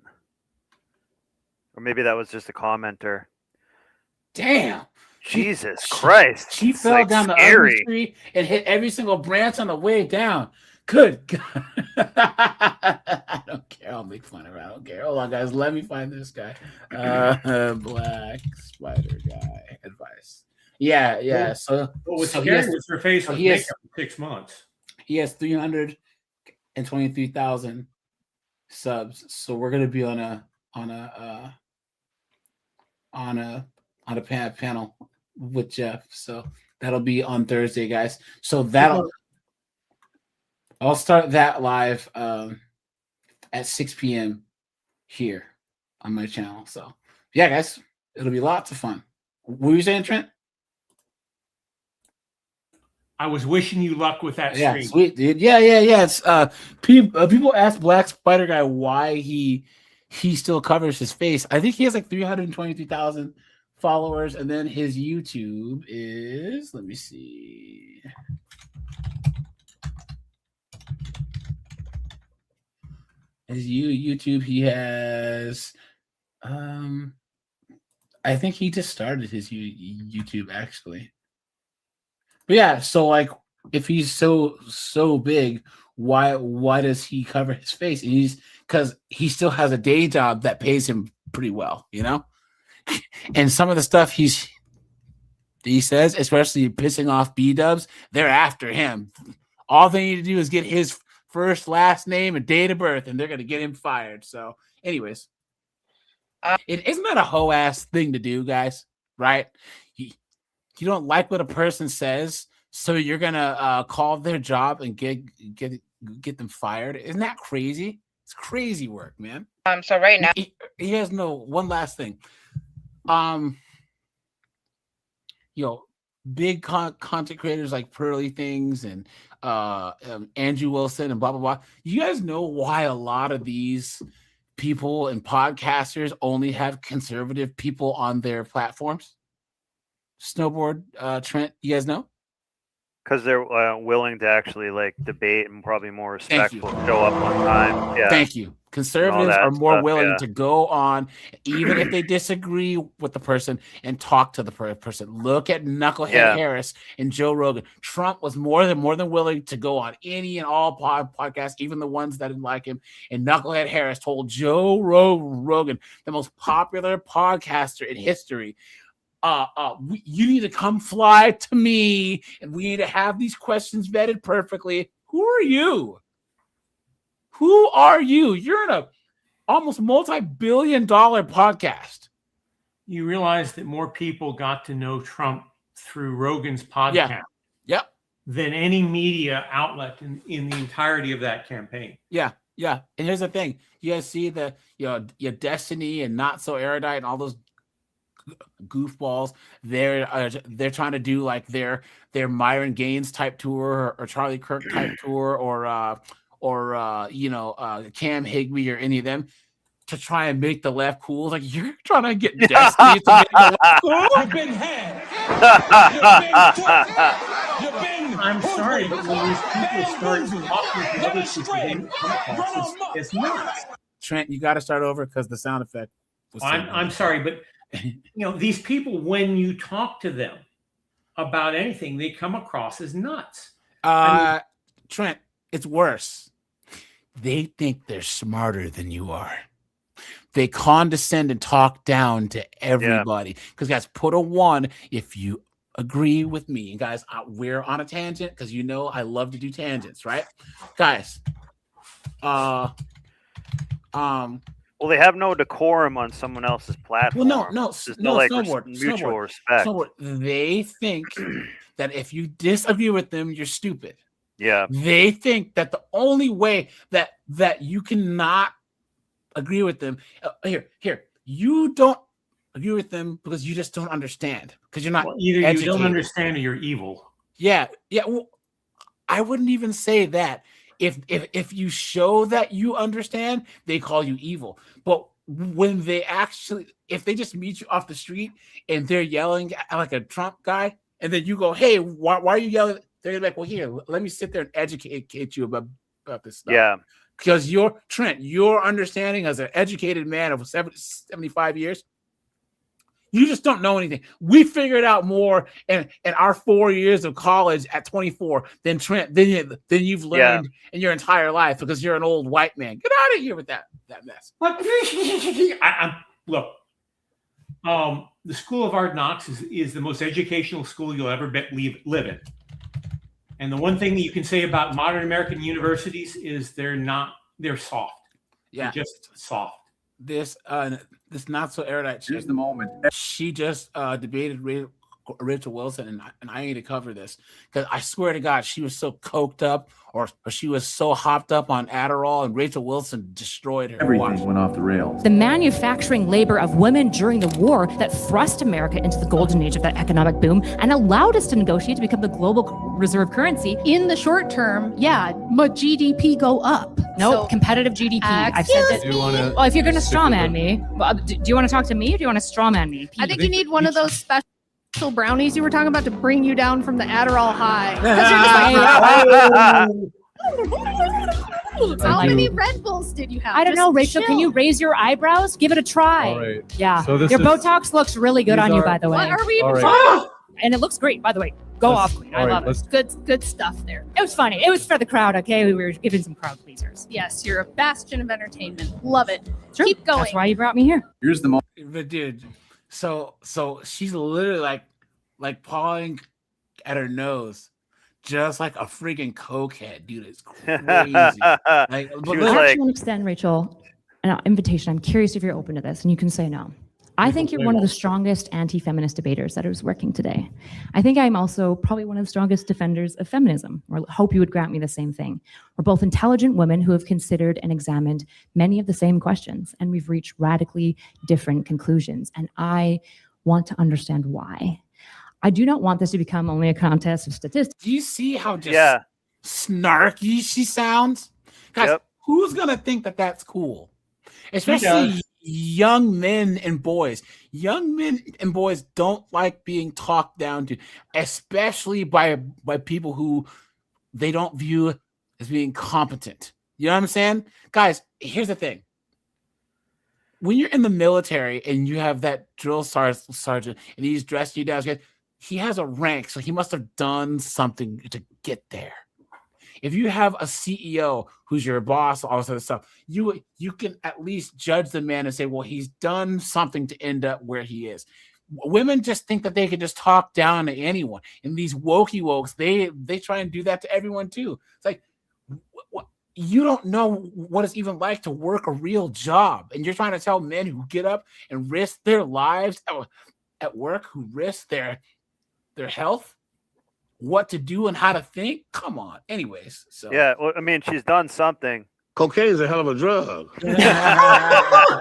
Or maybe that was just a commenter. Damn. Jesus Christ. She It's fell like down the scary. ugly tree and hit every single branch on the way down. Good God. I don't care. I'll make fun of her. I don't care. Hold on, guys. Let me find this guy. Black Spider Guy Advice. Yeah. So what's so scary was her face with makeup in 6 months. He has 323,000 subs. So we're gonna be on a panel with Jeff. So that'll be on Thursday, guys. So I'll start that live at 6 p.m. here on my channel. So yeah, guys, it'll be lots of fun. What were you saying, Trent? I was wishing you luck with that Yeah, stream. sweet, dude. Yeah. It's people ask Black Spider Guy why he still covers his face. I think he has like 323,000 followers, and then his YouTube is, let me see. His YouTube, he has I think he just started his YouTube actually. But yeah, so like if he's so big, why does he cover his face? And because he still has a day job that pays him pretty well, you know? And some of the stuff he says, especially pissing off B-dubs, they're after him. All they need to do is get his first, last name, and date of birth, and they're going to get him fired. So, anyways, isn't that a hoe ass thing to do, guys? Right? You don't like what a person says, so you're gonna call their job and get them fired. Isn't that crazy? It's crazy work, man. So right now he has no one last thing. Big content creators like Pearly Things and Andrew Wilson and blah blah blah. You guys know why a lot of these people and podcasters only have conservative people on their platforms? Snowboard, Trent, you guys know? Because they're willing to actually like debate and probably more respectful, show up on time. Yeah. Thank you. Conservatives are more willing to go on, even if they disagree with the person, and talk to the person. Look at Knucklehead Harris and Joe Rogan. Trump was more than willing to go on any and all podcasts, even the ones that didn't like him. And Knucklehead Harris told Joe Rogan, the most popular podcaster in history, you need to come fly to me, and we need to have these questions vetted perfectly. Who are you? Who are you? You're in a almost multi-billion-dollar podcast. You realize that more people got to know Trump through Rogan's podcast than any media outlet in the entirety of that campaign. Yeah. And here's the thing. You guys see your Destiny and Not So Erudite and all those goofballs. They're trying to do like their Myron Gaines type tour or Charlie Kirk type tour or Cam Higbee or any of them to try and make the left cool. Like, you're trying to get Destiny to make the left cool? You've been had. I'm sorry, but when these people start talking to other people, it's nuts. Trent, you got to start over because the sound effect was. I'm sorry, but these people, when you talk to them about anything, they come across as nuts. Trent, it's worse. They think they're smarter than you are. They condescend and talk down to everybody. Because guys, put a 1 if you agree with me. And guys, we're on a tangent because I love to do tangents, right? Guys, well, they have no decorum on someone else's platform. Well, no, mutual respect. They think that if you disagree with them, you're stupid. Yeah. They think that the only way that you cannot agree with them you don't agree with them because you just don't understand, because you're not either educated. You don't understand or you're evil. Yeah. Well, I wouldn't even say that. If you show that you understand, they call you evil. But when if they just meet you off the street and they're yelling like a Trump guy, and then you go, "Hey, why are you yelling?" They're gonna be like, "Well, here, let me sit there and educate you about this stuff." Yeah. Because your understanding as an educated man of 75 years, you just don't know anything. We figured out more in our 4 years of college at 24 than Trent, than you've learned in your entire life, because you're an old white man. Get out of here with that mess. Look, the School of Hard Knocks is the most educational school you'll ever live in. And the one thing that you can say about modern American universities is they're soft. Yeah. They're just soft. This Not So Erudite. Here's the moment. She just debated Rachel Wilson, and I need to cover this because I swear to God, she was so coked up or she was so hopped up on Adderall, and Rachel Wilson destroyed her. Everything went off the rails. The manufacturing labor of women during the war that thrust America into the golden age of that economic boom and allowed us to negotiate to become the global reserve currency. In the short term, but GDP go up. No, competitive GDP. I've said that. Well, if you're going to strawman me, do you want to talk to me or do you want to strawman me? I think you need one of those special brownies you were talking about to bring you down from the Adderall high. How many Red Bulls did you have? I don't know, Rachel. Can you raise your eyebrows? Give it a try. All right. Yeah. So your Botox looks really good on you, by the way. What are we? And it looks great, by the way. Go off, Queen. I love it. Good stuff there. It was funny. It was for the crowd, okay? We were giving some crowd pleasers. Yes, you're a bastion of entertainment. Love it. Keep going. That's why you brought me here. Here's the moment. But dude, So she's literally like pawing at her nose, just like a freaking cokehead, dude. It's crazy. Like, She but was I look, actually want to extend, Rachel, an invitation. I'm curious if you're open to this, and you can say no. I think you're one of the strongest anti-feminist debaters that is working today. I think I'm also probably one of the strongest defenders of feminism, or hope you would grant me the same thing. We're both intelligent women who have considered and examined many of the same questions, and we've reached radically different conclusions. And I want to understand why. I do not want this to become only a contest of statistics. do you see how just snarky she sounds? Guys, who's gonna think that that's cool? Especially young men and boys. Young men and boys don't like being talked down to, especially by people who they don't view as being competent. You know what I'm saying? Guys, here's the thing. When you're in the military and you have that drill sergeant and he's dressed you down, he has a rank, so he must have done something to get there. If you have a CEO who's your boss, all this other stuff, you can at least judge the man and say, well, he's done something to end up where he is. Women just think that they can just talk down to anyone. And these wokey wokes, they try and do that to everyone too. It's like, you don't know what it's even like to work a real job. And you're trying to tell men who get up and risk their lives at work, who risk their health, what to do and how to think. Come on. Anyways, so yeah, well, I mean, she's done something. Cocaine is a hell of a drug. I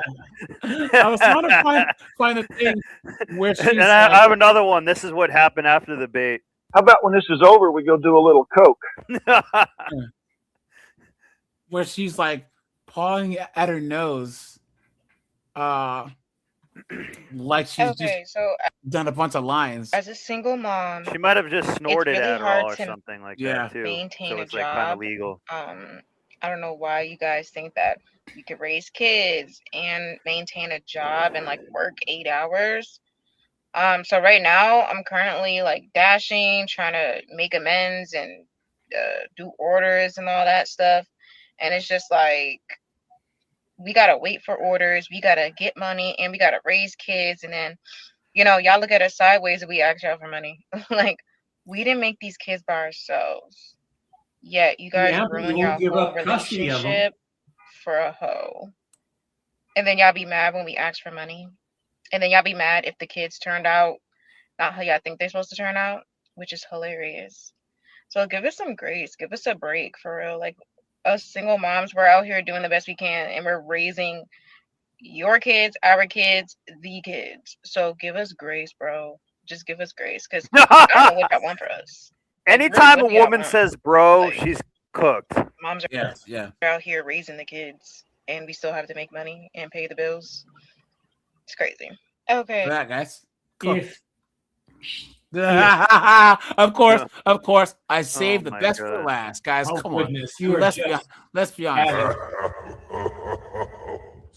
was trying to find a thing where she's and I have another one. This is what happened after the debate. How about when this is over, we go do a little coke? Where she's like pawing at her nose, like she's just done a bunch of lines. As a single mom, She might have just snorted really Adderall hard or to something like Yeah. that too. maintain So a it's like kind of job. legal. I don't know why you guys think that you could raise kids and maintain a job and like work 8 hours. So right now I'm currently like dashing, trying to make amends and do orders and all that stuff. And it's just like, we gotta wait for orders, we gotta get money, and we gotta raise kids. And then, y'all look at us sideways and we ask y'all for money. Like, we didn't make these kids by ourselves. Yet you guys Yeah, but ruin you your won't give whole up custody of them. relationship for a hoe. And then y'all be mad when we ask for money. And then y'all be mad if the kids turned out not how y'all think they're supposed to turn out, which is hilarious. So give us some grace. Give us a break, for real. Like, us single moms, we're out here doing the best we can, and we're raising your kids, our kids, the kids. So give us grace, bro. Just give us grace, because I don't know what y'all want for us. Like, really, Anytime what a do y'all woman want? says bro, Like, she's cooked. moms are out here raising the kids, and we still have to make money and pay the bills. It's crazy. Okay. For that, guys. If Of course. I saved the my best for God. last, guys. Oh, Come goodness, on. you are Let's just be honest.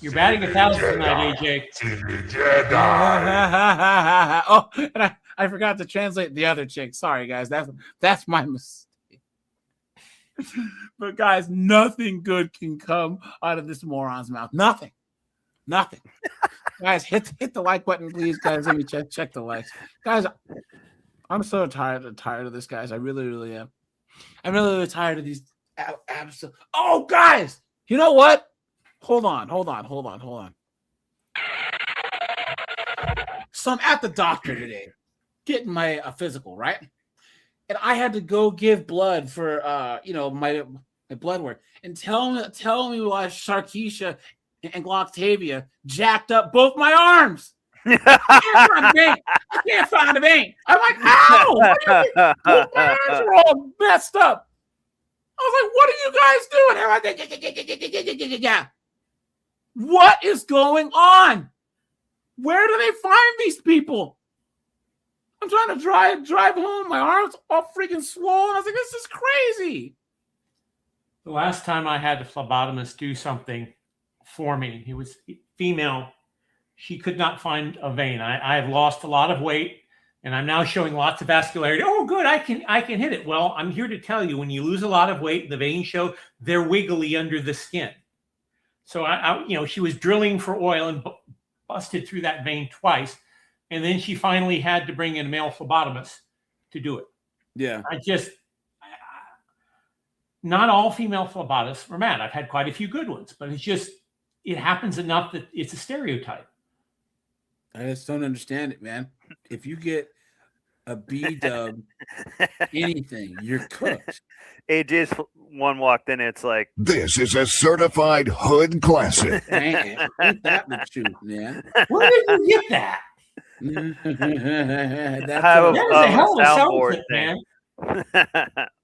You're batting 1,000 tonight, AJ. Oh, and I forgot to translate the other chick. Sorry, guys. That's my mistake. But guys, nothing good can come out of this moron's mouth. Nothing. Guys, hit the like button, please, guys. Let me check the likes, guys. I'm so tired of this, guys. I really, really am. I'm really, really tired of these. Oh, guys, you know what? Hold on. So I'm at the doctor today, getting my physical, right? And I had to go give blood for my blood work, and tell me why Sharkeisha and Gloctavia jacked up both my arms. I can't find a vein. I'm like, how? Both my arms are all messed up. I was like, what are you guys doing? What is going on? Where do they find these people? I'm trying to drive home. My arms all freaking swollen. I was like, this is crazy. The last time I had a phlebotomist do something for me, he was female. She could not find a vein. I have lost a lot of weight, and I'm now showing lots of vascularity. Oh, good, I can hit it. Well, I'm here to tell you, when you lose a lot of weight, the veins show, they're wiggly under the skin. So she was drilling for oil and busted through that vein twice. And then she finally had to bring in a male phlebotomist to do it. Yeah. Not all female phlebotomists were mad. I've had quite a few good ones, but it happens enough that it's a stereotype. I just don't understand it, man. If you get a B-dub anything, you're cooked. AJ's one walked in, it's like, This is a certified hood classic. Ain't that the truth, man? Where did you get that? That's have That was a hell of a soundboard sound clip, thing. man.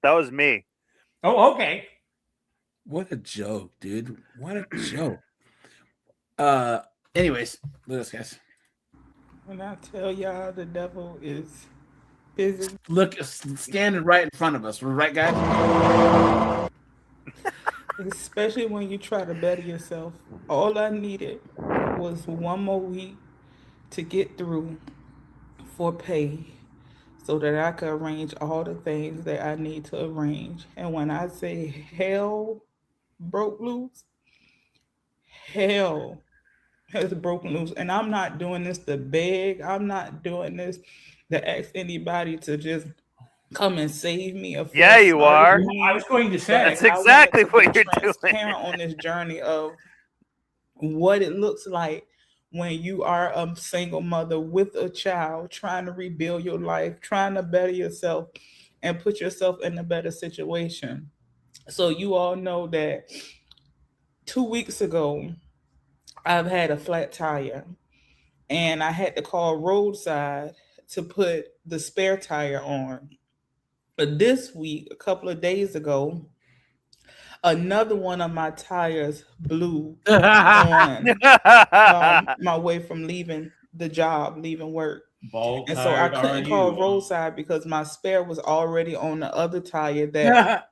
That was me. Oh, okay. What a joke, dude. What a joke. Anyways, look at this, guys. When I tell y'all the devil is busy. Look, standing right in front of us. We're right, guys. Especially when you try to better yourself. All I needed was one more week to get through for pay so that I could arrange all the things that I need to arrange. And when I say hell broke loose, hell has broken loose. And I'm not doing this to beg. I'm not doing this to ask anybody to just come and save me. Yeah, you are. I was going to say. That's exactly what you're doing. Transparent on this journey of what it looks like when you are a single mother with a child, trying to rebuild your life, trying to better yourself and put yourself in a better situation. So you all know that 2 weeks ago, I've had a flat tire and I had to call roadside to put the spare tire on. But this week, a couple of days ago, another one of my tires blew on my way from leaving the job, leaving work. And so I couldn't call roadside because my spare was already on the other tire that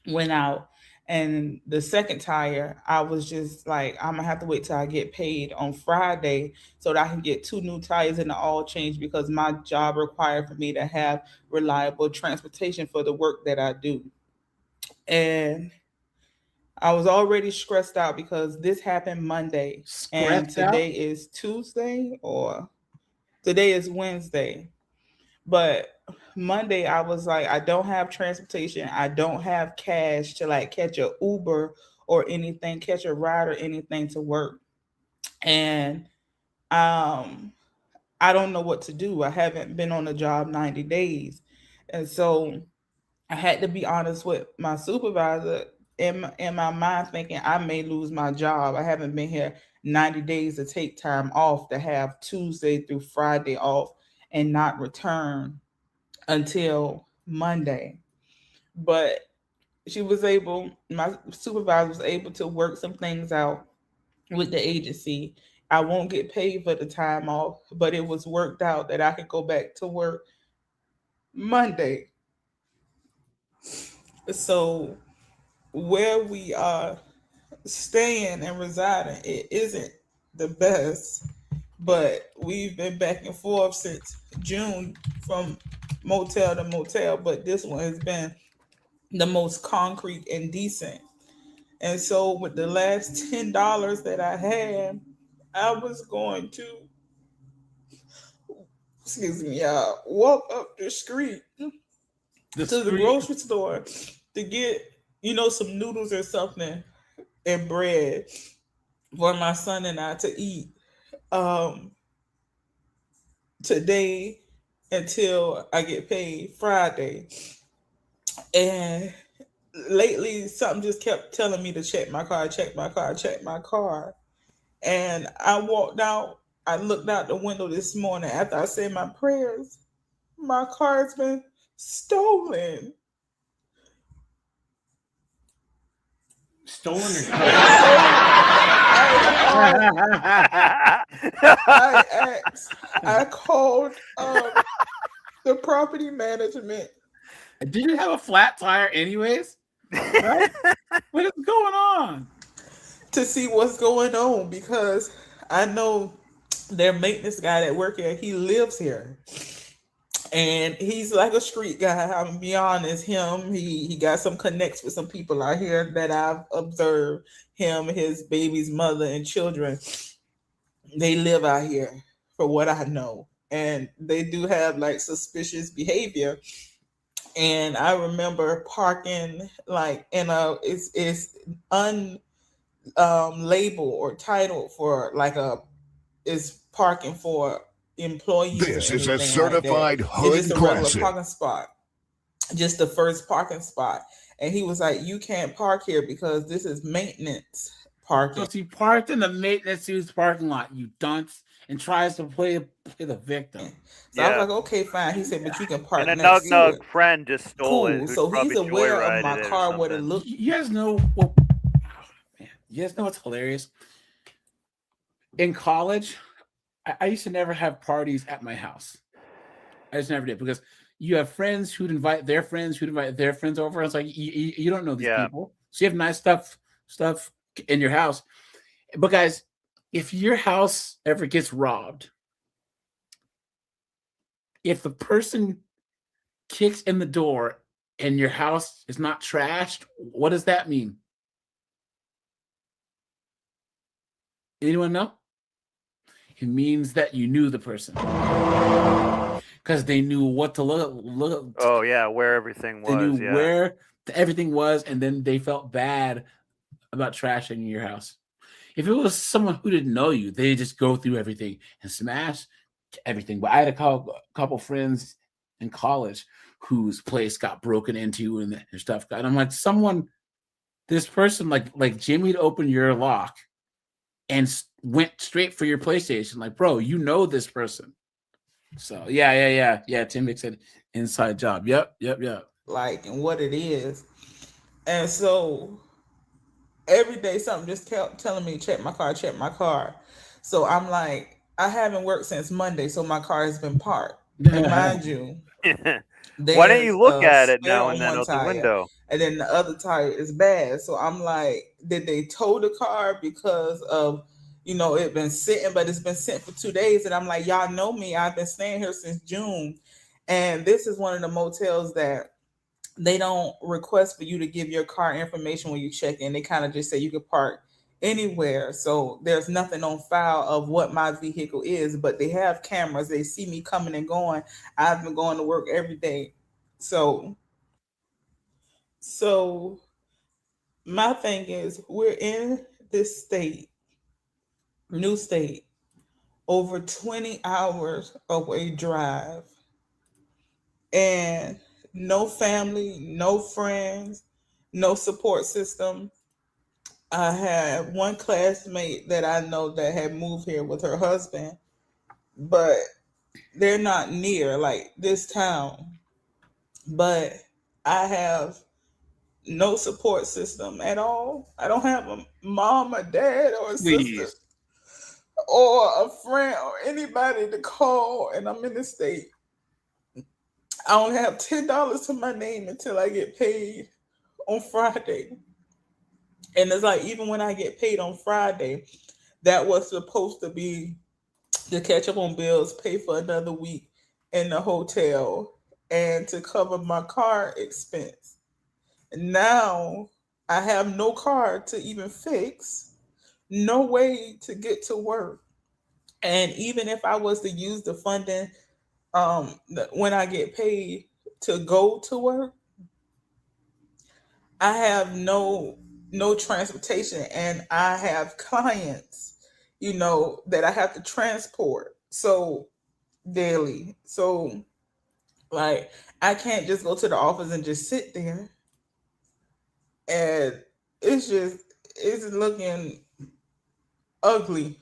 went out. And the second tire, I was just like, I'm gonna have to wait till I get paid on Friday so that I can get 2 new tires and the oil change because my job required for me to have reliable transportation for the work that I do. And I was already stressed out because this happened Monday and today is Tuesday or today is Wednesday. But Monday I was like, I don't have transportation. I don't have cash to like catch a Uber or anything, catch a ride or anything to work. And I don't know what to do. I haven't been on the job 90 days. And so I had to be honest with my supervisor in my mind thinking I may lose my job. I haven't been here 90 days to take time off, to have Tuesday through Friday off and not return until Monday. But my supervisor was able to work some things out with the agency. I won't get paid for the time off, but it was worked out that I could go back to work Monday. So where we are staying and residing, it isn't the best, but we've been back and forth since June from motel to motel, but this one has been the most concrete and decent. And so with the last $10 that I had, I was going to, walk up the street to the grocery store to get, some noodles or something and bread for my son and I to eat today until I get paid Friday. And lately something just kept telling me to check my car. And I walked out, I looked out the window this morning after I said my prayers. My car's been stolen. Stolen or I called the property management. Did you have a flat tire anyways? Right? What is going on? To see what's going on because I know their maintenance guy that work here, he lives here. And he's like a street guy. I'm gonna be honest. He got some connects with some people out here that I've observed. Him, his baby's mother and children, they live out here for what I know. and they do have like suspicious behavior. And I remember parking like in a it's labeled or titled for like is parking for employees This or is a anything like that. certified It's hood just a regular classic. parking spot, just the first parking spot. And he was like, "You can't park here because this is maintenance parking." So he parked in the maintenance use parking lot, you dunce, and tries to play the victim. So I was like, "Okay, fine." He said, "But you can park And a next to nug it." friend just stole it. Cool. Who'd So he's probably aware of joyrided my it or car, what it something. looked. You guys know what? Man, you guys know what's hilarious? In college, I used to never have parties at my house. I just never did, because you have friends who'd invite their friends, who'd invite their friends over. It's like you don't know these people, so you have nice stuff in your house. But guys, if your house ever gets robbed, if the person kicks in the door and your house is not trashed, what does that mean? Anyone know? It means that you knew the person, because they knew what to look. Oh yeah, where everything was. They knew yeah. where everything was, and then they felt bad about trashing your house. If it was someone who didn't know you, they just go through everything and smash everything. But I had a couple friends in college whose place got broken into and their stuff got. And I'm like, this person like Jimmy'd open your lock and went straight for your PlayStation. Like, bro, you know this person. So yeah. Tim said inside job. Yep. Like, and what it is. And so every day something just kept telling me, check my car. So I'm like, I haven't worked since Monday, so my car has been parked. And mind you, why don't you look at it spare now on and then one out the tire, window? and then the other tire is bad. So I'm like, did they tow the car because of, it been sitting, but it's been sitting for 2 days? And I'm like, y'all know me, I've been staying here since June, and this is one of the motels that they don't request for you to give your car information when you check in. They kind of just say you can park anywhere. So there's nothing on file of what my vehicle is, but they have cameras. They see me coming and going. I've been going to work every day. So my thing is, we're in this state, new state, over 20 hours away drive, and no family, no friends, no support system. I had one classmate that I know that had moved here with her husband, but they're not near like this town. But I have no support system at all. I don't have a mom, a dad, or a sister, or a friend, or anybody to call, and I'm in the state. I only have $10 to my name until I get paid on Friday. And it's like, even when I get paid on Friday, that was supposed to be to catch up on bills, pay for another week in the hotel, and to cover my car expense. Now I have no car to even fix, no way to get to work. And even if I was to use the funding when I get paid to go to work, I have no transportation, and I have clients, that I have to transport so daily. So like, I can't just go to the office and just sit there. And it's looking ugly.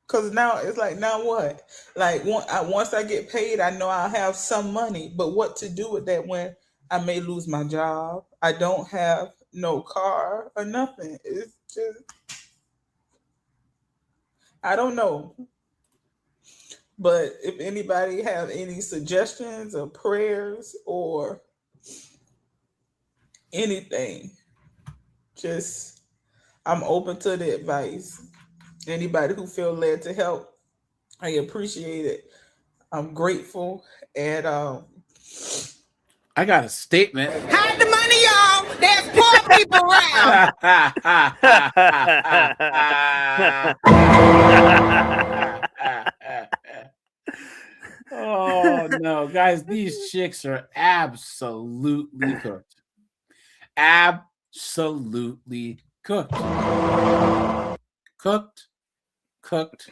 Cause now it's like, now what? Like, once I get paid, I know I'll have some money, but what to do with that when I may lose my job? I don't have no car or nothing. It's just, I don't know. But if anybody have any suggestions or prayers or anything, just, I'm open to the advice. Anybody who feel led to help, I appreciate it. I'm grateful. And I got a statement. Hide the money, y'all. There's poor people around. Oh no, guys, these chicks are absolutely cooked. Absolutely cooked. Cooked, cooked,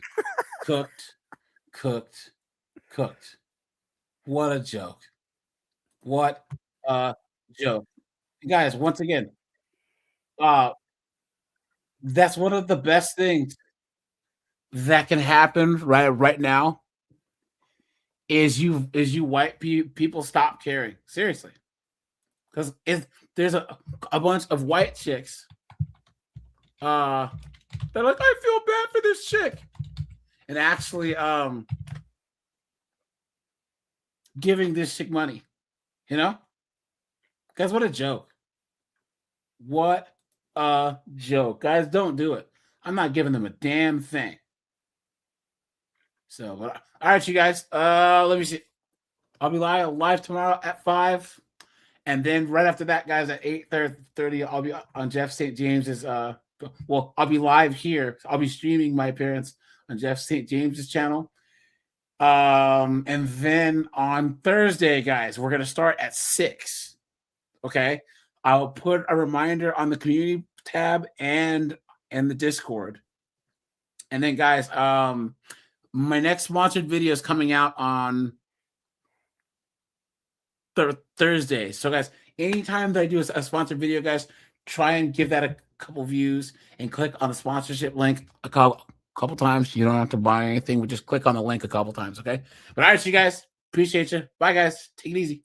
cooked, cooked, cooked. What a joke. What a joke. Guys, once again, that's one of the best things that can happen right now is you white people stop caring. Seriously. Because if there's a bunch of white chicks they're like, I feel bad for this chick. And actually giving this chick money. You know? Guys, what a joke. What a joke. Guys, don't do it. I'm not giving them a damn thing. So, but all right, you guys. Let me see. I'll be live tomorrow at 5. And then right after that, guys, at 8:30, I'll be on Jeff St. James's. Well, I'll be live here. I'll be streaming my appearance on Jeff St. James's channel. And then on Thursday, guys, we're gonna start at 6. Okay, I'll put a reminder on the community tab and the Discord. And then, guys, my next sponsored video is coming out on Thursday. So, guys, anytime that I do a sponsored video, guys, try and give that a couple views and click on the sponsorship link a couple times. You don't have to buy anything, but just click on the link a couple times, okay? But all right, you guys, appreciate you. Bye, guys. Take it easy.